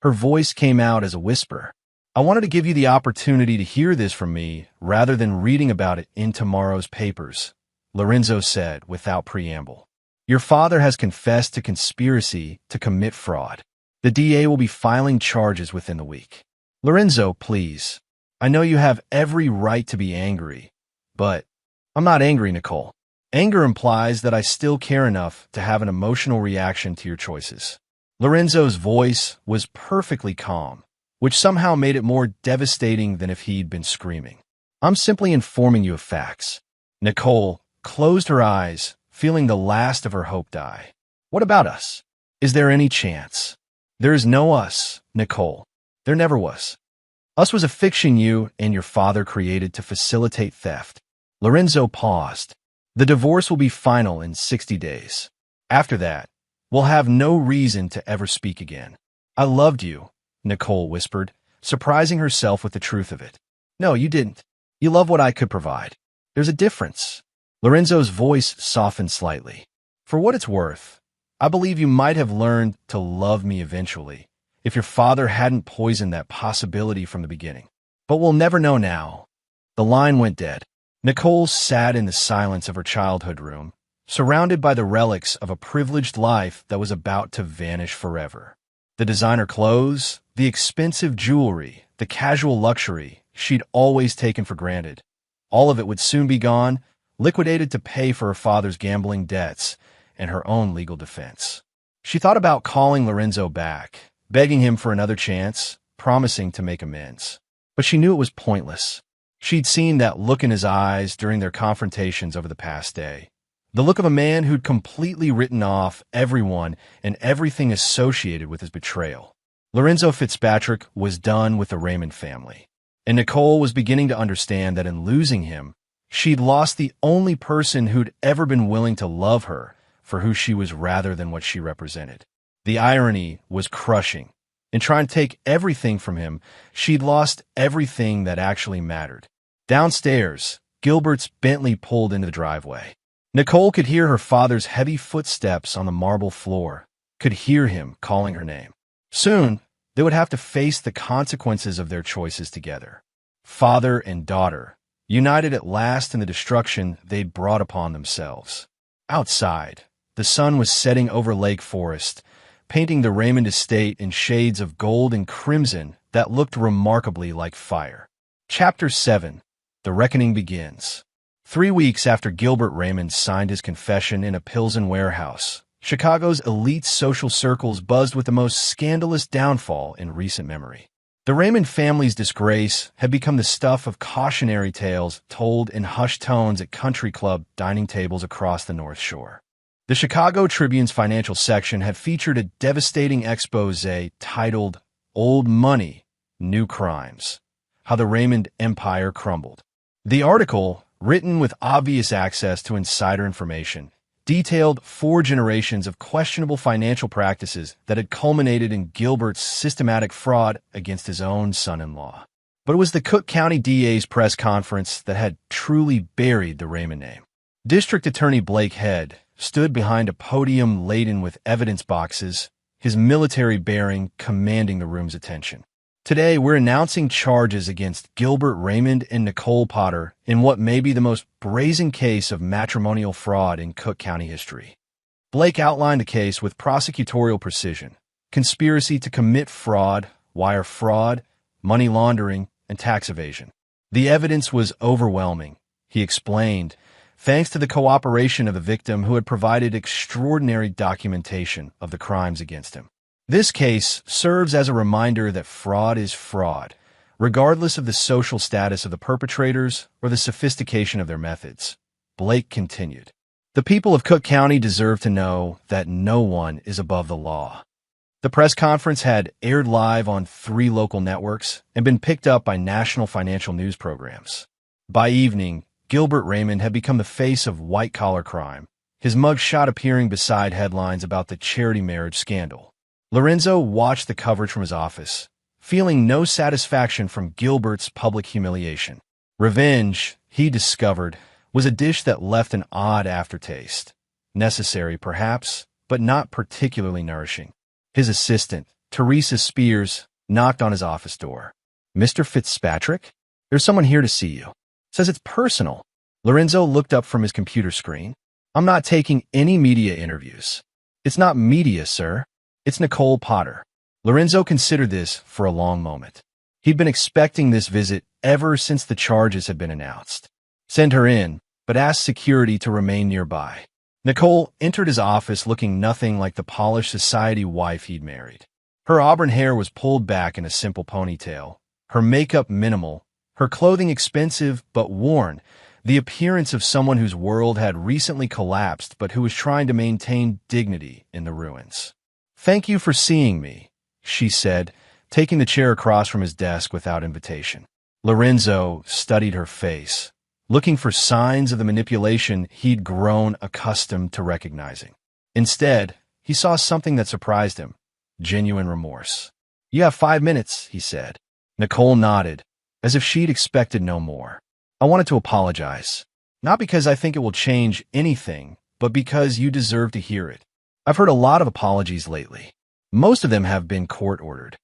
Her voice came out as a whisper. I wanted to give you the opportunity to hear this from me rather than reading about it in tomorrow's papers, Lorenzo said without preamble. Your father has confessed to conspiracy to commit fraud. The DA will be filing charges within the week. Lorenzo, please. I know you have every right to be angry, but I'm not angry, Nicole. Anger implies that I still care enough to have an emotional reaction to your choices. Lorenzo's voice was perfectly calm, which somehow made it more devastating than if he'd been screaming. I'm simply informing you of facts. Nicole closed her eyes, feeling the last of her hope die. What about us? Is there any chance? There is no us, Nicole. There never was. Us was a fiction you and your father created to facilitate theft. Lorenzo paused. The divorce will be final in 60 days. After that, we'll have no reason to ever speak again. I loved you, Nicole whispered, surprising herself with the truth of it. No, you didn't. You love what I could provide. There's a difference. Lorenzo's voice softened slightly. For what it's worth, I believe you might have learned to love me eventually, if your father hadn't poisoned that possibility from the beginning. But we'll never know now. The line went dead. Nicole sat in the silence of her childhood room, surrounded by the relics of a privileged life that was about to vanish forever. The designer clothes, the expensive jewelry, the casual luxury she'd always taken for granted. All of it would soon be gone, liquidated to pay for her father's gambling debts and her own legal defense. She thought about calling Lorenzo back, begging him for another chance, promising to make amends. But she knew it was pointless. She'd seen that look in his eyes during their confrontations over the past day. The look of a man who'd completely written off everyone and everything associated with his betrayal. Lorenzo Fitzpatrick was done with the Raymond family, and Nicole was beginning to understand that in losing him, she'd lost the only person who'd ever been willing to love her for who she was rather than what she represented. The irony was crushing. In trying to take everything from him, she'd lost everything that actually mattered. Downstairs, Gilbert's Bentley pulled into the driveway. Nicole could hear her father's heavy footsteps on the marble floor, could hear him calling her name. Soon, they would have to face the consequences of their choices together. Father and daughter, united at last in the destruction they'd brought upon themselves. Outside, the sun was setting over Lake Forest, painting the Raymond estate in shades of gold and crimson that looked remarkably like fire. Chapter 7. The Reckoning Begins. 3 weeks after Gilbert Raymond signed his confession in a Pilsen warehouse, Chicago's elite social circles buzzed with the most scandalous downfall in recent memory. The Raymond family's disgrace had become the stuff of cautionary tales told in hushed tones at country club dining tables across the North Shore. The Chicago Tribune's financial section had featured a devastating expose titled Old Money, New Crimes: How the Raymond Empire Crumbled. The article, written with obvious access to insider information, detailed 4 generations of questionable financial practices that had culminated in Gilbert's systematic fraud against his own son-in-law. But it was the Cook County DA's press conference that had truly buried the Raymond name. District Attorney Blake Head stood behind a podium laden with evidence boxes, his military bearing commanding the room's attention. Today, we're announcing charges against Gilbert Raymond and Nicole Potter in what may be the most brazen case of matrimonial fraud in Cook County history. Blake outlined the case with prosecutorial precision: conspiracy to commit fraud, wire fraud, money laundering, and tax evasion. The evidence was overwhelming, he explained, thanks to the cooperation of the victim who had provided extraordinary documentation of the crimes against him. This case serves as a reminder that fraud is fraud, regardless of the social status of the perpetrators or the sophistication of their methods. Blake continued, "The people of Cook County deserve to know that no one is above the law." The press conference had aired live on 3 local networks and been picked up by national financial news programs. By evening, Gilbert Raymond had become the face of white-collar crime, his mugshot appearing beside headlines about the charity marriage scandal. Lorenzo watched the coverage from his office, feeling no satisfaction from Gilbert's public humiliation. Revenge, he discovered, was a dish that left an odd aftertaste. Necessary, perhaps, but not particularly nourishing. His assistant, Teresa Spears, knocked on his office door. "Mr. Fitzpatrick? There's someone here to see you. Says it's personal." Lorenzo looked up from his computer screen. "I'm not taking any media interviews." "It's not media, sir. It's Nicole Potter." Lorenzo considered this for a long moment. He'd been expecting this visit ever since the charges had been announced. Send her in, but asked security to remain nearby. Nicole entered his office looking nothing like the polished society wife he'd married. Her auburn hair was pulled back in a simple ponytail, her makeup minimal, her clothing expensive but worn, the appearance of someone whose world had recently collapsed but who was trying to maintain dignity in the ruins. "Thank you for seeing me," she said, taking the chair across from his desk without invitation. Lorenzo studied her face, looking for signs of the manipulation he'd grown accustomed to recognizing. Instead, he saw something that surprised him: genuine remorse. "You have 5 minutes," he said. Nicole nodded, as if she'd expected no more. "I wanted to apologize. Not because I think it will change anything, but because you deserve to hear it. I've heard a lot of apologies lately. Most of them have been court-ordered.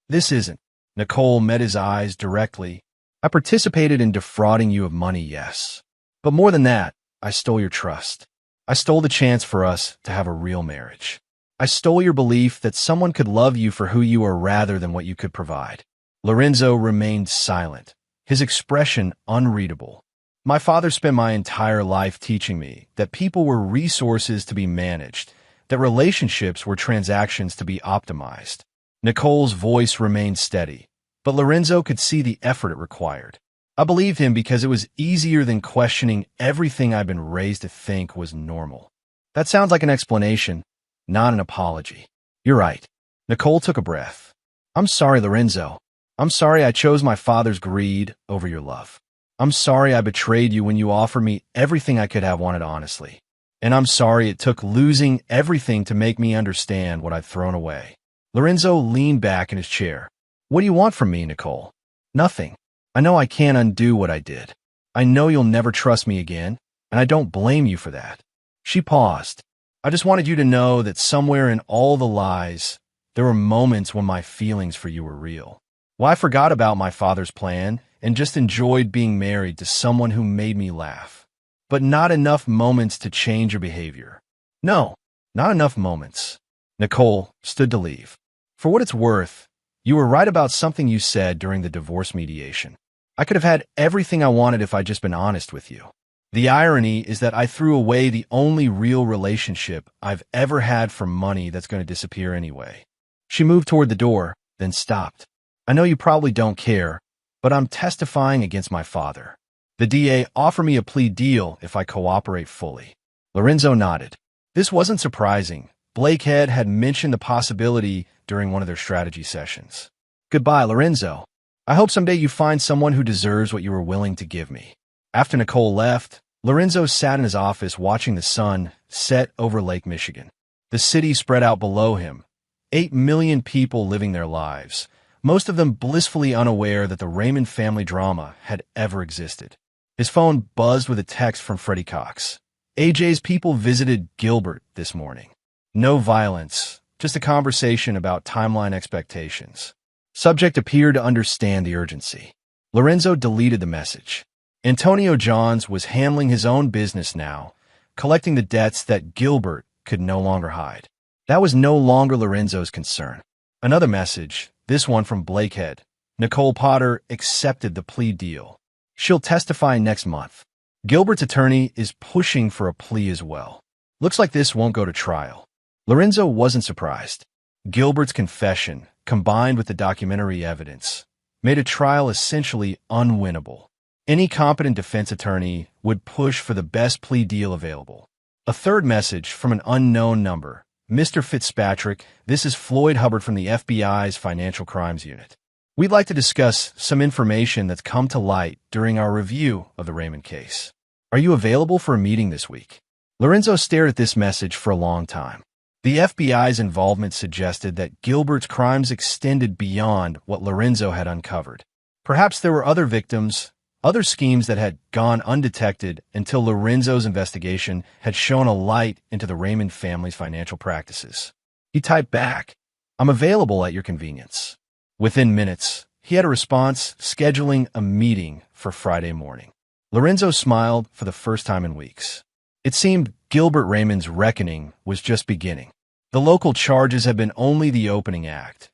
This isn't." Nicole met his eyes directly. "I participated in defrauding you of money, yes. But more than that, I stole your trust. I stole the chance for us to have a real marriage. I stole your belief that someone could love you for who you are rather than what you could provide." Lorenzo remained silent, his expression unreadable. "My father spent my entire life teaching me that people were resources to be managed, that relationships were transactions to be optimized." Nicole's voice remained steady, but Lorenzo could see the effort it required. "I believed him because it was easier than questioning everything I've been raised to think was normal." That sounds like an explanation, not an apology. "You're right." Nicole took a breath. "I'm sorry, Lorenzo. I'm sorry I chose my father's greed over your love. I'm sorry I betrayed you when you offered me everything I could have wanted honestly. And I'm sorry it took losing everything to make me understand what I'd thrown away." Lorenzo leaned back in his chair. "What do you want from me, Nicole?" "Nothing. I know I can't undo what I did. I know you'll never trust me again, and I don't blame you for that." She paused. "I just wanted you to know that somewhere in all the lies, there were moments when my feelings for you were real. Well, I forgot about my father's plan and just enjoyed being married to someone who made me laugh. But not enough moments to change your behavior. No, not enough moments." Nicole stood to leave. "For what it's worth, you were right about something you said during the divorce mediation. I could have had everything I wanted if I'd just been honest with you. The irony is that I threw away the only real relationship I've ever had for money that's going to disappear anyway." She moved toward the door, then stopped. "I know you probably don't care, but I'm testifying against my father. The DA offered me a plea deal if I cooperate fully." Lorenzo nodded. This wasn't surprising. Blakehead had mentioned the possibility during one of their strategy sessions. "Goodbye, Lorenzo. I hope someday you find someone who deserves what you were willing to give me." After Nicole left, Lorenzo sat in his office watching the sun set over Lake Michigan. The city spread out below him, 8 million people living their lives, most of them blissfully unaware that the Raymond family drama had ever existed. His phone buzzed with a text from Freddie Cox. "AJ's people visited Gilbert this morning. No violence, just a conversation about timeline expectations." Subject appeared to understand the urgency. Lorenzo deleted the message. Antonio Johns was handling his own business now, collecting the debts that Gilbert could no longer hide. That was no longer Lorenzo's concern. Another message, this one from Blakehead. "Nicole Potter accepted the plea deal. She'll testify next month. Gilbert's attorney is pushing for a plea as well. Looks like this won't go to trial." Lorenzo wasn't surprised. Gilbert's confession, combined with the documentary evidence, made a trial essentially unwinnable. Any competent defense attorney would push for the best plea deal available. A third message from an unknown number. "Mr. Fitzpatrick, this is Floyd Hubbard from the FBI's Financial Crimes Unit. We'd like to discuss some information that's come to light during our review of the Raymond case. Are you available for a meeting this week?" Lorenzo stared at this message for a long time. The FBI's involvement suggested that Gilbert's crimes extended beyond what Lorenzo had uncovered. Perhaps there were other victims, other schemes that had gone undetected until Lorenzo's investigation had shown a light into the Raymond family's financial practices. He typed back, "I'm available at your convenience." Within minutes, he had a response scheduling a meeting for Friday morning. Lorenzo smiled for the first time in weeks. It seemed Gilbert Raymond's reckoning was just beginning. The local charges had been only the opening act.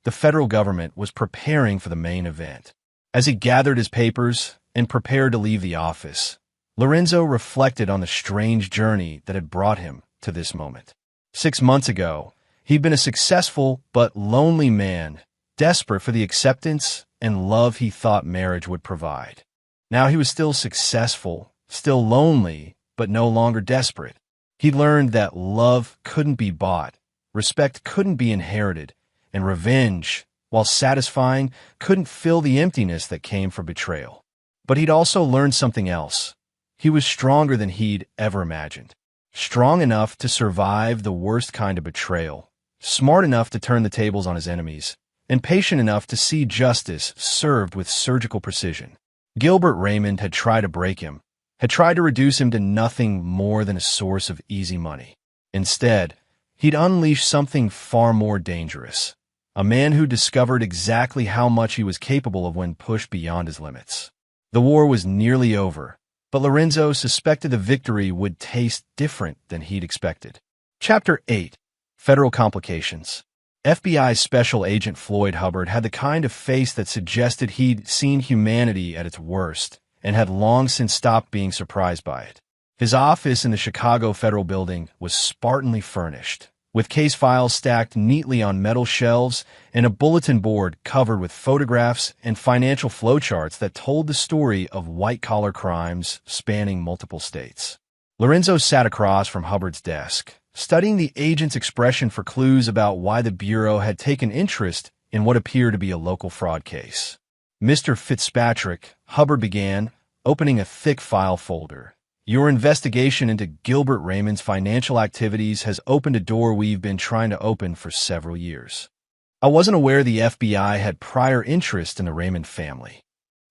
The federal government was preparing for the main event. As he gathered his papers and prepared to leave the office, Lorenzo reflected on the strange journey that had brought him to this moment. 6 months ago, He'd been a successful but lonely man, desperate for the acceptance and love he thought marriage would provide. Now he was still successful, still lonely, but no longer desperate. He learned that love couldn't be bought, respect couldn't be inherited, and revenge, while satisfying, couldn't fill the emptiness that came from betrayal. But he'd also learned something else. He was stronger than he'd ever imagined. Strong enough to survive the worst kind of betrayal, smart enough to turn the tables on his enemies, and patient enough to see justice served with surgical precision. Gilbert Raymond had tried to break him, had tried to reduce him to nothing more than a source of easy money. Instead, he'd unleashed something far more dangerous, a man who discovered exactly how much he was capable of when pushed beyond his limits. The war was nearly over, but Lorenzo suspected the victory would taste different than he'd expected. Chapter 8. Federal Complications. FBI Special Agent Floyd Hubbard had the kind of face that suggested he'd seen humanity at its worst and had long since stopped being surprised by it. His office in the Chicago Federal Building was spartanly furnished, with case files stacked neatly on metal shelves and a bulletin board covered with photographs and financial flowcharts that told the story of white-collar crimes spanning multiple states. Lorenzo sat across from Hubbard's desk, studying the agent's expression for clues about why the Bureau had taken interest in what appeared to be a local fraud case. Mr. Fitzpatrick, Hubbard began, opening a thick file folder. Your investigation into Gilbert Raymond's financial activities has opened a door we've been trying to open for several years. I wasn't aware the FBI had prior interest in the Raymond family.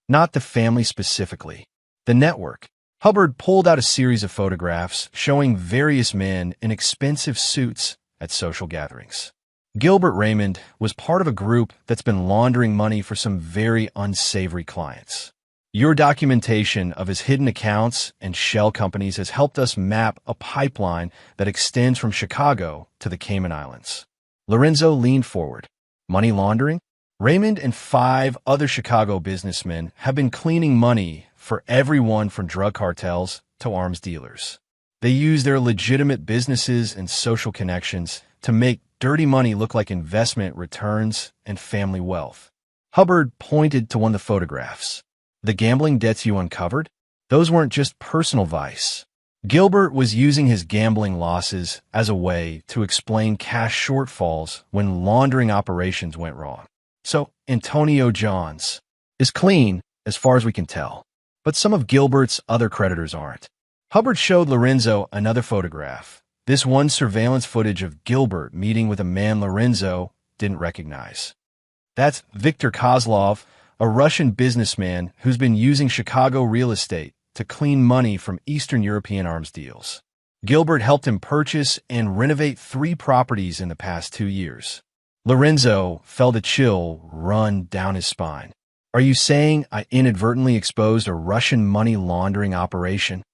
Not the family specifically. The network. Hubbard pulled out a series of photographs showing various men in expensive suits at social gatherings. Gilbert Raymond was part of a group that's been laundering money for some very unsavory clients. Your documentation of his hidden accounts and shell companies has helped us map a pipeline that extends from Chicago to the Cayman Islands. Lorenzo leaned forward. Money laundering? Raymond and 5 other Chicago businessmen have been cleaning money for everyone from drug cartels to arms dealers. They use their legitimate businesses and social connections to make dirty money look like investment returns and family wealth. Hubbard pointed to one of the photographs. The gambling debts you uncovered? Those weren't just personal vice. Gilbert was using his gambling losses as a way to explain cash shortfalls when laundering operations went wrong. So, Antonio Johns is clean as far as we can tell, but some of Gilbert's other creditors aren't. Hubbard showed Lorenzo another photograph, this one surveillance footage of Gilbert meeting with a man Lorenzo didn't recognize. That's Viktor Kozlov, a Russian businessman who's been using Chicago real estate to clean money from Eastern European arms deals. Gilbert helped him purchase and renovate 3 properties in the past 2 years. Lorenzo felt a chill run down his spine. Are you saying I inadvertently exposed a Russian money laundering operation?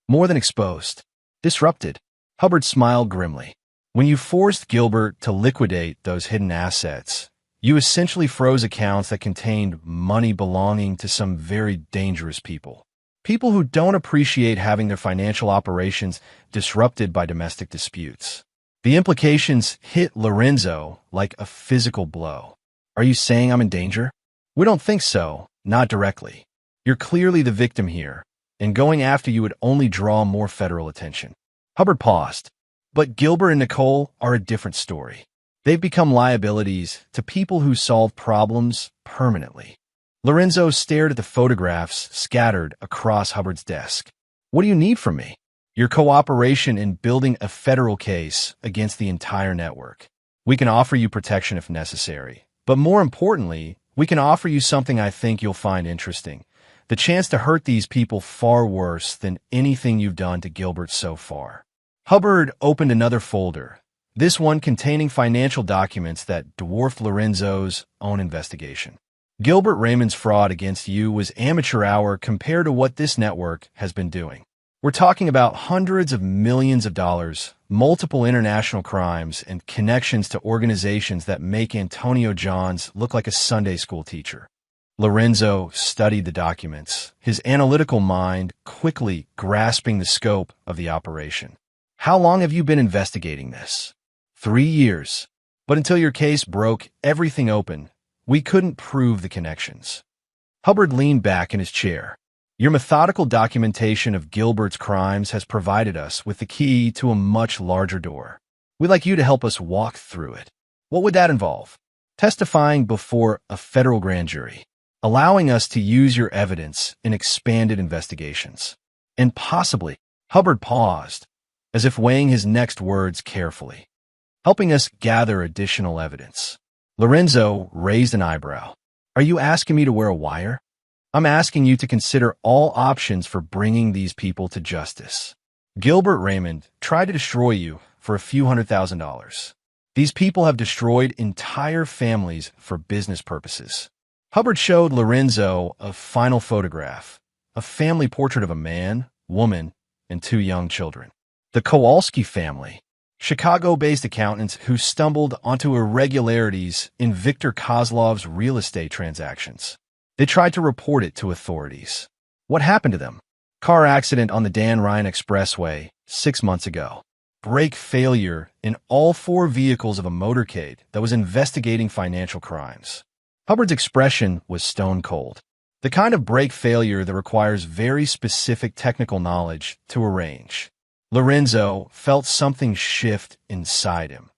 More than exposed. Disrupted. Hubbard smiled grimly. When you forced Gilbert to liquidate those hidden assets, you essentially froze accounts that contained money belonging to some very dangerous people. People who don't appreciate having their financial operations disrupted by domestic disputes. The implications hit Lorenzo like a physical blow. Are you saying I'm in danger? We don't think so, not directly. You're clearly the victim here, and going after you would only draw more federal attention. Hubbard paused. But Gilbert and Nicole are a different story. They've become liabilities to people who solve problems permanently. Lorenzo stared at the photographs scattered across Hubbard's desk. What do you need from me? Your cooperation in building a federal case against the entire network. We can offer you protection if necessary. But more importantly, we can offer you something I think you'll find interesting. The chance to hurt these people far worse than anything you've done to Gilbert so far. Hubbard opened another folder, this one containing financial documents that dwarfed Lorenzo's own investigation. Gilbert Raymond's fraud against you was amateur hour compared to what this network has been doing. We're talking about hundreds of millions of dollars, multiple international crimes, and connections to organizations that make Antonio Johns look like a Sunday school teacher. Lorenzo studied the documents, his analytical mind quickly grasping the scope of the operation. How long have you been investigating this? 3 years. But until your case broke everything open, we couldn't prove the connections. Hubbard leaned back in his chair. Your methodical documentation of Gilbert's crimes has provided us with the key to a much larger door. We'd like you to help us walk through it. What would that involve? Testifying before a federal grand jury, allowing us to use your evidence in expanded investigations. And possibly, Hubbard paused, as if weighing his next words carefully, helping us gather additional evidence. Lorenzo raised an eyebrow. Are you asking me to wear a wire? I'm asking you to consider all options for bringing these people to justice. Gilbert Raymond tried to destroy you for a few $100,000. These people have destroyed entire families for business purposes. Hubbard showed Lorenzo a final photograph, a family portrait of a man, woman, and 2 young children. The Kowalski family, Chicago-based accountants who stumbled onto irregularities in Victor Kozlov's real estate transactions. They tried to report it to authorities. What happened to them? Car accident on the Dan Ryan Expressway 6 months ago. Brake failure in all 4 vehicles of a motorcade that was investigating financial crimes. Hubbard's expression was stone cold. The kind of brake failure that requires very specific technical knowledge to arrange. Lorenzo felt something shift inside him.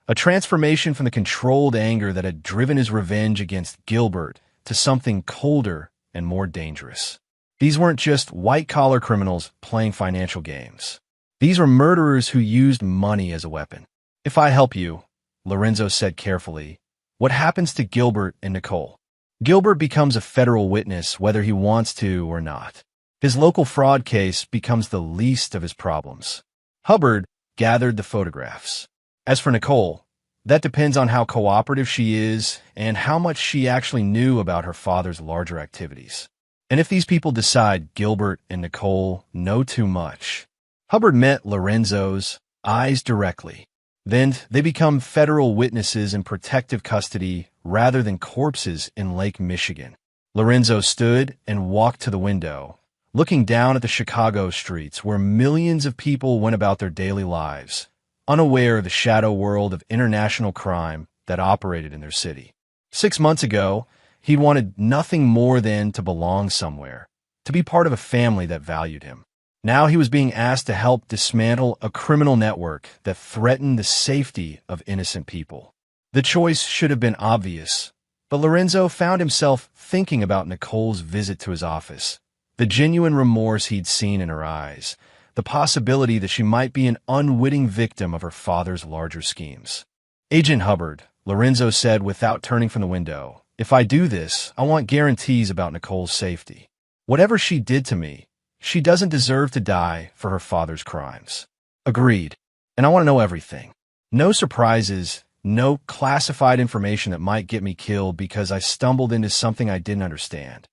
A transformation from the controlled anger that had driven his revenge against Gilbert to something colder and more dangerous. These weren't just white-collar criminals playing financial games. These were murderers who used money as a weapon. If I help you, Lorenzo said carefully, what happens to Gilbert and Nicole? Gilbert becomes a federal witness whether he wants to or not. His local fraud case becomes the least of his problems. Hubbard gathered the photographs. As for Nicole, that depends on how cooperative she is and how much she actually knew about her father's larger activities. And if these people decide Gilbert and Nicole know too much, Hubbard met Lorenzo's eyes directly. Then they become federal witnesses in protective custody rather than corpses in Lake Michigan. Lorenzo stood and walked to the window, looking down at the Chicago streets where millions of people went about their daily lives, unaware of the shadow world of international crime that operated in their city. 6 months ago, he wanted nothing more than to belong somewhere, to be part of a family that valued him. Now he was being asked to help dismantle a criminal network that threatened the safety of innocent people. The choice should have been obvious, but Lorenzo found himself thinking about Nicole's visit to his office, the genuine remorse he'd seen in her eyes, the possibility that she might be an unwitting victim of her father's larger schemes. Agent Hubbard, Lorenzo said without turning from the window, if I do this, I want guarantees about Nicole's safety. Whatever she did to me, she doesn't deserve to die for her father's crimes. Agreed. And I want to know everything. No surprises, no classified information that might get me killed because I stumbled into something I didn't understand.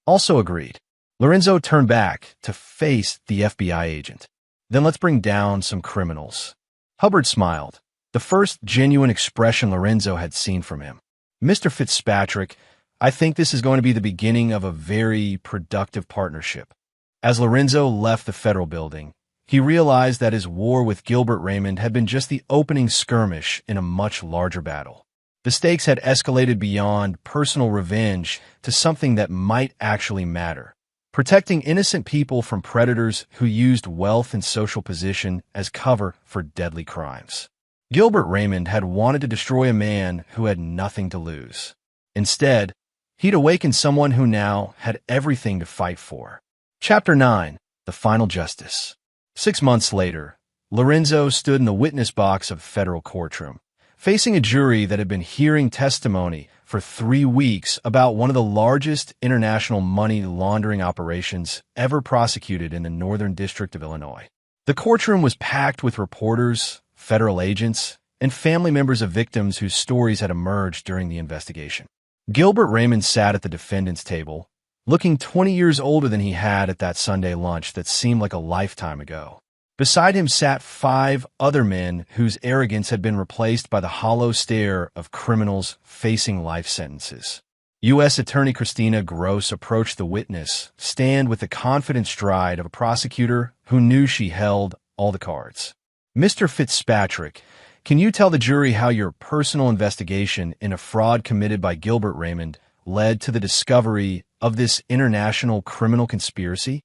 Also agreed. Lorenzo turned back to face the FBI agent. Then let's bring down some criminals. Hubbard smiled, the first genuine expression Lorenzo had seen from him. Mr. Fitzpatrick, I think this is going to be the beginning of a very productive partnership. As Lorenzo left the federal building, he realized that his war with Gilbert Raymond had been just the opening skirmish in a much larger battle. The stakes had escalated beyond personal revenge to something that might actually matter, protecting innocent people from predators who used wealth and social position as cover for deadly crimes. Gilbert Raymond had wanted to destroy a man who had nothing to lose. Instead, he'd awakened someone who now had everything to fight for. Chapter 9. The Final Justice. 6 months later, Lorenzo stood in the witness box of a federal courtroom, facing a jury that had been hearing testimony for 3 weeks about one of the largest international money laundering operations ever prosecuted in the Northern District of Illinois. The courtroom was packed with reporters, federal agents, and family members of victims whose stories had emerged during the investigation. Gilbert Raymond sat at the defendant's table, looking 20 years older than he had at that Sunday lunch that seemed like a lifetime ago. Beside him sat 5 other men whose arrogance had been replaced by the hollow stare of criminals facing life sentences. U.S. Attorney Christina Gross approached the witness stand with the confident stride of a prosecutor who knew she held all the cards. Mr. Fitzpatrick, Can you tell the jury how your personal investigation in a fraud committed by Gilbert Raymond led to the discovery of this international criminal conspiracy?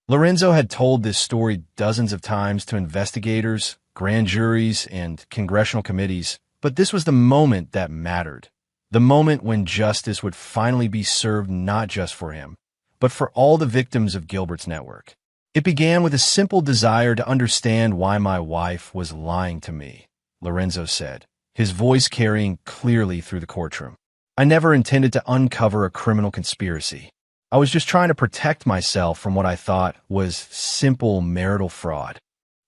Lorenzo had told this story dozens of times to investigators, grand juries, and congressional committees, but this was the moment that mattered. The moment when justice would finally be served not just for him, but for all the victims of Gilbert's network. It began with a simple desire to understand why my wife was lying to me, Lorenzo said, his voice carrying clearly through the courtroom. I never intended to uncover a criminal conspiracy. I was just trying to protect myself from what I thought was simple marital fraud.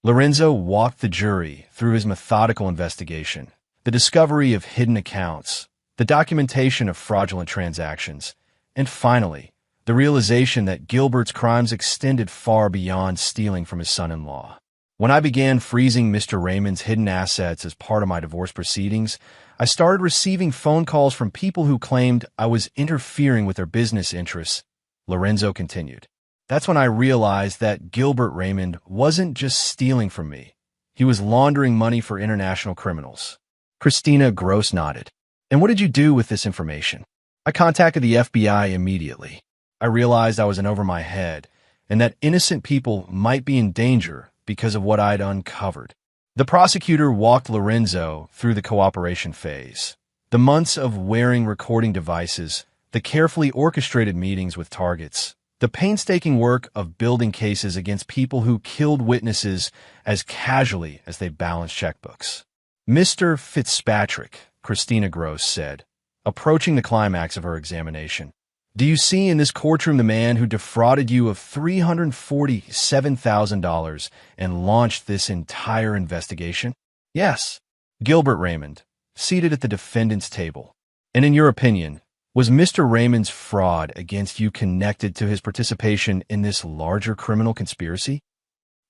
Lorenzo walked the jury through his methodical investigation, the discovery of hidden accounts, the documentation of fraudulent transactions, and finally, the realization that Gilbert's crimes extended far beyond stealing from his son-in-law. When I began freezing Mr. Raymond's hidden assets as part of my divorce proceedings, I started receiving phone calls from people who claimed I was interfering with their business interests, Lorenzo continued. That's when I realized that Gilbert Raymond wasn't just stealing from me. He was laundering money for international criminals. Christina Gross nodded. And what did you do with this information? I contacted the FBI immediately. I realized I was in over my head and that innocent people might be in danger because of what I'd uncovered. The prosecutor walked Lorenzo through the cooperation phase. The months of wearing recording devices, the carefully orchestrated meetings with targets, the painstaking work of building cases against people who killed witnesses as casually as they balanced checkbooks. Mr. Fitzpatrick, Christina Gross said, approaching the climax of her examination. Do you see in this courtroom the man who defrauded you of $347,000 and launched this entire investigation? Yes, Gilbert Raymond, seated at the defendant's table. And in your opinion, was Mr. Raymond's fraud against you connected to his participation in this larger criminal conspiracy?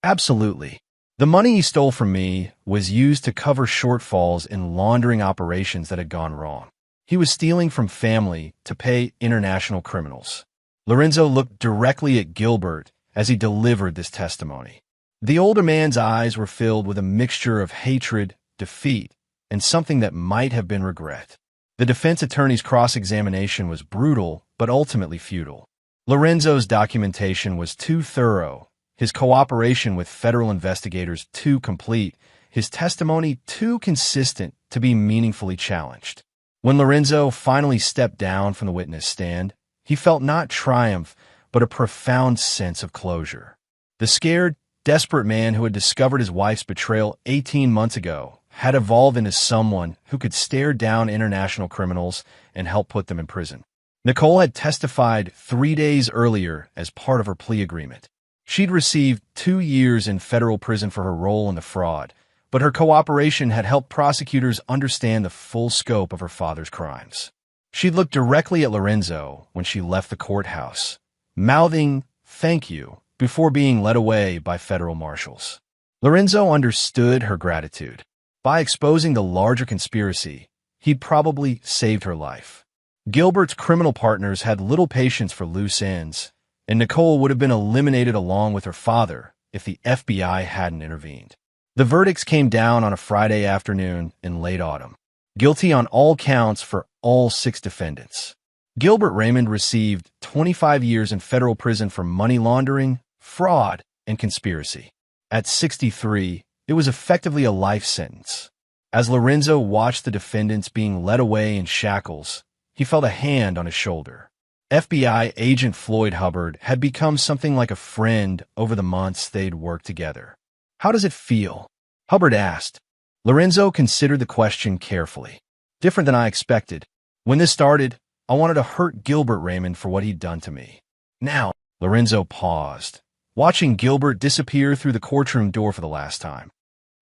Absolutely. The money he stole from me was used to cover shortfalls in laundering operations that had gone wrong. He was stealing from family to pay international criminals. Lorenzo looked directly at Gilbert as he delivered this testimony. The older man's eyes were filled with a mixture of hatred, defeat, and something that might have been regret. The defense attorney's cross-examination was brutal, but ultimately futile. Lorenzo's documentation was too thorough, his cooperation with federal investigators too complete, his testimony too consistent to be meaningfully challenged. When Lorenzo finally stepped down from the witness stand, he felt not triumph, but a profound sense of closure. The scared, desperate man who had discovered his wife's betrayal 18 months ago had evolved into someone who could stare down international criminals and help put them in prison. Nicole had testified 3 days earlier as part of her plea agreement. She'd received 2 years in federal prison for her role in the fraud, but her cooperation had helped prosecutors understand the full scope of her father's crimes. She'd looked directly at Lorenzo when she left the courthouse, mouthing, "Thank you," before being led away by federal marshals. Lorenzo understood her gratitude. By exposing the larger conspiracy, he'd probably saved her life. Gilbert's criminal partners had little patience for loose ends, and Nicole would have been eliminated along with her father if the FBI hadn't intervened. The verdicts came down on a Friday afternoon in late autumn. Guilty on all counts for all 6 defendants. Gilbert Raymond received 25 years in federal prison for money laundering, fraud, and conspiracy. At 63, it was effectively a life sentence. As Lorenzo watched the defendants being led away in shackles, he felt a hand on his shoulder. FBI agent Floyd Hubbard had become something like a friend over the months they'd worked together. "How does it feel?" Hubbard asked. Lorenzo considered the question carefully. "Different than I expected. When this started, I wanted to hurt Gilbert Raymond for what he'd done to me. Now," Lorenzo paused, watching Gilbert disappear through the courtroom door for the last time.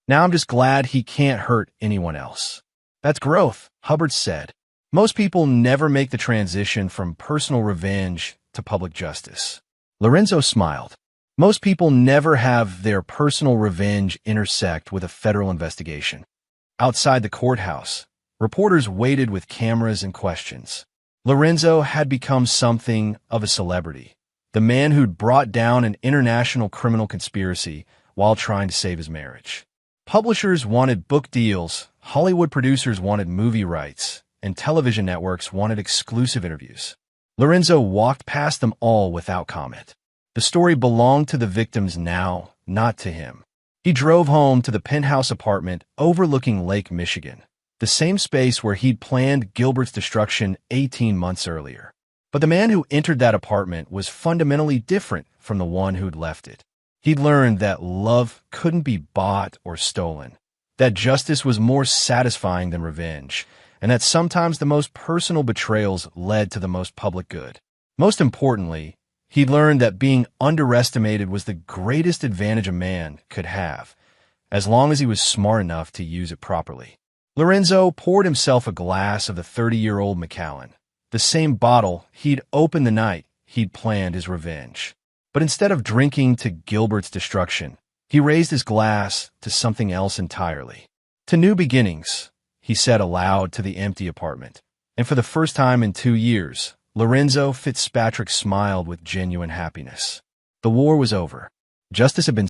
"Now I'm just glad he can't hurt anyone else." "That's growth," Hubbard said. "Most people never make the transition from personal revenge to public justice." Lorenzo smiled. "Most people never have their personal revenge intersect with a federal investigation." Outside the courthouse, reporters waited with cameras and questions. Lorenzo had become something of a celebrity, the man who'd brought down an international criminal conspiracy while trying to save his marriage. Publishers wanted book deals, Hollywood producers wanted movie rights, and television networks wanted exclusive interviews. Lorenzo walked past them all without comment. The story belonged to the victims now, not to him. He drove home to the penthouse apartment overlooking Lake Michigan, the same space where he'd planned Gilbert's destruction 18 months earlier. But the man who entered that apartment was fundamentally different from the one who'd left it. He'd learned that love couldn't be bought or stolen, that justice was more satisfying than revenge, and that sometimes the most personal betrayals led to the most public good. Most importantly, he learned that being underestimated was the greatest advantage a man could have, as long as he was smart enough to use it properly. Lorenzo poured himself a glass of the 30-year-old Macallan, the same bottle he'd opened the night he'd planned his revenge. But instead of drinking to Gilbert's destruction, he raised his glass to something else entirely. To new beginnings, he said aloud to the empty apartment. And for the first time in 2 years, Lorenzo Fitzpatrick smiled with genuine happiness. The war was over. Justice had been